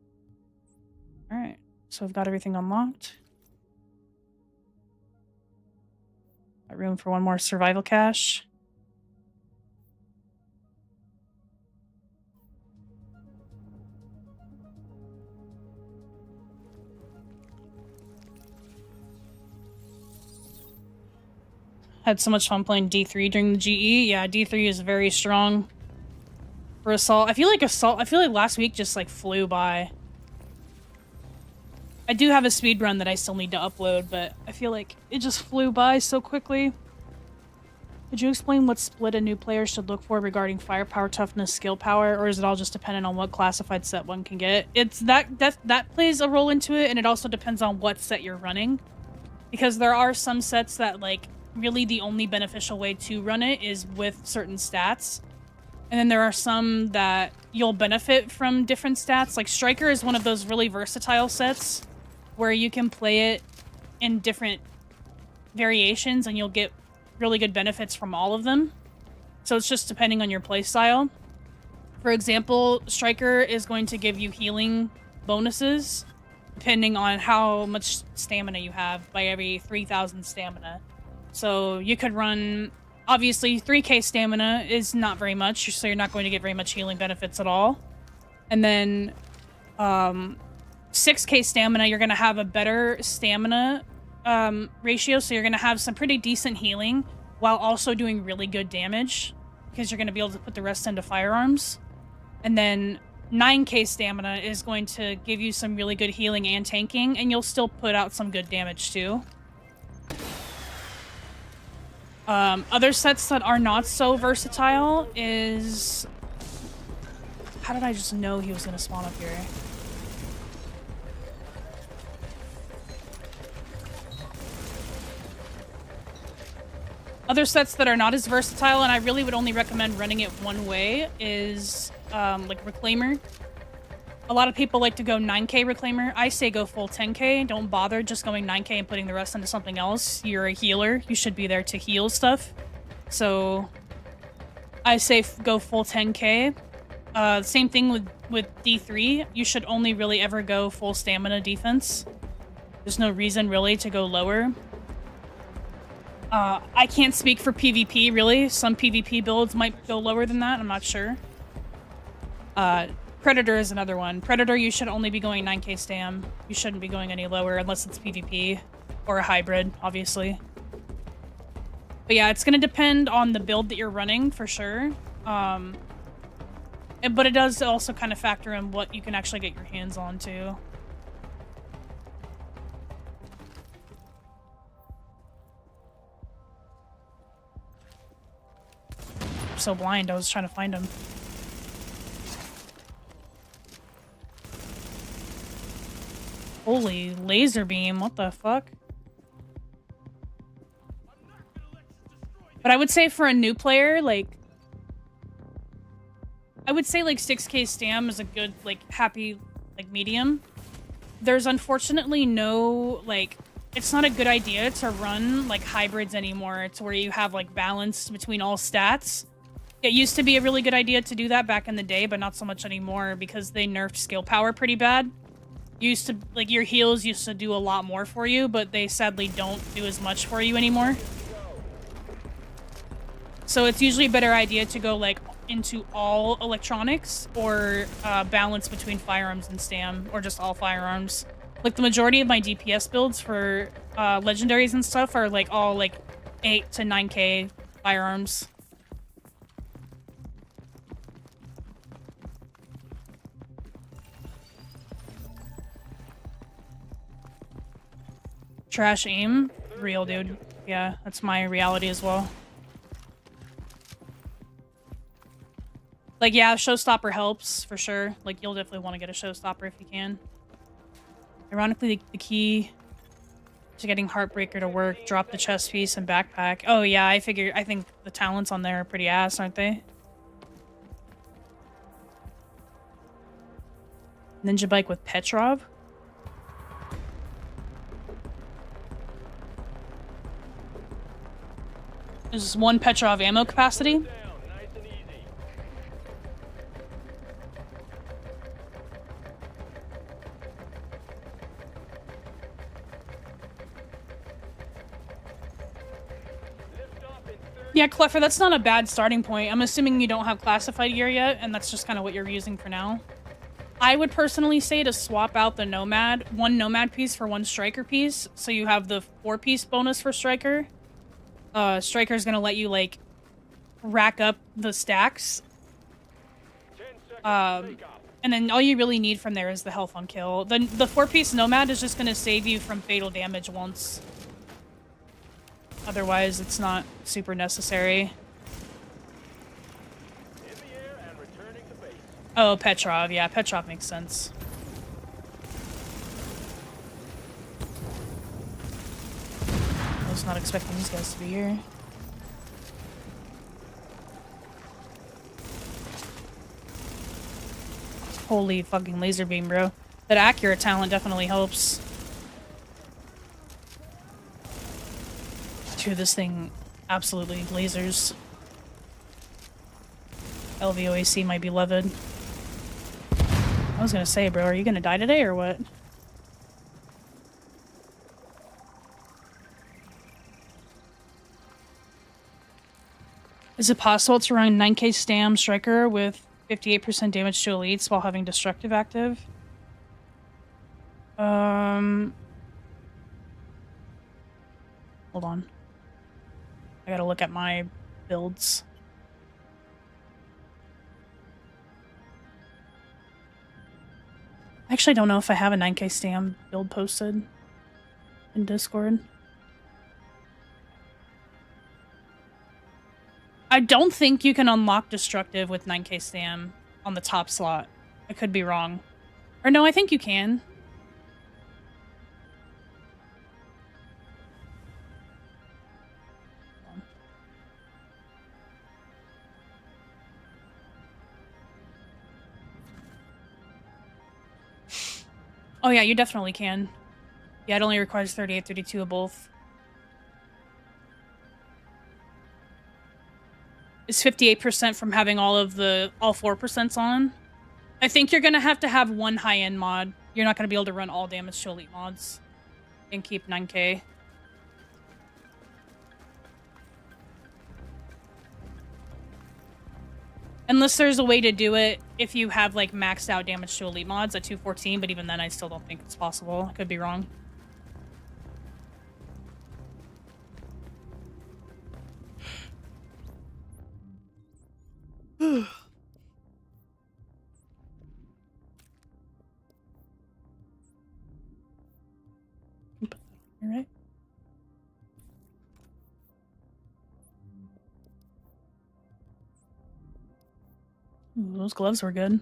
Alright, so I've got everything unlocked. Got room for one more survival cache. Had so much fun playing D3 during the GE. Yeah, D3 is very strong for Assault. I feel like last week just like flew by. I do have a speed run that I still need to upload, but I feel like it just flew by so quickly. Could you explain what split a new player should look for regarding firepower, toughness, skill power, or is it all just dependent on what classified set one can get? It's that plays a role into it, and it also depends on what set you're running. Because there are some sets that like really the only beneficial way to run it is with certain stats. And then there are some that you'll benefit from different stats. Like Striker is one of those really versatile sets where you can play it in different variations and you'll get really good benefits from all of them. So it's just depending on your play style. For example, Striker is going to give you healing bonuses depending on how much stamina you have by every 3,000 stamina. So you could run, obviously 3k stamina is not very much, so you're not going to get very much healing benefits at all. And then 6k stamina, you're going to have a better stamina ratio, so you're going to have some pretty decent healing while also doing really good damage because you're going to be able to put the rest into firearms. And then 9k stamina is going to give you some really good healing and tanking, and you'll still put out some good damage too. Other sets that are not so versatile is... How did I just know he was going to spawn up here? Other sets that are not as versatile, and I really would only recommend running it one way, is like Reclaimer. A lot of people like to go 9k Reclaimer. I say go full 10k. Don't bother just going 9k and putting the rest into something else. You're a healer. You should be there to heal stuff. So I say go full 10k. Same thing with D3. You should only really ever go full stamina defense. There's no reason really to go lower. I can't speak for PvP really. Some PvP builds might go lower than that. I'm not sure. Predator is another one. Predator, you should only be going 9k stam. You shouldn't be going any lower unless it's PvP or a hybrid, obviously. But yeah, it's gonna depend on the build that you're running for sure. But it does also kind of factor in what you can actually get your hands on too. I'm so blind, I was trying to find him. Holy laser beam, what the fuck? But I would say for a new player, like, I would say like 6k stam is a good, like, happy, like, medium. There's unfortunately no, like, it's not a good idea to run, like, hybrids anymore. It's where you have, like, balance between all stats. It used to be a really good idea to do that back in the day, but not so much anymore because they nerfed skill power pretty bad. Used to, like, your heals used to do a lot more for you, but they sadly don't do as much for you anymore. So it's usually a better idea to go, like, into all electronics or balance between firearms and stam, or just all firearms. Like, the majority of my DPS builds for legendaries and stuff are, like, all, like, 8 to 9k firearms. Trash aim? Real, dude. Yeah, that's my reality as well. Like, yeah, showstopper helps, for sure. Like, you'll definitely want to get a showstopper if you can. Ironically, the key to getting Heartbreaker to work, drop the chest piece and backpack. Oh, yeah, I think the talents on there are pretty ass, aren't they? Ninja bike with Petrov? There's one Petrov ammo capacity. Yeah, Cleffer, that's not a bad starting point. I'm assuming you don't have classified gear yet, and that's just kind of what you're using for now. I would personally say to swap out the Nomad, one Nomad piece for one Striker piece, so you have the 4-piece bonus for Striker. Striker is gonna let you, like, rack up the stacks. And then all you really need from there is the health on kill. The 4-piece Nomad is just gonna save you from fatal damage once. Otherwise, it's not super necessary. Oh, Petrov. Yeah, Petrov makes sense. I was not expecting these guys to be here. Holy fucking laser beam, bro. That accurate talent definitely helps. Dude, this thing absolutely lasers. LVOAC might be Livid. I was gonna say, bro, are you gonna die today or what? Is it possible to run 9k stam Striker with 58% damage to elites while having destructive active? Hold on. I gotta look at my builds. I actually don't know if I have a 9k stam build posted in Discord. I don't think you can unlock destructive with 9k stam on the top slot. I could be wrong. Or no, I think you can. Oh yeah, you definitely can. Yeah, it only requires 38, 32 of both. is 58% from having all 4% on. I think you're gonna have to have one high-end mod. You're not gonna be able to run all damage to elite mods and keep 9K. Unless there's a way to do it if you have like maxed out damage to elite mods at 214, but even then I still don't think it's possible. I could be wrong. Put that on here, right? Ooh, those gloves were good.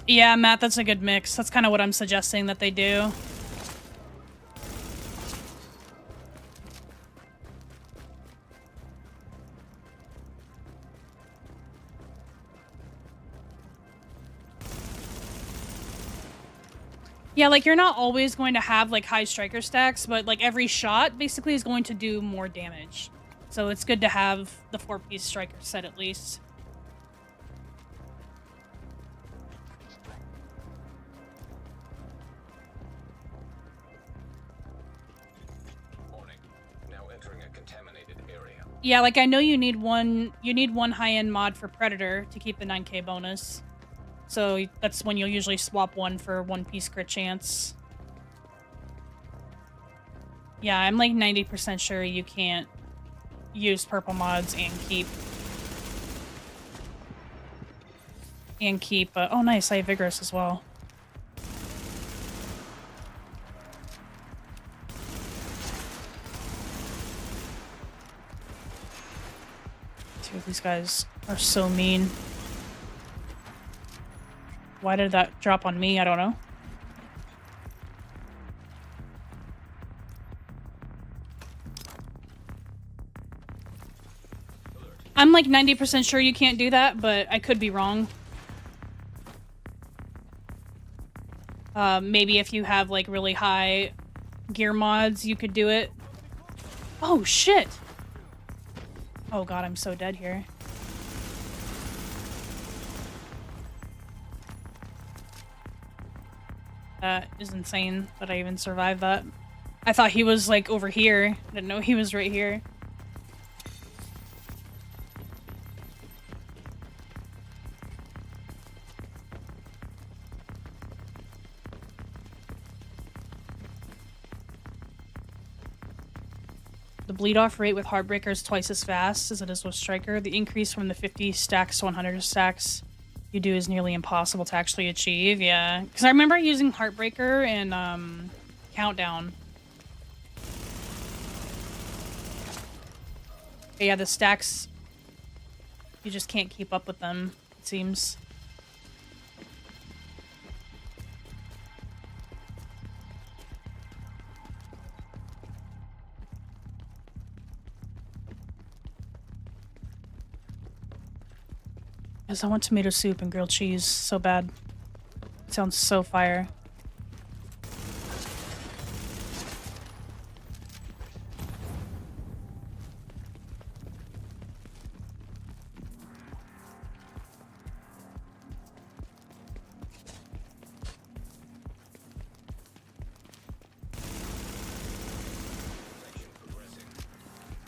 Yeah, Matt, that's a good mix. That's kind of what I'm suggesting that they do. Yeah, like you're not always going to have like high striker stacks, but like every shot basically is going to do more damage. So it's good to have the 4-piece striker set at least. Warning. Now entering a contaminated area. Yeah, like I know you need one high-end mod for Predator to keep the 9K bonus. So that's when you'll usually swap one for 1-piece crit chance. Yeah, I'm like 90% sure you can't use purple mods and keep oh nice, I have vigorous as well. Dude, these guys are so mean. Why did that drop on me? I don't know. I'm like 90% sure you can't do that, but I could be wrong. Maybe if you have like really high gear mods, you could do it. Oh shit! Oh god, I'm so dead here. That is insane that I even survived that. I thought he was like over here. I didn't know he was right here. The bleed off rate with Heartbreaker is twice as fast as it is with Striker. The increase from the 50 stacks to 100 stacks you do is nearly impossible to actually achieve. Yeah, because I remember using Heartbreaker and Countdown. But yeah, the stacks, you just can't keep up with them, it seems. Yes, I want tomato soup and grilled cheese so bad. It sounds so fire.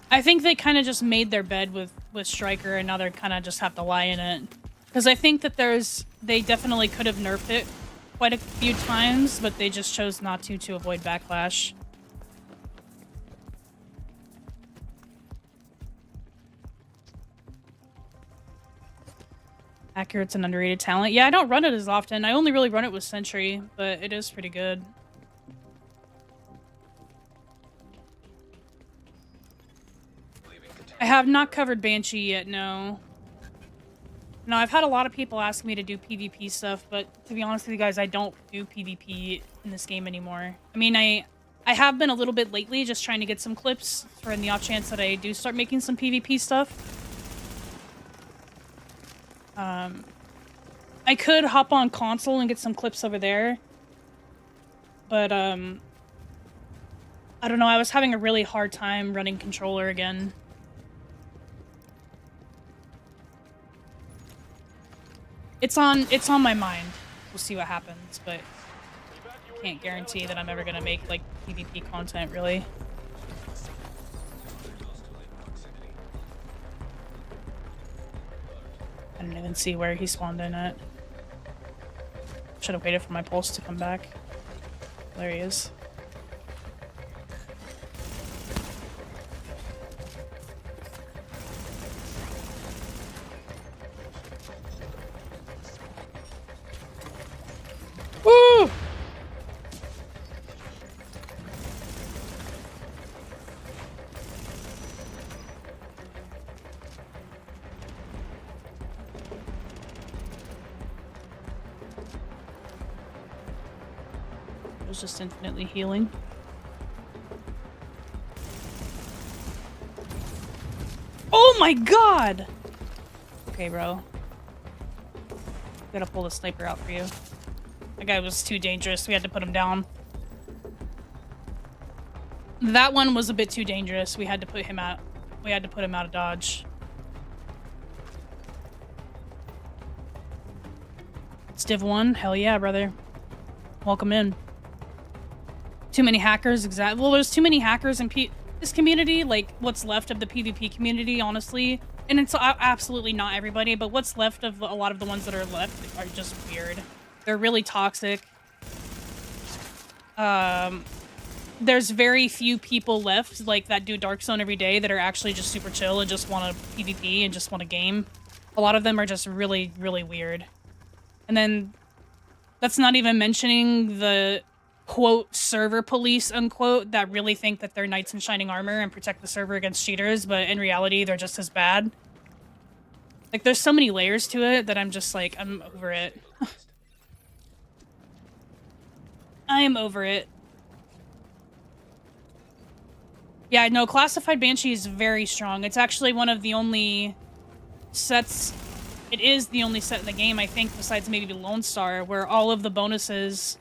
I think they kind of just made their bed with Striker, and now they're kind of just have to lie in it. Because I think that they definitely could have nerfed it quite a few times, but they just chose not to avoid backlash. Accurate's an underrated talent. Yeah, I don't run it as often. I only really run it with Sentry, but it is pretty good. I have not covered Banshee yet, no. No, I've had a lot of people ask me to do PvP stuff, but to be honest with you guys, I don't do PvP in this game anymore. I mean, I have been a little bit lately, just trying to get some clips for in the off chance that I do start making some PvP stuff. I could hop on console and get some clips over there, but I don't know, I was having a really hard time running controller again. It's on my mind. We'll see what happens, but I can't guarantee that I'm ever gonna make like PvP content, really. I didn't even see where he spawned in at. Should have waited for my pulse to come back. There he is. Woo! It was just infinitely healing. Oh my god! Okay, bro. Gotta pull the sniper out for you. That guy was too dangerous. We had to put him down. That one was a bit too dangerous. We had to put him out. We had to put him out of dodge. It's Div 1? Hell yeah, brother. Welcome in. Too many hackers, exactly. Well, there's too many hackers in this community, like what's left of the PvP community, honestly. And it's absolutely not everybody, but what's left of a lot of the ones that are left are just weird. They're really toxic. There's very few people left, like, that do Dark Zone every day that are actually just super chill and just want to PvP and just want to game. A lot of them are just really, really weird. And then, that's not even mentioning the, quote, server police, unquote, that really think that they're knights in shining armor and protect the server against cheaters, but in reality, they're just as bad. Like, there's so many layers to it that I'm just like, I'm over it. I am over it. Yeah, no, Classified Banshee is very strong. It's actually one of the only sets... It is the only set in the game, I think, besides maybe Lone Star, where all of the bonuses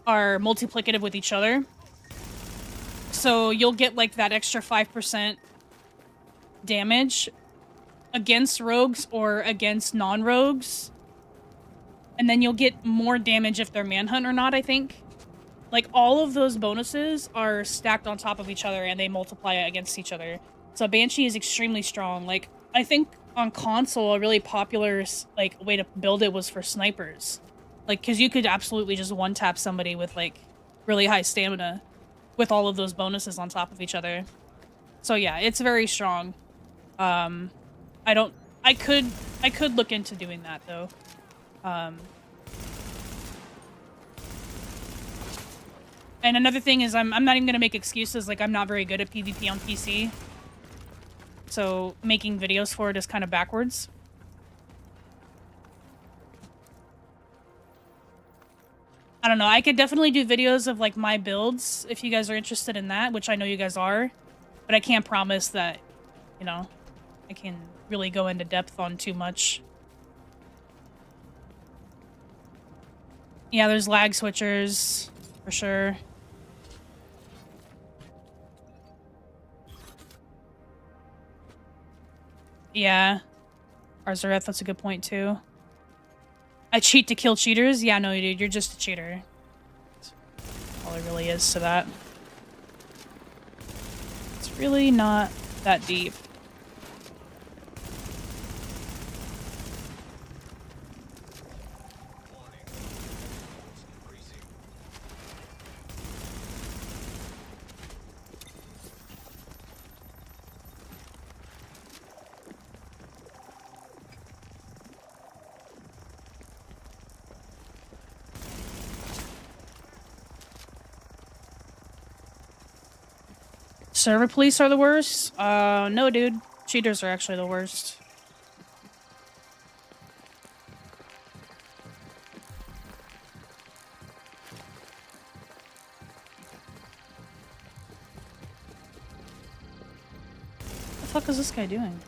are multiplicative with each other. So you'll get, like, that extra 5% damage against rogues or against non-rogues. And then you'll get more damage if they're manhunt or not, I think. Like, all of those bonuses are stacked on top of each other and they multiply against each other. So Banshee is extremely strong. Like, I think on console, a really popular, like, way to build it was for snipers. Like, because you could absolutely just one-tap somebody with, like, really high stamina with all of those bonuses on top of each other. So yeah, it's very strong. I could look into doing that, though. And another thing is I'm not even gonna make excuses, like, I'm not very good at PvP on PC. So making videos for it is kind of backwards. I don't know, I could definitely do videos of, like, my builds if you guys are interested in that, which I know you guys are. But I can't promise that, you know, I can really go into depth on too much. Yeah, there's lag switchers, for sure. Yeah. Arzareth, that's a good point, too. I cheat to kill cheaters? Yeah, no, dude, you're just a cheater. That's all there really is to that. It's really not that deep. Server police are the worst? No, dude. Cheaters are actually the worst. fuck is this guy doing?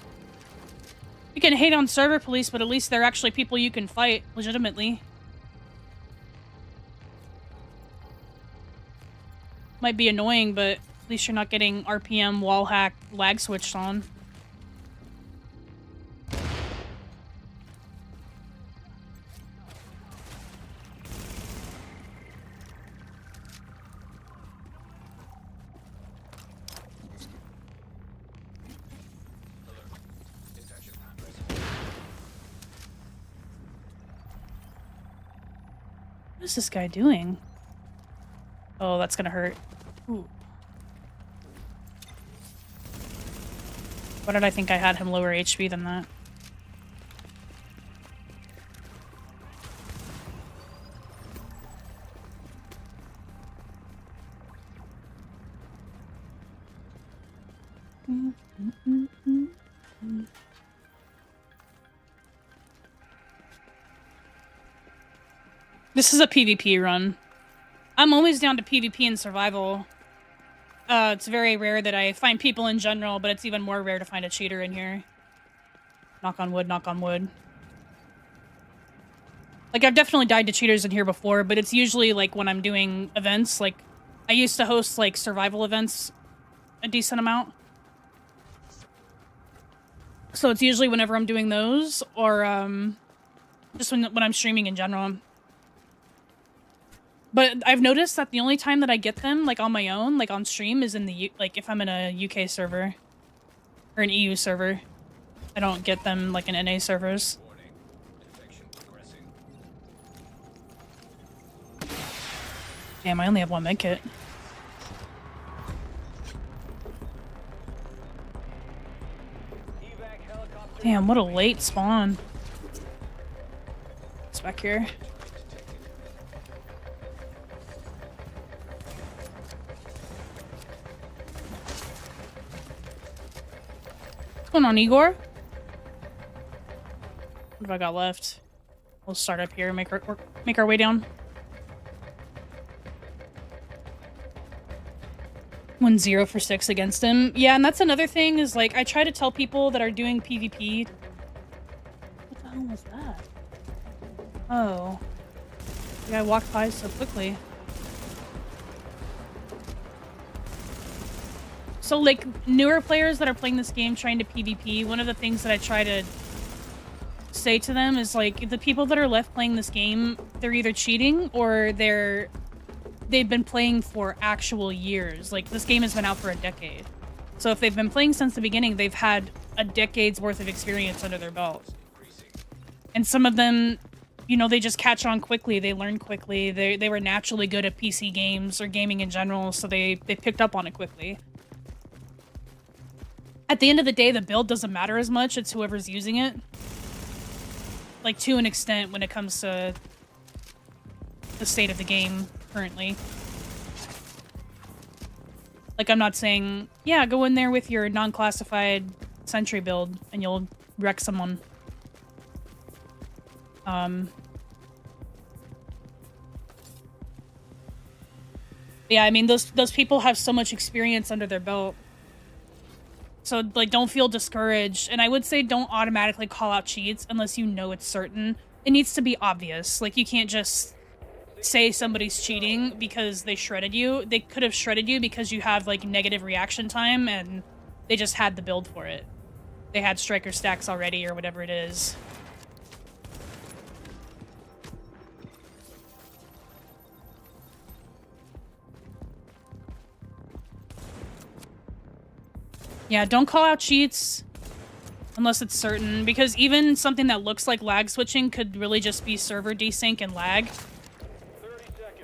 You can hate on server police, but at least they're actually people you can fight legitimately. Might be annoying, but at least you're not getting RPM, wall hack, lag switched on. What is this guy doing? Oh, that's gonna hurt. Ooh. Why did I think I had him lower HP than that? This is a PvP run. I'm always down to PvP and survival. It's very rare that I find people in general, but it's even more rare to find a cheater in here. Knock on wood, knock on wood. Like, I've definitely died to cheaters in here before, but it's usually, like, when I'm doing events. Like, I used to host, like, survival events a decent amount. So it's usually whenever I'm doing those, or, just when I'm streaming in general. But I've noticed that the only time that I get them, like, on my own, like, on stream, is in the, like, if I'm in a UK server. Or an EU server. I don't get them, like, in NA servers. Warning. Infection progressing. Damn, I only have one medkit. Damn, what a late spawn. It's back here. What's going on, Igor? What have I got left? We'll start up here and make our way down. 1-0 for 6 against him. Yeah, and that's another thing is, like, I try to tell people that are doing PvP. What the hell was that? Oh. The guy walked by so quickly. So, like, newer players that are playing this game trying to PvP, one of the things that I try to say to them is, like, the people that are left playing this game, they're either cheating or they've been playing for actual years. Like, this game has been out for a decade. So if they've been playing since the beginning, they've had a decade's worth of experience under their belt. And some of them, you know, they just catch on quickly. They learn quickly. They were naturally good at PC games or gaming in general, so they picked up on it quickly. At the end of the day, the build doesn't matter as much. It's whoever's using it. Like, to an extent when it comes to the state of the game currently. Like, I'm not saying, yeah, go in there with your non-classified sentry build and you'll wreck someone. Yeah, I mean, those people have so much experience under their belt. So, like, don't feel discouraged. And I would say don't automatically call out cheats unless you know it's certain. It needs to be obvious. Like, you can't just say somebody's cheating because they shredded you. They could have shredded you because you have, like, negative reaction time and they just had the build for it. They had striker stacks already or whatever it is. Yeah, don't call out cheats unless it's certain, because even something that looks like lag switching could really just be server desync and lag.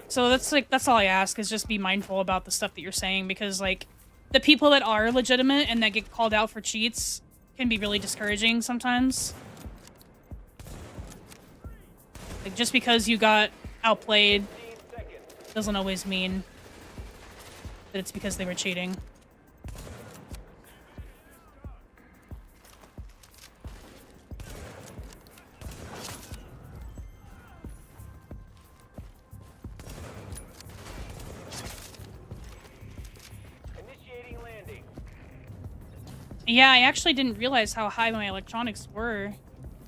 So that's all I ask, is just be mindful about the stuff that you're saying, because, like, the people that are legitimate and that get called out for cheats can be really discouraging sometimes. Like, just because you got outplayed doesn't always mean that it's because they were cheating. Yeah, I actually didn't realize how high my electronics were.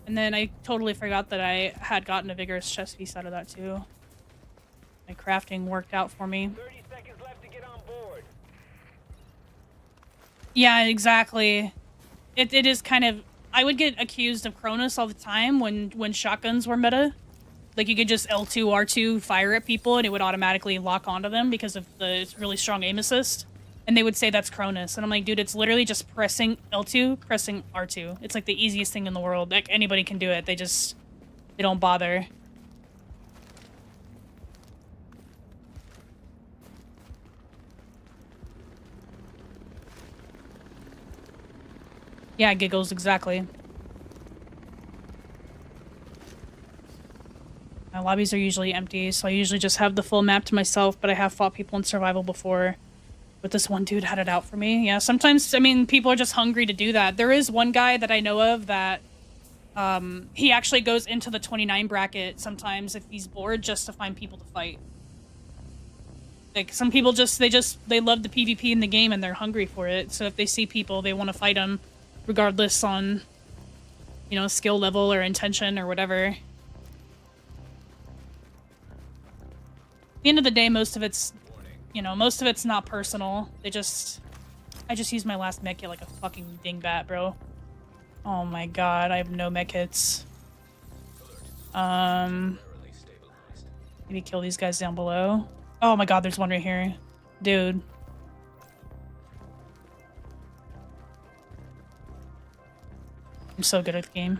And then I totally forgot that I had gotten a vigorous chest piece out of that too. My crafting worked out for me. 30 seconds left to get on board. Yeah, exactly. It is kind of... I would get accused of Cronus all the time when shotguns were meta. Like, you could just L2, R2 fire at people and it would automatically lock onto them because of the really strong aim assist. And they would say that's Cronus. And I'm like, dude, it's literally just pressing L2, pressing R2. It's like the easiest thing in the world. Like, anybody can do it. They don't bother. Yeah, giggles, exactly. My lobbies are usually empty, so I usually just have the full map to myself, but I have fought people in survival before. But this one dude had it out for me. Yeah, sometimes, I mean, people are just hungry to do that. There is one guy that I know of that he actually goes into the 29 bracket sometimes if he's bored just to find people to fight. Like, some people they love the PvP in the game and they're hungry for it. So if they see people, they want to fight them regardless on, you know, skill level or intention or whatever. At the end of the day, most of it's, you know, most of it's not personal. I just used my last mech kit like a fucking dingbat, bro. Oh my god, I have no mech hits. Maybe kill these guys down below. Oh my god, there's one right here. Dude. I'm so good at the game.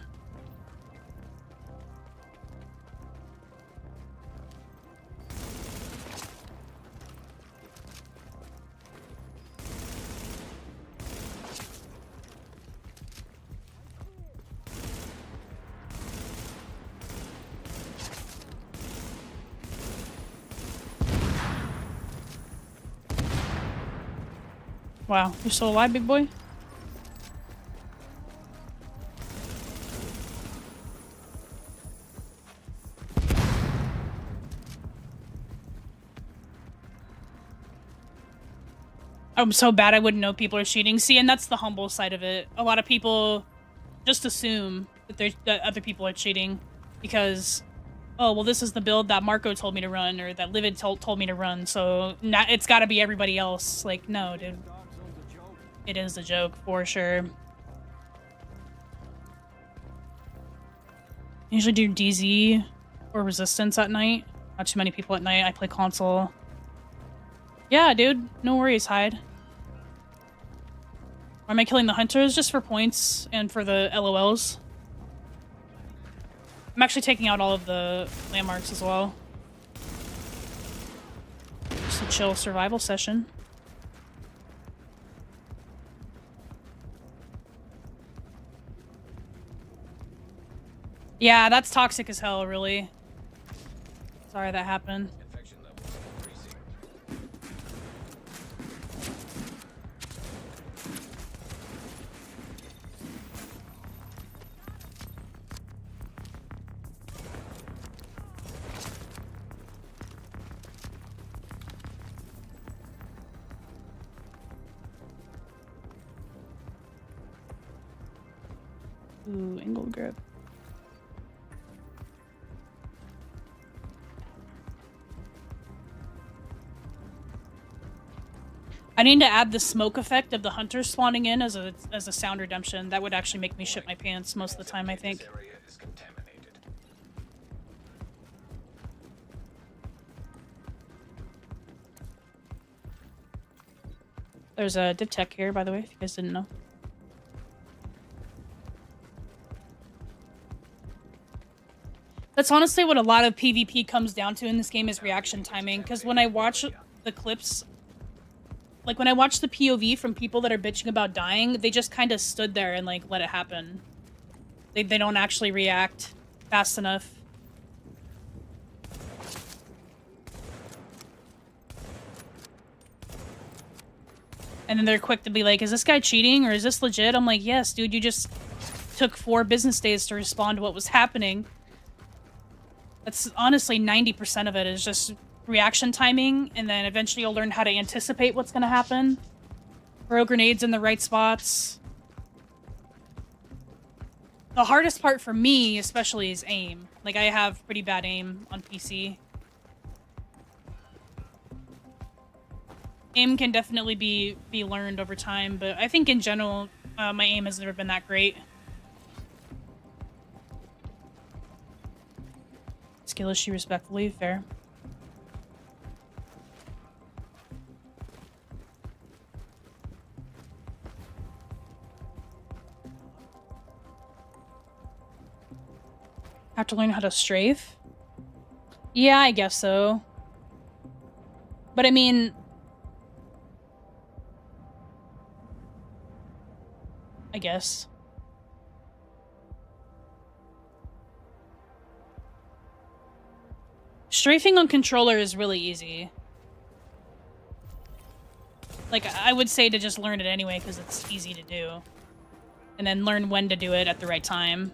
Wow, you're still alive, big boy? I'm so bad I wouldn't know people are cheating. See, and that's the humble side of it. A lot of people just assume that other people are cheating because, oh, well, this is the build that Marco told me to run or that Livid told me to run, so it's got to be everybody else. Like, no, dude. It is a joke, for sure. I usually do DZ or Resistance at night. Not too many people at night. I play console. Yeah, dude. No worries, Hyde. Why am I killing the hunters? Just for points and for the LOLs. I'm actually taking out all of the landmarks as well. Just a chill survival session. Yeah, that's toxic as hell, really. Sorry that happened. Infection levels increasing. Ooh, angle grip. I need to add the smoke effect of the hunters spawning in as a sound redemption. That would actually make me shit my pants most of the time, I think. This area is contaminated. There's a div tech here, by the way, if you guys didn't know. That's honestly what a lot of PvP comes down to in this game is reaction timing, because when I watch the clips, like when I watch the POV from people that are bitching about dying, they just kind of stood there and like let it happen. They don't actually react fast enough. And then they're quick to be like, is this guy cheating or is this legit? I'm like, yes, dude, you just took 4 business days to respond to what was happening. That's honestly 90% of it is just reaction timing, and then eventually you'll learn how to anticipate what's going to happen. Throw grenades in the right spots. The hardest part for me, especially, is aim. Like, I have pretty bad aim on PC. Aim can definitely be learned over time, but I think in general, my aim has never been that great. Skill issue, respectfully, fair. Have to learn how to strafe? Yeah, I guess so. But I mean, I guess. Strafing on controller is really easy. Like, I would say to just learn it anyway, because it's easy to do. And then learn when to do it at the right time.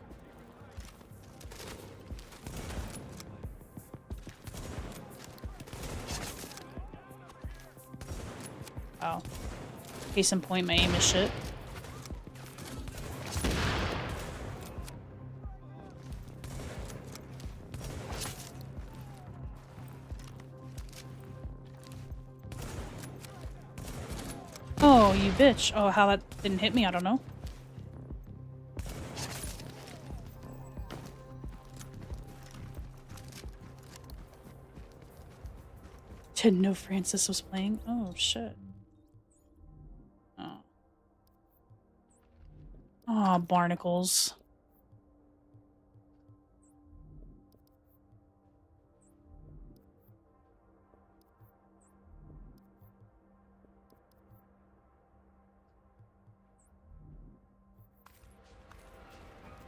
Oh. Case in point, my aim is shit. Oh, you bitch. Oh, how that didn't hit me, I don't know. Didn't know Francis was playing. Oh, shit. Oh. Aw, barnacles.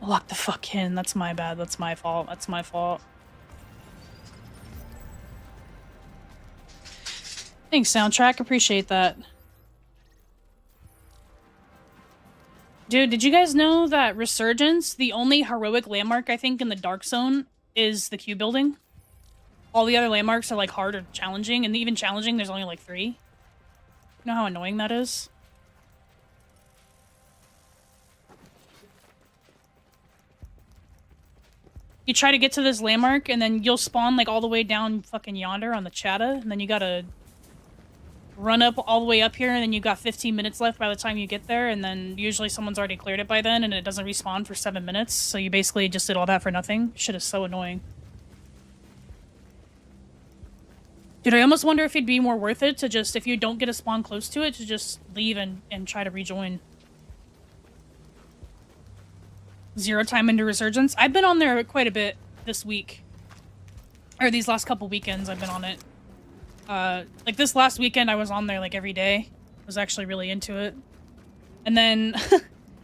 Lock the fuck in. That's my bad. That's my fault. That's my fault. Thanks, soundtrack. Appreciate that. Dude, did you guys know that Resurgence, the only heroic landmark, I think, in the Dark Zone is the Q building? All the other landmarks are, like, hard or challenging, and even challenging, there's only, like, 3. You know how annoying that is? You try to get to this landmark, and then you'll spawn, like, all the way down fucking yonder on the Chatta, and then you gotta run up all the way up here, and then you've got 15 minutes left by the time you get there, and then usually someone's already cleared it by then, and it doesn't respawn for 7 minutes, so you basically just did all that for nothing. Shit is so annoying. Dude, I almost wonder if it'd be more worth it to just, if you don't get a spawn close to it, to just leave and try to rejoin. 0 time into Resurgence. I've been on there quite a bit this week. Or these last couple weekends I've been on it. Like this last weekend I was on there like every day. I was actually really into it. And then it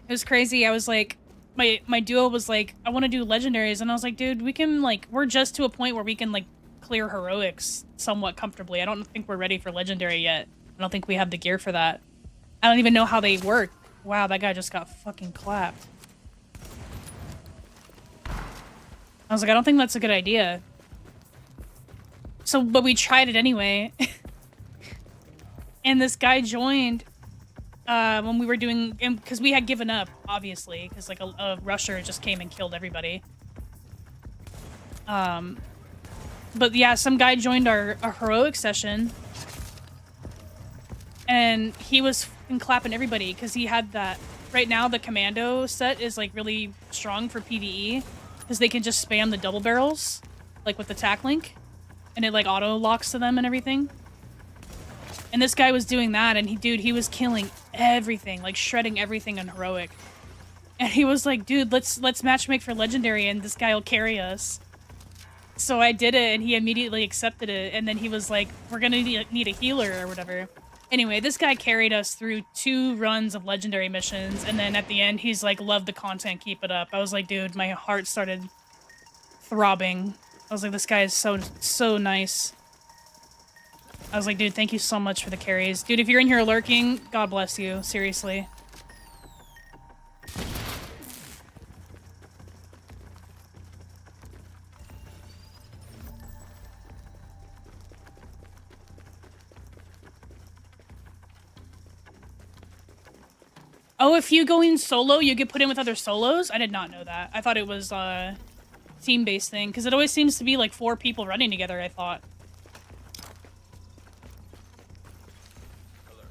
was crazy. I was like, my duo was like, I want to do legendaries, and I was like, dude, we can like, we're just to a point where we can like clear heroics somewhat comfortably. I don't think we're ready for legendary yet. I don't think we have the gear for that. I don't even know how they work. Wow, that guy just got fucking clapped. I was like, I don't think that's a good idea. So, but we tried it anyway. And this guy joined when we were doing, because we had given up, obviously, because like a rusher just came and killed everybody. But yeah, some guy joined our heroic session, and he was fucking clapping everybody because he had that. Right now, the commando set is like really strong for PvE because they can just spam the double barrels, like with the tack link, and it like auto locks to them and everything. And this guy was doing that, and he was killing everything, like shredding everything in heroic. And he was like, dude, let's matchmake for legendary, and this guy will carry us. So I did it, and he immediately accepted it, and then he was like, we're gonna need a healer or whatever. Anyway, this guy carried us through 2 runs of legendary missions, and then at the end, he's like, love the content, keep it up. I was like, dude, my heart started throbbing. I was like, this guy is so nice. I was like, dude, thank you so much for the carries. Dude, if you're in here lurking, God bless you, seriously. Oh, if you go in solo, you get put in with other solos? I did not know that. I thought it was a team-based thing, because it always seems to be like 4 people running together, I thought. Alert.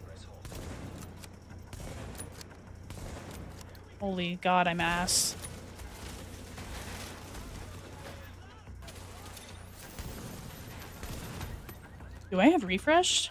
Press hold. Holy God, I'm ass. Do I have refreshed?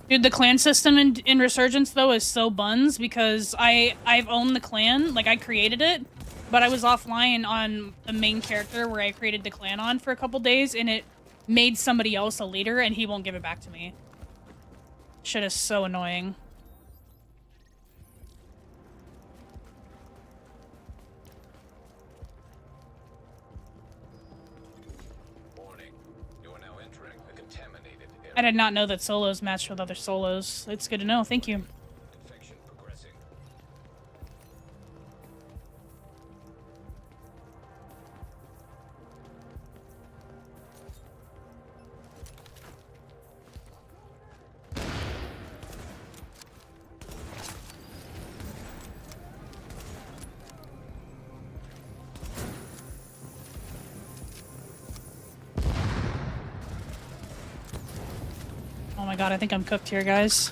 Dude, the clan system in Resurgence, though, is so buns because I've owned the clan, like, I created it, but I was offline on the main character where I created the clan on for a couple days, and it made somebody else a leader, and he won't give it back to me. Shit is so annoying. Warning. You are now entering a contaminated area. I did not know that solos matched with other solos. It's good to know. Thank you. Infection progressing. Oh my God, I think I'm cooked here, guys.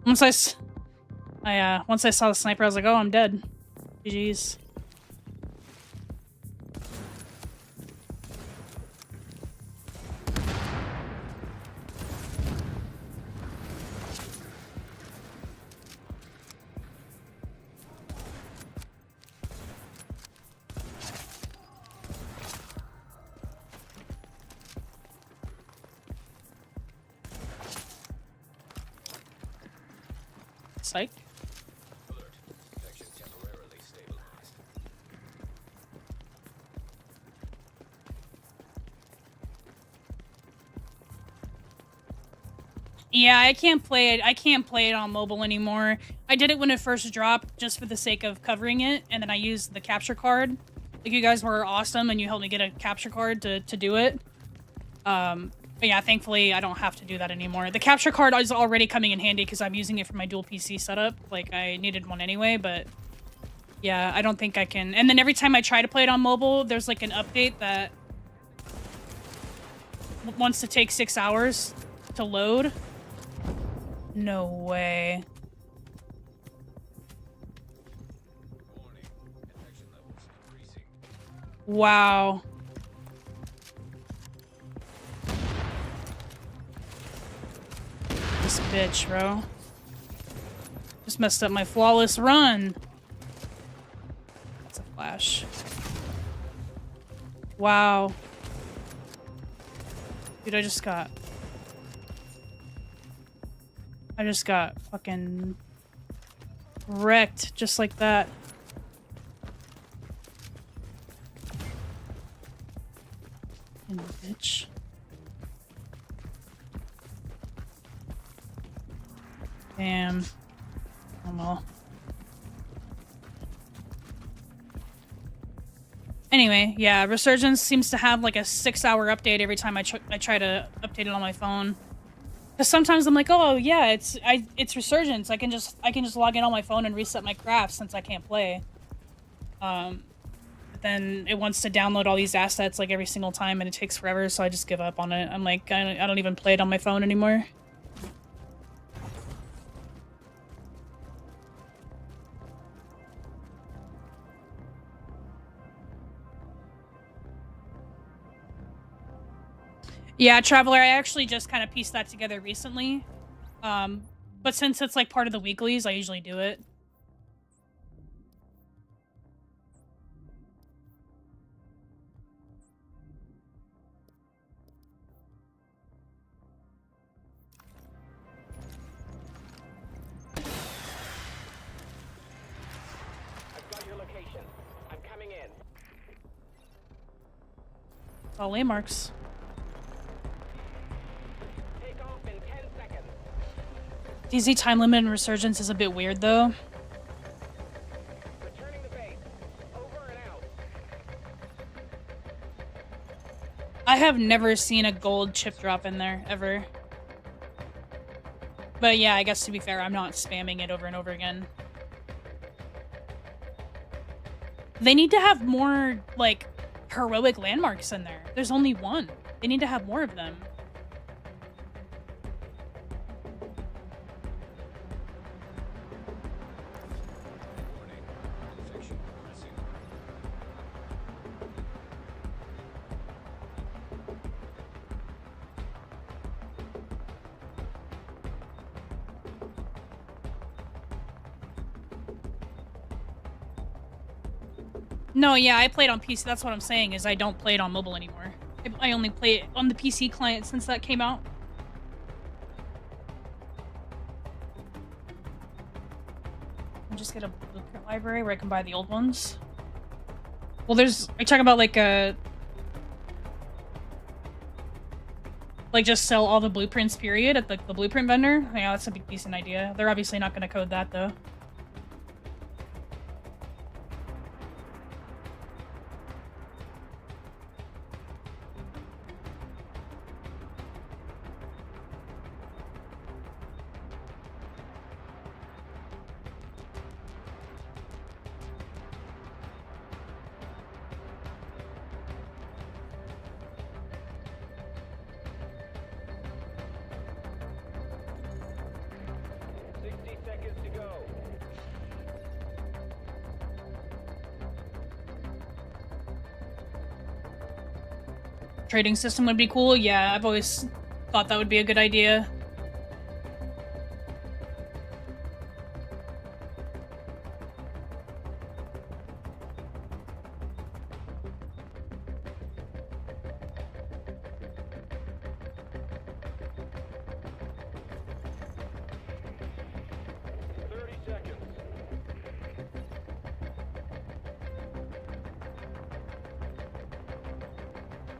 Once I saw the sniper, I was like, oh, I'm dead. GG's. Psych. Alert. Infection temporarily stabilized. Yeah, I can't play it. I can't play it on mobile anymore. I did it when it first dropped just for the sake of covering it, and then I used the capture card. Like, you guys were awesome, and you helped me get a capture card to do it. But yeah, thankfully, I don't have to do that anymore. The capture card is already coming in handy because I'm using it for my dual PC setup. Like, I needed one anyway, but yeah, I don't think I can. And then every time I try to play it on mobile, there's like an update that wants to take 6 hours to load. No way. Warning. Infection levels increasing. Wow. This bitch, bro. Just messed up my flawless run. That's a flash. Wow. Dude, I just got fucking wrecked just like that. And bitch. Damn. Oh well. Anyway, yeah, Resurgence seems to have like a 6-hour update every time I try to update it on my phone. Because sometimes I'm like, oh yeah, it's Resurgence. I can just log in on my phone and reset my crafts since I can't play. But then it wants to download all these assets like every single time, and it takes forever. So I just give up on it. I'm like, I don't even play it on my phone anymore. Yeah, Traveler, I actually just kind of pieced that together recently. But since it's like part of the weeklies, I usually do it. I've got your location. I'm coming in. All landmarks. Take off in 10 seconds. DZ time limit and resurgence is a bit weird though. Returning to base. Over and out. I have never seen a gold chip drop in there, ever. But yeah, I guess to be fair, I'm not spamming it over and over again. They need to have more, like, heroic landmarks in there. There's only one. They need to have more of them. Warning. Infection progressing. No, yeah, I played on PC. That's what I'm saying, is I don't play it on mobile anymore. I only play it on the PC client since that came out. I'll just get a blueprint library where I can buy the old ones. Well, there's... Are you talking about, like, a... Like, just sell all the blueprints, period, at the blueprint vendor? Yeah, that's a decent idea. They're obviously not going to code that, though. Trading system would be cool. Yeah, I've always thought that would be a good idea.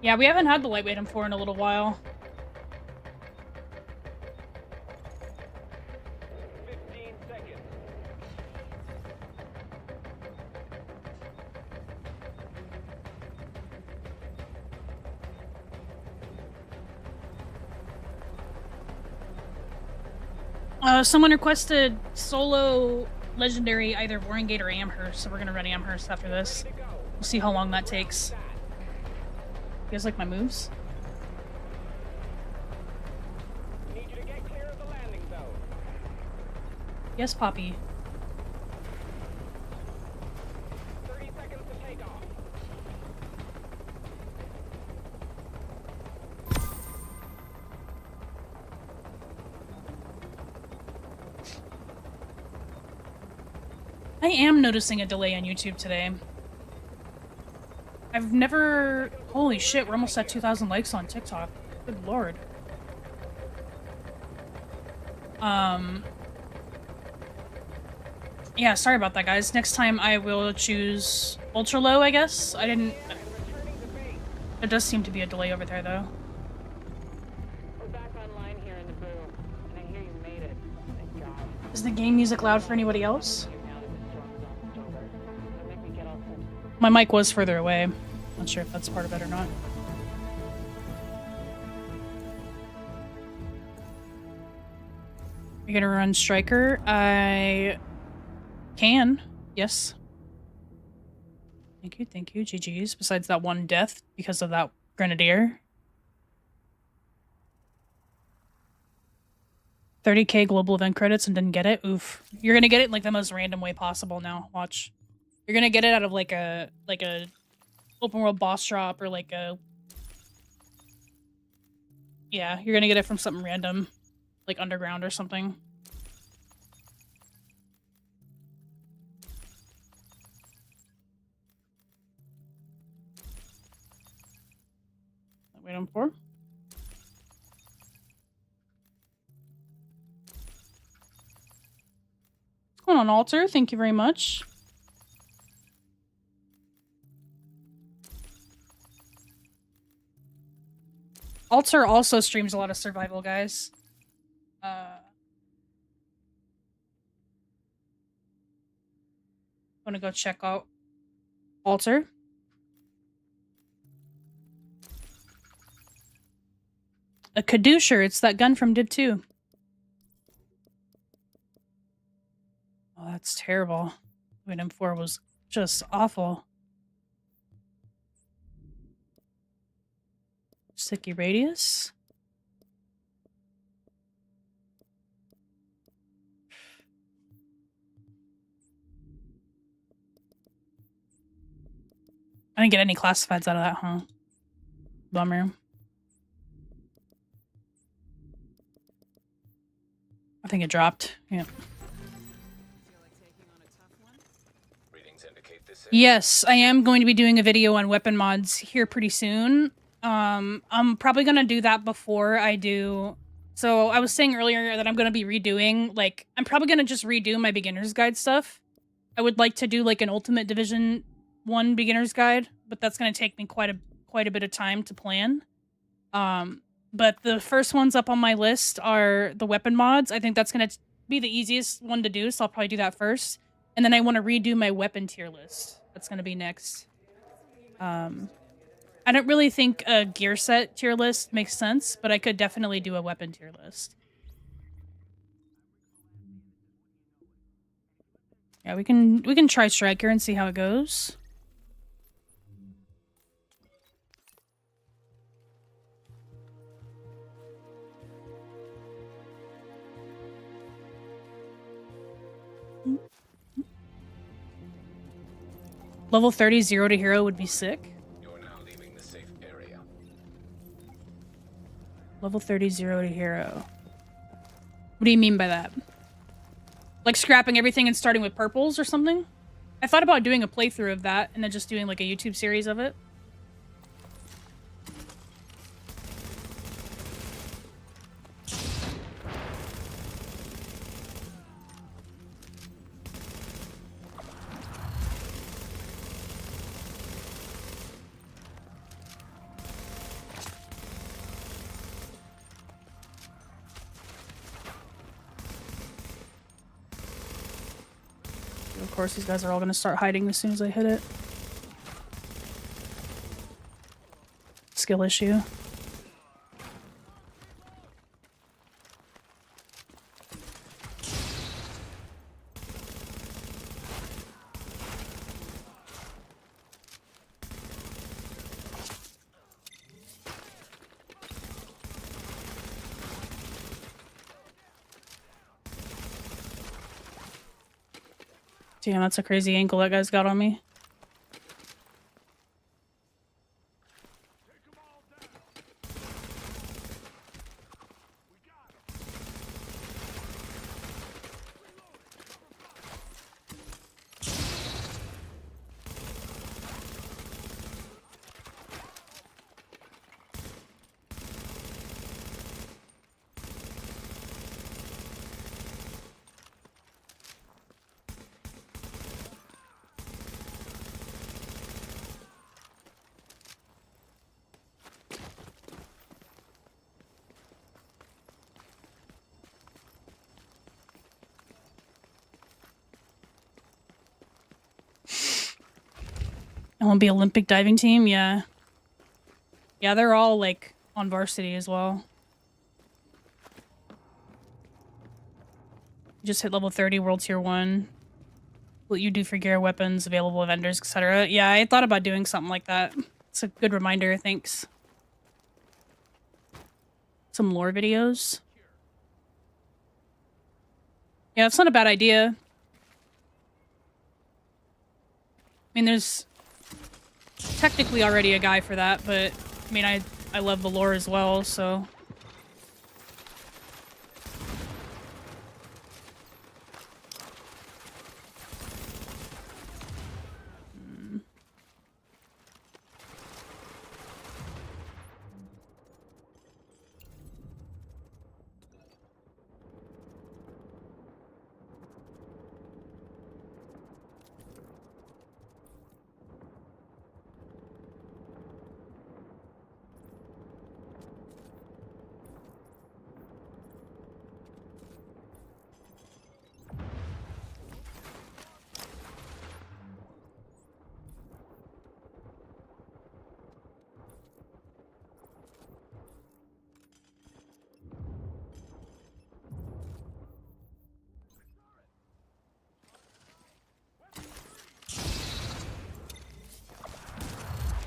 Yeah, we haven't had the lightweight M4 in a little while. 15 seconds. Someone requested solo legendary either Warring Gate or Amherst, so we're gonna run Amherst after this. We'll see how long that takes. You guys like my moves? Need you to get clear of the landing zone. Yes, Poppy. 30 seconds to take off. I am noticing a delay on YouTube today. I've never... Holy shit, we're almost at 2,000 likes on TikTok. Good lord. Yeah, sorry about that, guys. Next time I will choose ultra low, I guess. I didn't... There does seem to be a delay over there, though. We're back online here in the boom, and I hear you made it. Thank God. Is the game music loud for anybody else? Now that the storm's almost over, don't make me get all sensitive. My mic was further away. Not sure if that's part of it or not. You're gonna run Striker? I can. Yes. Thank you, thank you. GG's. Besides that one death because of that Grenadier. 30k global event credits and didn't get it? Oof. You're gonna get it in like the most random way possible now. Watch. You're gonna get it out of like a open world boss drop or like a... Yeah, you're gonna get it from something random. Like underground or something. Wait on for. What's going on, Alter? Thank you very much. Alter also streams a lot of survival, guys. Want to go check out Alter? A Kadusher, it's that gun from Div 2. Oh, that's terrible. Wait, M4 was just awful. Sticky radius. I didn't get any classifieds out of that, huh? Bummer. I think it dropped. Yeah. Yes, I am going to be doing a video on weapon mods here pretty soon. I'm probably gonna do that before I do. So I was saying earlier that I'm gonna be redoing, like, I'm probably gonna just redo my beginner's guide stuff. I would like to do like an Ultimate Division 1 beginner's guide, but that's gonna take me quite a bit of time to plan. But the first ones up on my list are the weapon mods. I think that's gonna be the easiest one to do, so I'll probably do that first. And then I want to redo my weapon tier list. That's gonna be next. I don't really think a gear set tier list makes sense, but I could definitely do a weapon tier list. Yeah, we can try Striker and see how it goes. Level 30 0 to hero would be sick. You're now leaving the safe area. Level 30 0 to hero. What do you mean by that? Like scrapping everything and starting with purples or something? I thought about doing a playthrough of that and then just doing like a YouTube series of it. Of course, these guys are all going to start hiding as soon as I hit it. Skill issue. Damn, that's a crazy angle that guy's got on me. I want to be Olympic diving team, yeah. Yeah, they're all, like, on varsity as well. Just hit level 30, world tier 1. What you do for gear, weapons, available vendors, etc. Yeah, I thought about doing something like that. It's a good reminder, thanks. Some lore videos. Yeah, that's not a bad idea. I mean, there's technically already a guy for that, but I mean, I love the lore as well, so.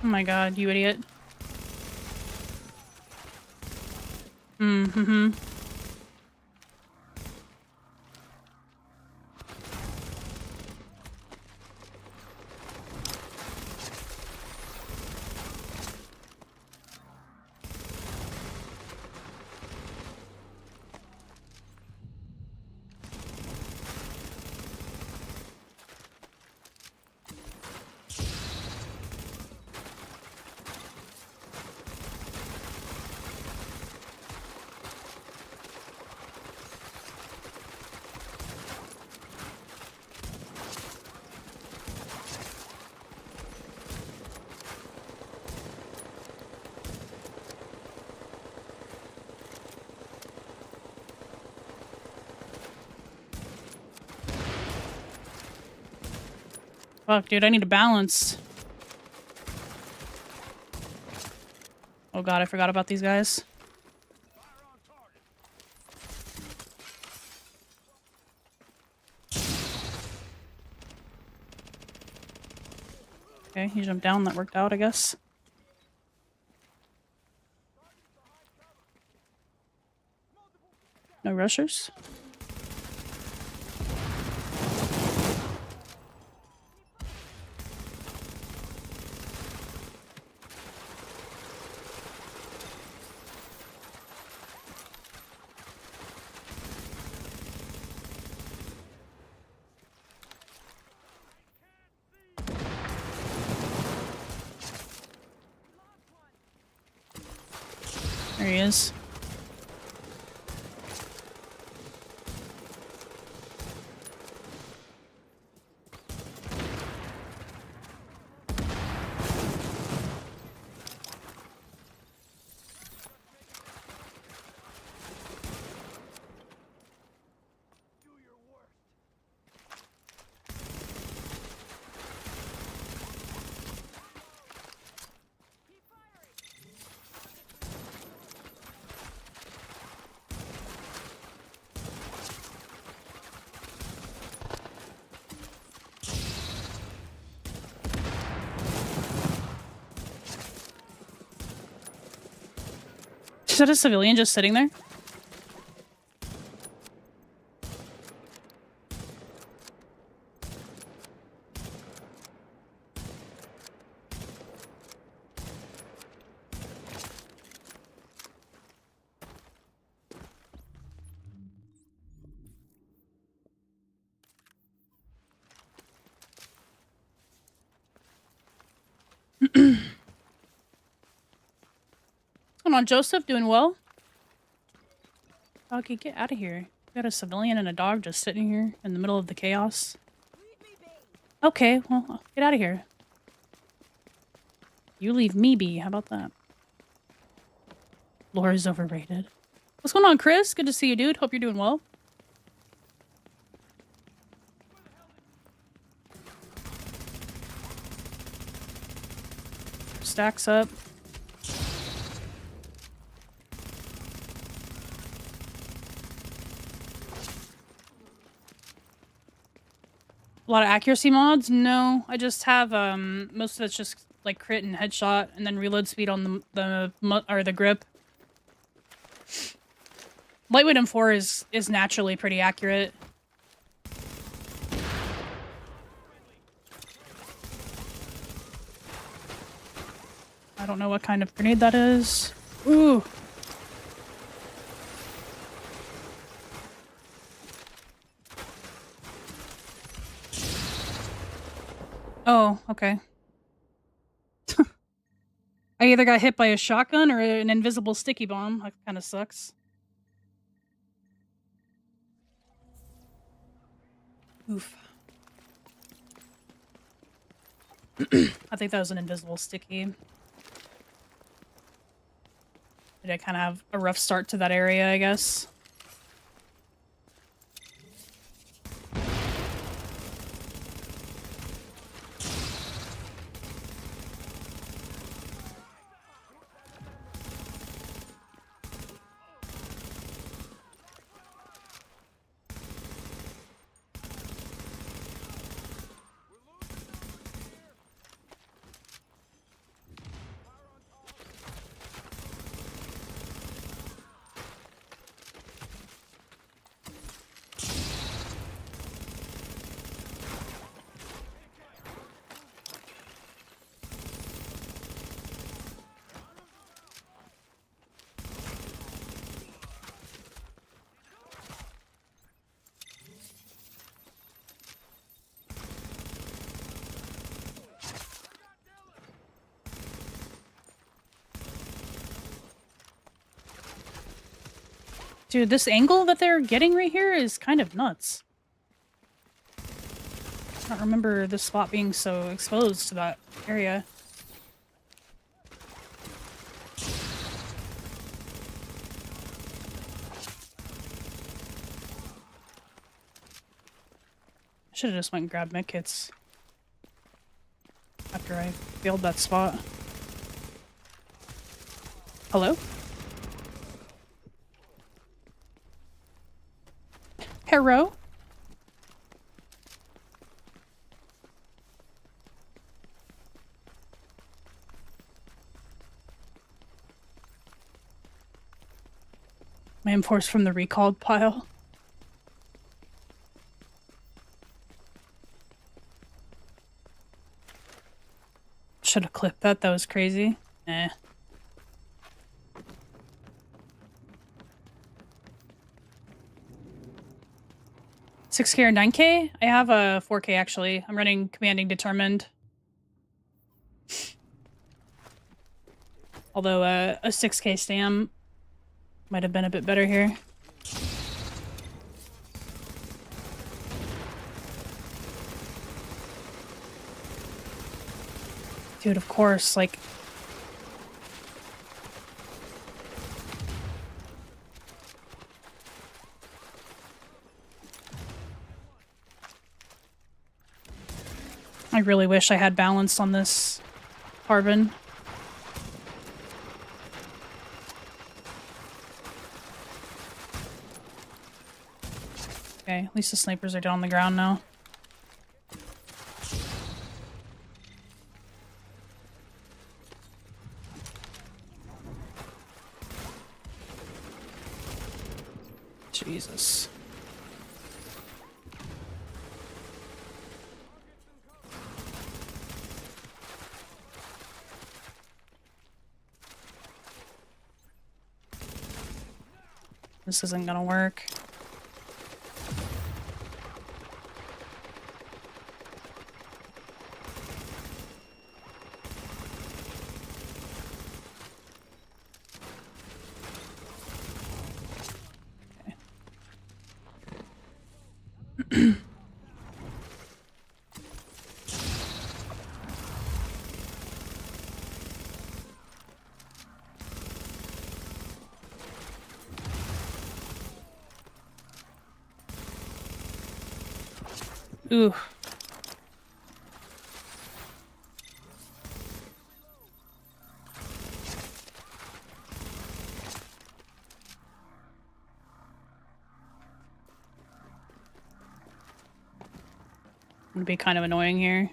Oh my god, you idiot. Mm-hmm. Fuck, dude, I need to balance. Oh god, I forgot about these guys. Okay, he jumped down. That worked out, I guess. No rushers? There he is. Is that a civilian just sitting there? What's going on, Joseph? Doing well? Okay, get out of here. We got a civilian and a dog just sitting here in the middle of the chaos. Okay, well, get out of here. You leave me be. How about that? Lore is overrated. What's going on, Chris? Good to see you, dude. Hope you're doing well. Stacks up. A lot of accuracy mods? No, I just have most of it's just like crit and headshot, and then reload speed on the grip. Lightweight M4 is naturally pretty accurate. I don't know what kind of grenade that is. Ooh. Oh, okay. I either got hit by a shotgun or an invisible sticky bomb. That kind of sucks. Oof. I think that was an invisible sticky. Did I kind of have a rough start to that area, I guess? Dude, this angle that they're getting right here is kind of nuts. I don't remember this spot being so exposed to that area. I should have just went and grabbed medkits after I failed that spot. Hello? Hello? Man force from the recalled pile. Should have clipped that. That was crazy. Eh. $6K or $9K? I have a 4K actually. I'm running Commanding Determined. Although a 6K stam might have been a bit better here. Dude, of course, like... I really wish I had balance on this carbon. Okay, at least the snipers are down on the ground now. Jesus. This isn't gonna work. Ooh. It'd be kind of annoying here.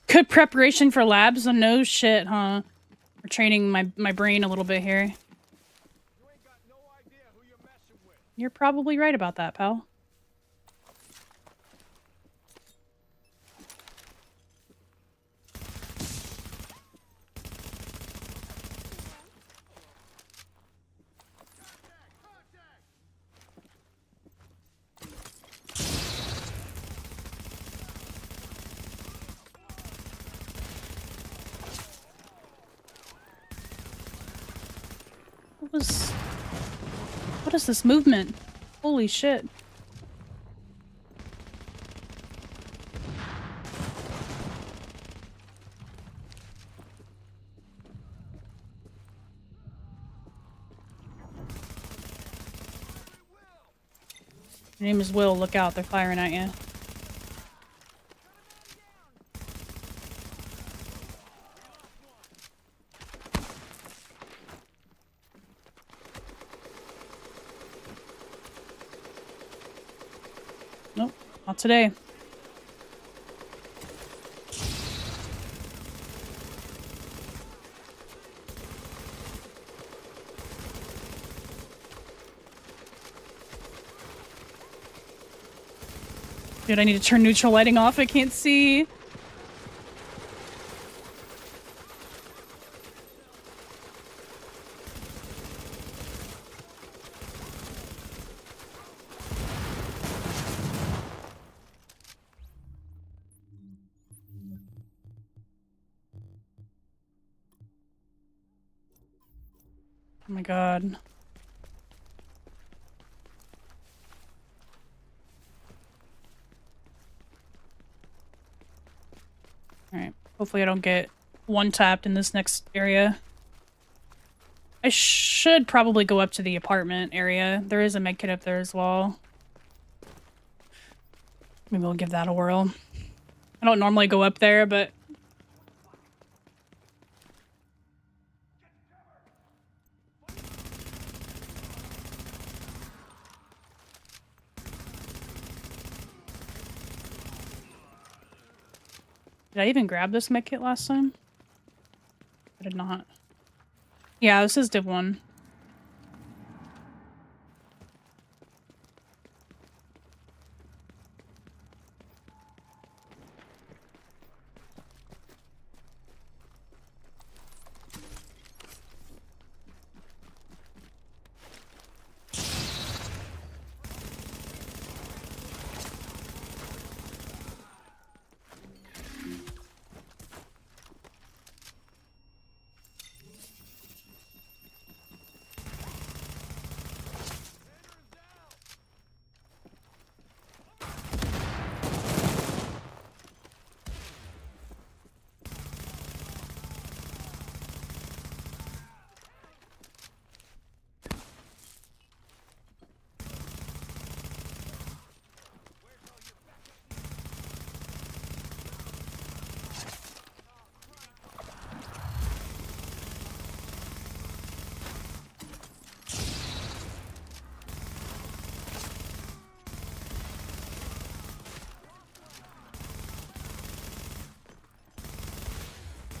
Good preparation for labs? No shit, huh? We're training my brain a little bit here. You ain't got no idea who you're messing with. You're probably right about that, pal. What is this movement? Holy shit. Your name is Will. Look out. They're firing at you. Nope. Not today. Dude, I need to turn neutral lighting off. I can't see. Oh my god. Alright. Hopefully I don't get one-tapped in this next area. I should probably go up to the apartment area. There is a medkit up there as well. Maybe we'll give that a whirl. I don't normally go up there, but... Did I even grab this medkit last time? I did not. Yeah, this is Div 1.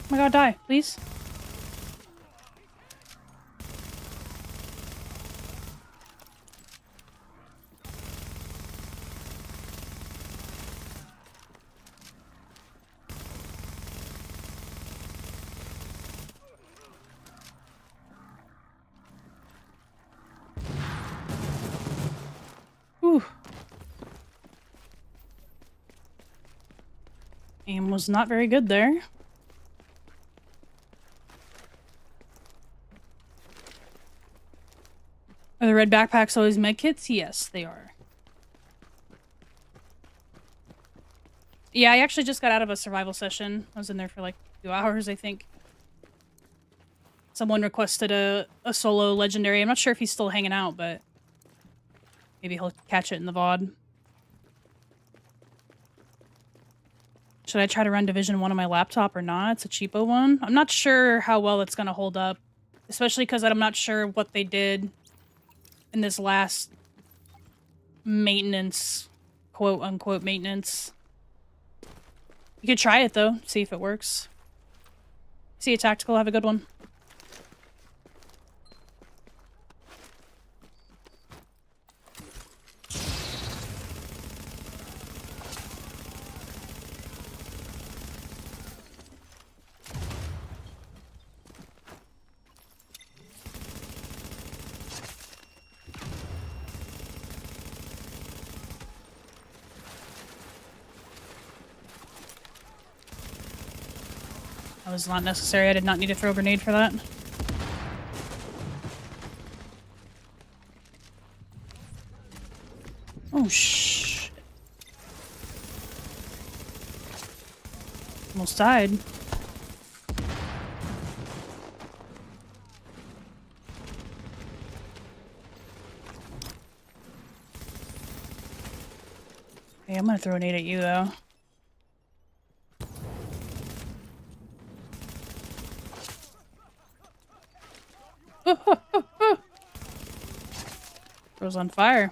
Oh my god, die, please. Whew. Aim was not very good there. Are the red backpacks always medkits? Yes, they are. Yeah, I actually just got out of a survival session. I was in there for like 2 hours, I think. Someone requested a solo legendary. I'm not sure if he's still hanging out, but maybe he'll catch it in the VOD. Should I try to run Division 1 on my laptop or not? It's a cheapo one. I'm not sure how well it's going to hold up, especially because I'm not sure what they did in this last maintenance, quote-unquote maintenance. You could try it, though. See if it works. See you, Tactical. Have a good one. That was not necessary. I did not need to throw a grenade for that. Oh, shh. Almost died. Hey, I'm gonna throw a nade at you, though. Bro's on fire.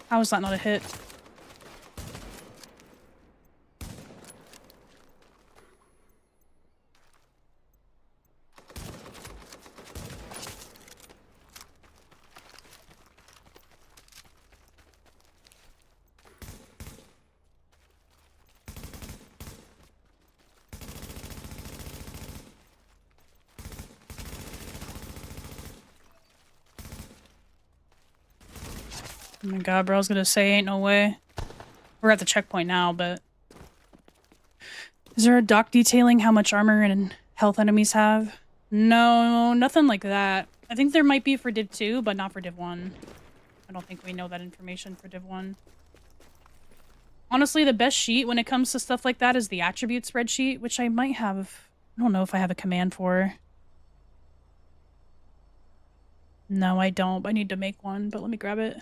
How is that not a hit? Oh my god, bro, I was gonna say, ain't no way. We're at the checkpoint now, but... Is there a doc detailing how much armor and health enemies have? No, nothing like that. I think there might be for Div 2, but not for Div 1. I don't think we know that information for Div 1. Honestly, the best sheet when it comes to stuff like that is the attribute spreadsheet, which I might have... I don't know if I have a command for. No, I don't. I need to make one, but let me grab it.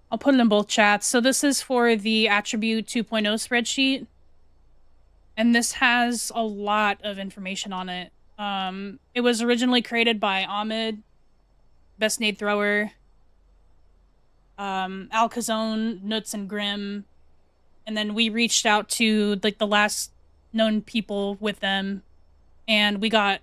I'll put it in both chats. So this is for the attribute 2.0 spreadsheet. And this has a lot of information on it. It was originally created by Ahmed, Best Nade Thrower, Alcazone, Nuts, and Grim. And then we reached out to like the last known people with them. And we got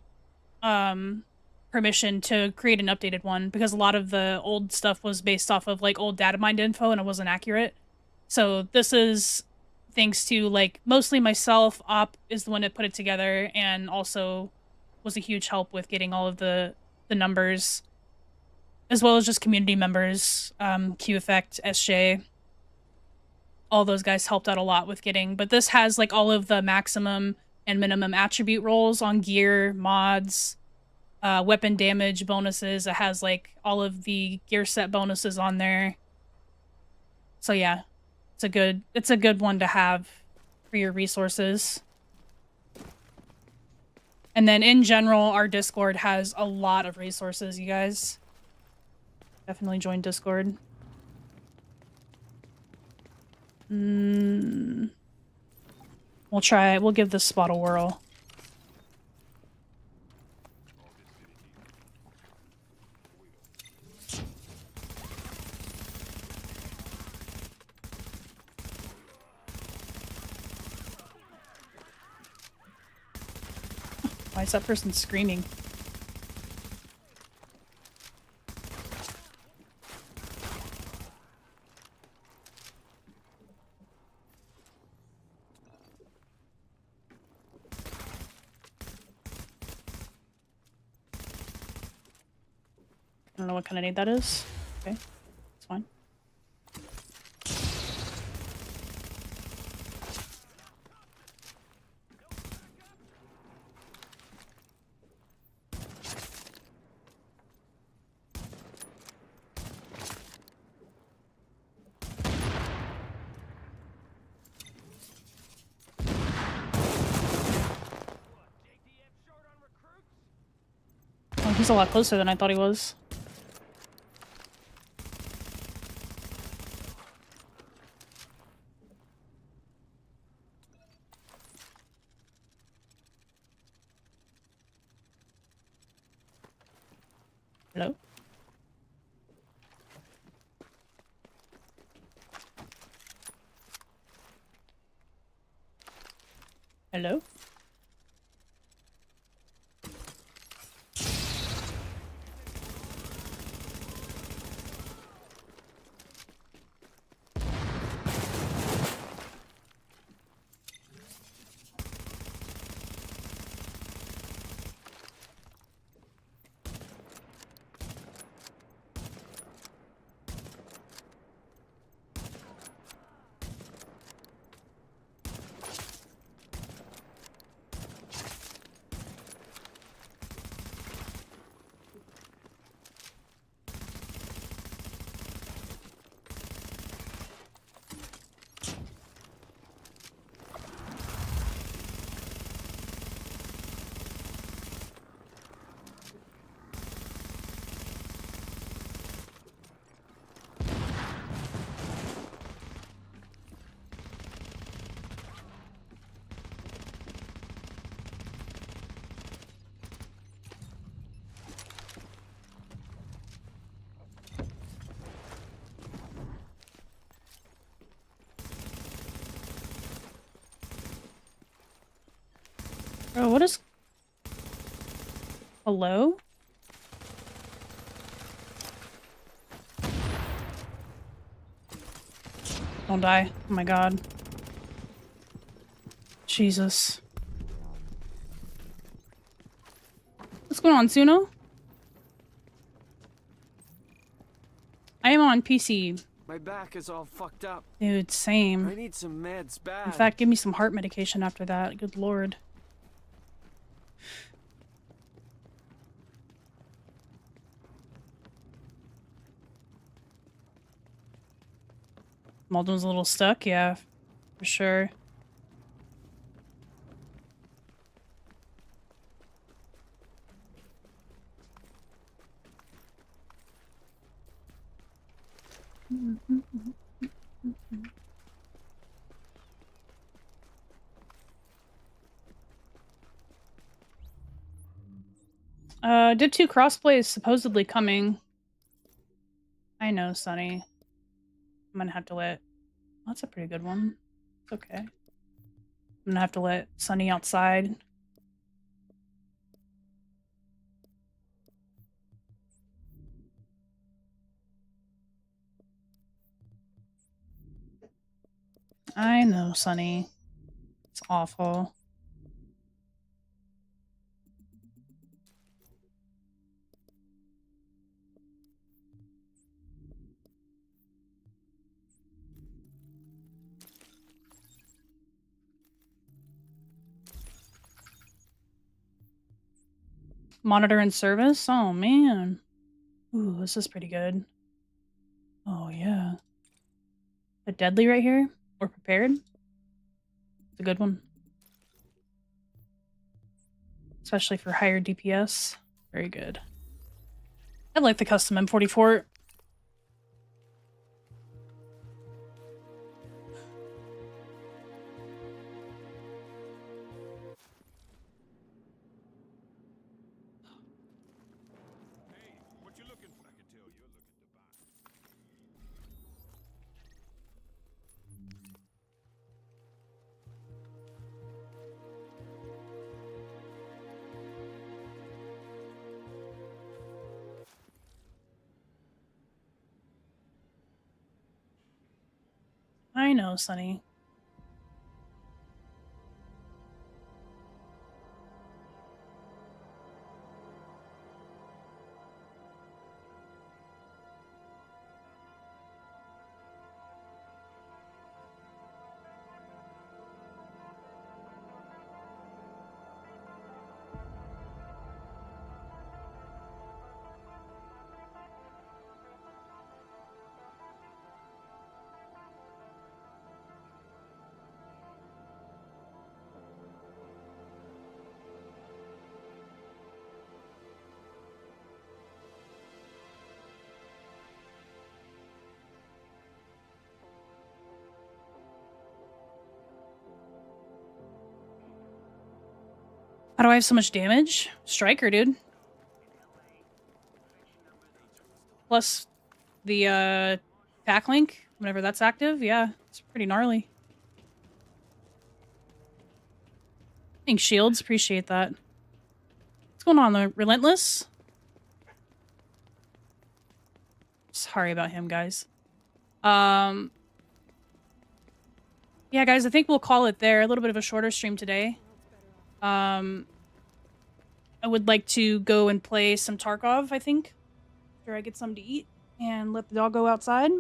permission to create an updated one because a lot of the old stuff was based off of like old data mined info and it wasn't accurate. So this is thanks to like mostly myself. Op is the one that put it together and also was a huge help with getting all of the numbers, as well as just community members, Q Effect, SJ. All those guys helped out a lot with getting, but this has like all of the maximum and minimum attribute rolls on gear, mods, weapon damage bonuses. It has like all of the gear set bonuses on there. So yeah, it's a good one to have for your resources. And then in general, our Discord has a lot of resources, you guys. Definitely join Discord. We'll give this spot a whirl. Why is that person screaming? I don't know what kind of nade that is. Okay, it's fine. Oh, he's a lot closer than I thought he was. Hello? Hello? Bro, what is... Hello? Don't die. Oh my god. Jesus. What's going on, Suno? I am on PC. My back is all fucked up. Dude, same. I need some meds bad. In fact, give me some heart medication after that. Good lord. Malden's a little stuck, yeah, for sure. Div 2 crossplay is supposedly coming. I know, Sonny. I'm gonna have to let... That's a pretty good one. It's okay. I'm gonna have to let Sonny outside. I know, Sonny. It's awful. Monitor and service? Oh, man. Ooh, this is pretty good. Oh, yeah. A deadly right here? Or prepared? It's a good one. Especially for higher DPS. Very good. I like the custom M44. What you looking for? I can tell you're looking to buy. I know, Sonny. How do I have so much damage? Striker, dude. Plus the pack link, whenever that's active, yeah, it's pretty gnarly. Thanks, Shields. Appreciate that. What's going on, the Relentless? Sorry about him, guys. Yeah, guys, I think we'll call it there. A little bit of a shorter stream today. I would like to go and play some Tarkov, I think. After I get something to eat. And let the dog go outside.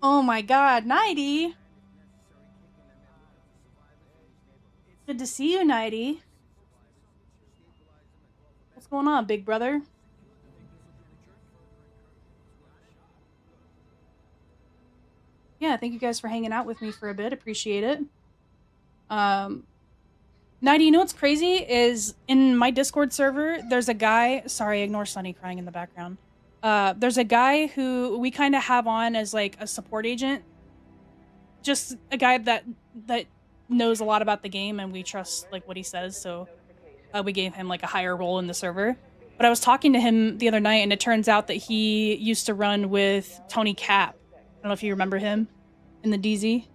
Oh my god, Nighty! Good to see you, Nighty. What's going on, big brother? Yeah, thank you guys for hanging out with me for a bit. Appreciate it. Nighty, you know what's crazy is in my Discord server, there's a guy... Sorry, ignore Sunny crying in the background. There's a guy who we kind of have on as like a support agent. Just a guy that knows a lot about the game and we trust like what he says, so we gave him like a higher role in the server. But I was talking to him the other night and it turns out that he used to run with Tony Cap. I don't know if you remember him in the DZ.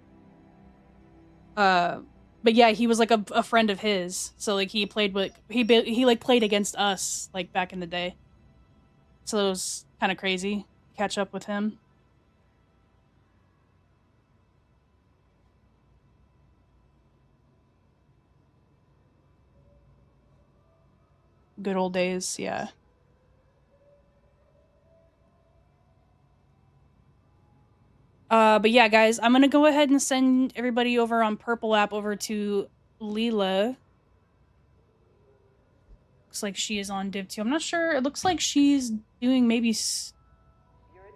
But yeah, he was like a friend of his. So like he played with he like played against us like back in the day. So it was kind of crazy to catch up with him. Good old days, yeah. But yeah, guys, I'm gonna go ahead and send everybody over on Purple app over to Leela. Looks like she is on Div 2. I'm not sure. It looks like she's doing maybe.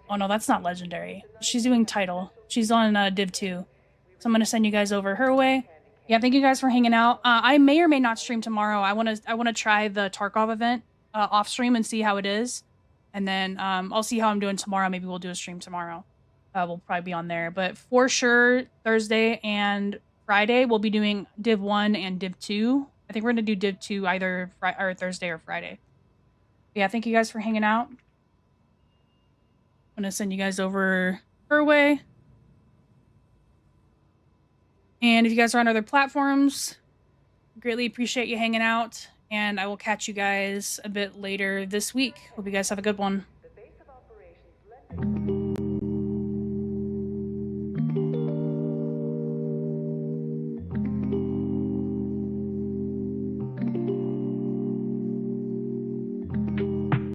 Oh no, that's not legendary. She's doing title. She's on Div 2. So I'm gonna send you guys over her way. Yeah, thank you guys for hanging out. I may or may not stream tomorrow. I wanna try the Tarkov event off stream and see how it is, and then I'll see how I'm doing tomorrow. Maybe we'll do a stream tomorrow. We'll probably be on there, but for sure Thursday and Friday we'll be doing Div 1 and Div 2. I think we're gonna do Div 2 either or Thursday or Friday. Yeah, thank you guys for hanging out. I'm gonna send you guys over her way. And if you guys are on other platforms, greatly appreciate you hanging out. And I will catch you guys a bit later this week. Hope you guys have a good one. The base of operations led